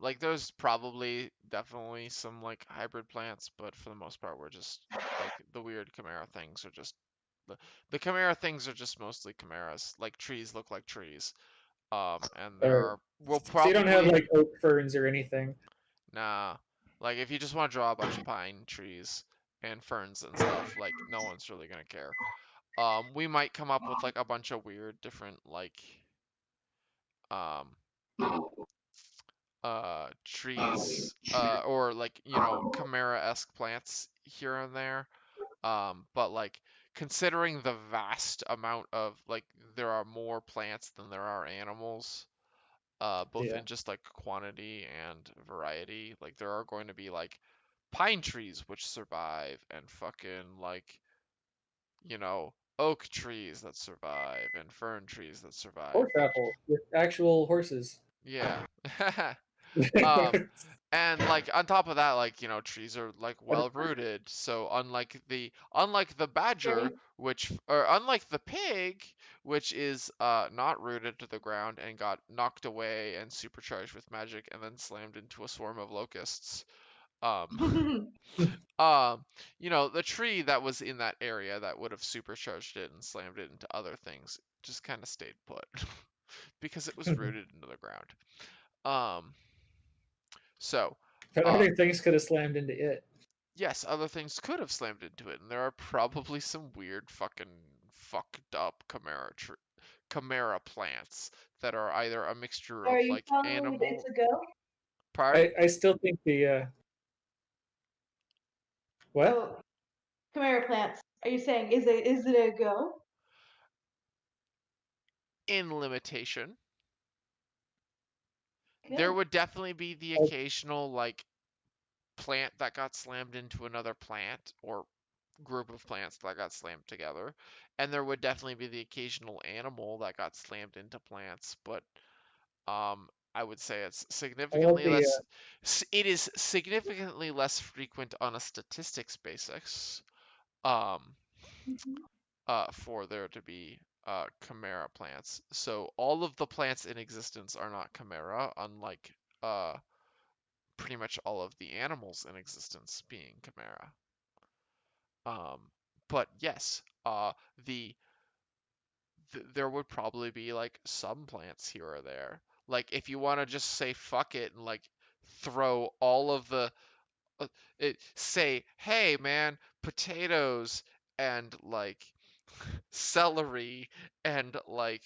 Like there's probably definitely some like hybrid plants, but for the most part, we're just like the weird chimera things are just the chimera things are just mostly chimeras. Like trees look like trees. And there Or are we'll so you don't have probably like oak ferns or anything. nah. Like if you just want to draw a bunch of pine trees and ferns and stuff, like no one's really gonna care. We might come up with like a bunch of weird different like um trees or like chimera-esque plants here and there, but like considering the vast amount of like there are more plants than there are animals, both Yeah. in just like quantity and variety, like there are going to be like pine trees which survive and fucking like oak trees that survive and fern trees that survive, Horse like apple with actual horses. yeah. And like on top of that, like trees are like well rooted. So unlike the badger, unlike the pig, which is not rooted to the ground and got knocked away and supercharged with magic and then slammed into a swarm of locusts. The tree that was in that area that would have supercharged it and slammed it into other things just kind of stayed put because it was rooted into the ground. So, But other things could have slammed into it. yes, other things could have slammed into it, and there are probably some weird fucking fucked up chimera plants that are either a mixture Are of you like telling me animal. it's a go? Pardon? I still think the what? Oh, chimera plants. Are you saying is it a go? In limitation, Okay. there would definitely be the occasional like plant that got slammed into another plant or group of plants that got slammed together, and there would definitely be the occasional animal that got slammed into plants, but I would say it's significantly the less. It is significantly less frequent on a statistics basis. Um, for there to be chimera plants. So all of the plants in existence are not chimera, unlike pretty much all of the animals in existence being chimera. But yes, the there would probably be like some plants here or there. Like if you want to just say fuck it and like throw all of the say, hey man, potatoes and like celery and like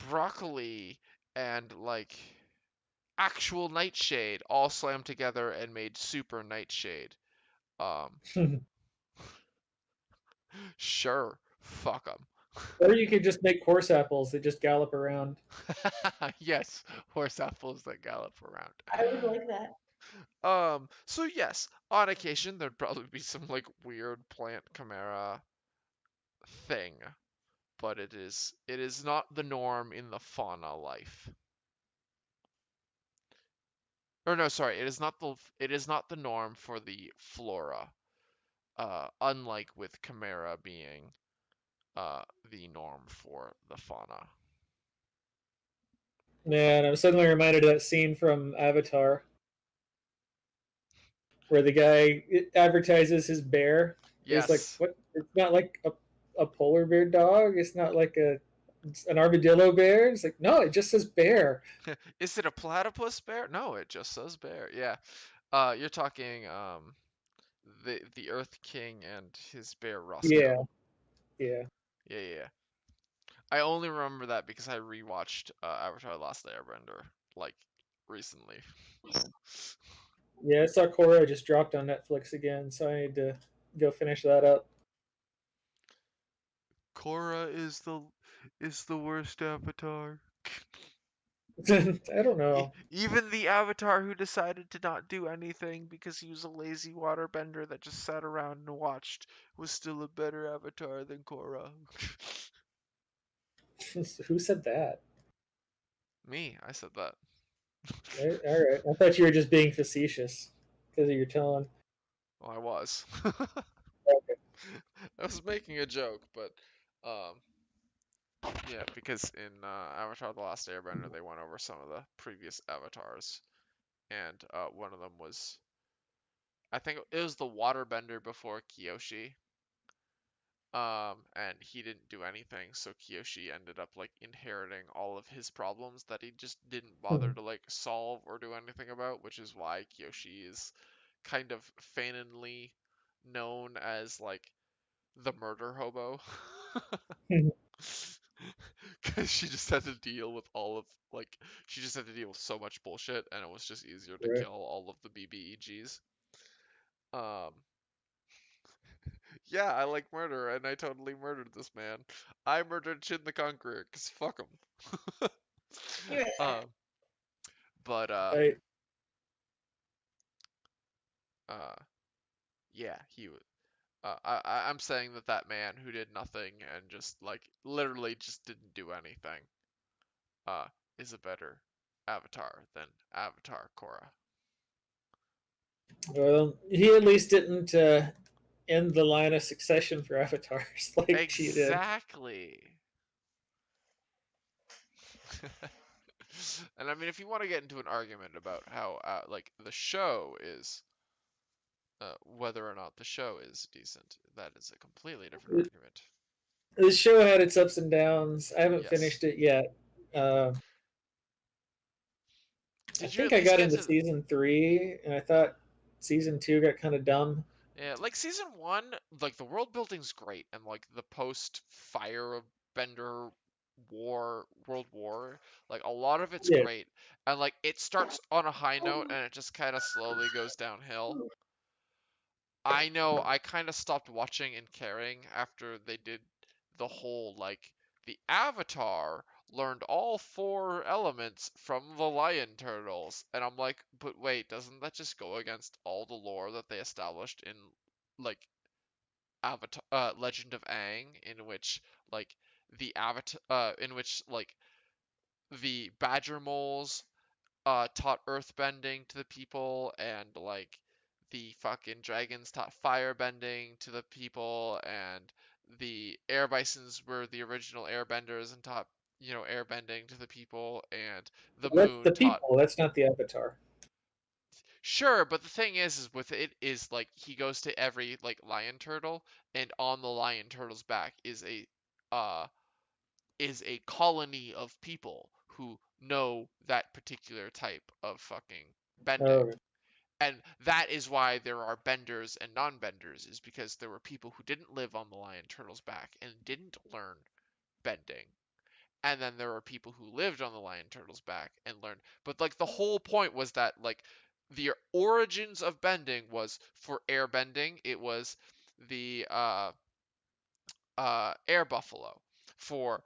broccoli and like actual nightshade all slammed together and made super nightshade. Sure, fuck them. Or you could just make horse apples that just gallop around. Yes, horse apples that gallop around. I would like that. So yes, on occasion there'd probably be some like weird plant chimera thing, but it is not the norm in the fauna life. Or no, sorry, it is not the norm for the flora. Unlike with chimera being the norm for the fauna. Yeah, and I'm suddenly reminded of that scene from Avatar where the guy advertises his bear. He's like, Yes. "What? It's not like a polar bear dog. It's not like an armadillo bear." It's like, no, it just says bear. Is it a platypus bear? No, it just says bear. Yeah. You're talking the Earth King and his bear Yeah, Roscoe. yeah. Yeah. I only remember that because I rewatched Avatar: The Last Airbender like recently. Yeah, I saw Korra just dropped on Netflix again, so I need to go finish that up. Korra is the worst Avatar. I don't know. Even the Avatar who decided to not do anything because he was a lazy waterbender that just sat around and watched was still a better Avatar than Korra. Who said that? Me, I said that. All right. I thought you were just being facetious because of your tone. Well, I was. Okay. I was making a joke, but yeah, because in Avatar: The Last Airbender, they went over some of the previous avatars, and one of them was, I think it was the waterbender before Kyoshi. And he didn't do anything, so Kyoshi ended up like inheriting all of his problems that he just didn't bother to like solve or do anything about, which is why Kyoshi is kind of feignedly known as like the murder hobo. Because she just had to deal with all of like she just had to deal with so much bullshit, and it was just easier to Right. kill all of the BBEGs. Um, yeah, I like murder, and I totally murdered this man. I murdered Chin the Conqueror, cause fuck him. You're right. But I yeah, he was. I'm saying that man who did nothing and just like literally just didn't do anything, uh, is a better Avatar than Avatar Korra. Well, he at least didn't end the line of succession for avatars like she did. Exactly. And I mean, if you want to get into an argument about how, like, the show is, whether or not the show is decent, that is a completely different argument. The show had its ups and downs. I haven't Yes. finished it yet. I Did you at think I least got get into to? season 3, and I thought season 2 got kind of dumb. Yeah, like season 1, like the world building's great, and like the post Firebender World War, like a lot of it's Yeah. great, and like it starts on a high note and it just kind of slowly goes downhill. I know I kind of stopped watching and caring after they did the whole like the Avatar learned all 4 elements from the lion turtles, and I'm like, but wait, doesn't that just go against all the lore that they established in like Avatar, Legend of Aang, in which like the Avatar, in which like the Badger moles taught earthbending to the people, and like the fucking dragons taught firebending to the people, and the air bisons were the original airbenders and taught, airbending to the people, and the That's moon the taught. people. That's not the avatar. Sure, but the thing is with it is like he goes to every like lion turtle, and on the lion turtle's back uh is a colony of people who know that particular type of fucking bending. Oh, And that is why there are benders and non-benders, is because there were people who didn't live on the lion turtle's back and didn't learn bending. And then there were people who lived on the lion turtle's back and learned. But like the whole point was that like the origins of bending was for air bending, it was the air buffalo. For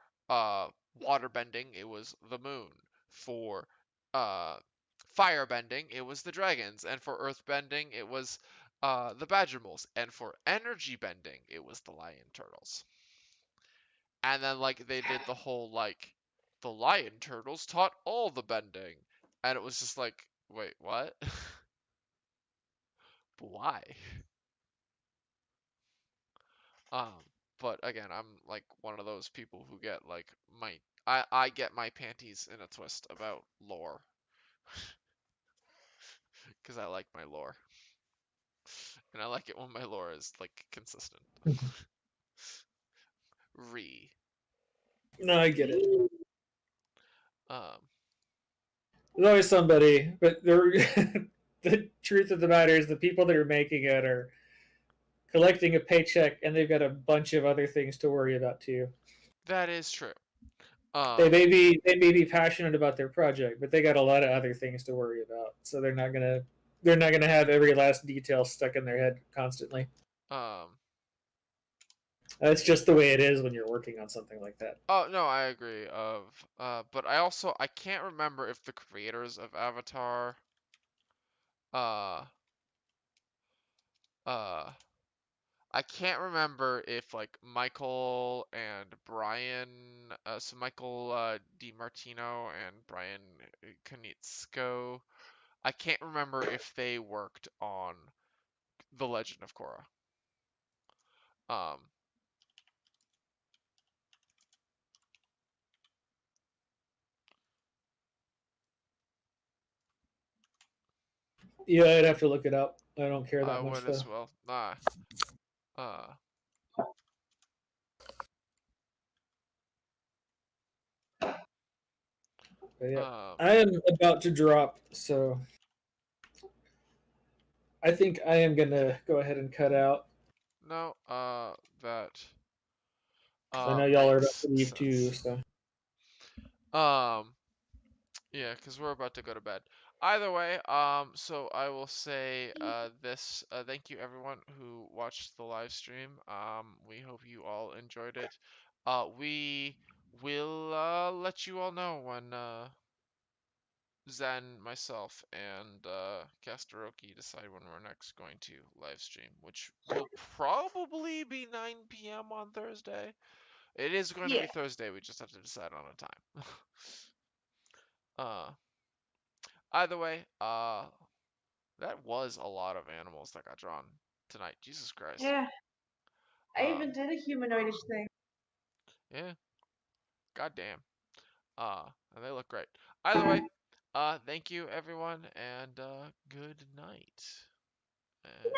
water bending, it was the moon. For uh, fire bending, it was the dragons. And for earth bending, it was the badger moles. And for energy bending, it was the lion turtles. And then like they did the whole like the lion turtles taught all the bending. And it was just like, wait, what? Why? Um, but again, I'm like one of those people who get like I get my panties in a twist about lore because I like my lore, and I like it when my lore is like consistent. Re. no, I get it. Um, There's always somebody, but the truth of the matter is the people that are making it are collecting a paycheck, and they've got a bunch of other things to worry about too. that is true. They may be passionate about their project, but they got a lot of other things to worry about. So they're not gonna have every last detail stuck in their head constantly. Um, That's just the way it is when you're working on something like that. oh no, I agree. But I can't remember if the creators of Avatar, uh, uh, I can't remember if like Michael and Brian, so Michael DiMartino and Brian Konietzko, I can't remember if they worked on The Legend of Korra. Um, Yeah, I'd have to look it up. I don't care I that much would though. as well. Uh, But yeah, um, I am about to drop, so I think I am gonna go ahead and cut out. no, that I know y'all are about makes to leave too, sense. so Yeah, because we're about to go to bed. Either way, so I will say this. Thank you everyone who watched the live stream. We hope you all enjoyed it. We will let you all know when Zen, myself, and Casteroki decide when we're next going to live stream, which will probably be 9 p.m. on Thursday. It is going to be Yeah. Thursday. We just have to decide on a time. uh, Either way, that was a lot of animals that got drawn tonight. Jesus Christ. Yeah, I Uh, even did a humanoidish thing. yeah. Goddamn. And they look great. Either way, thank you everyone, and good night. And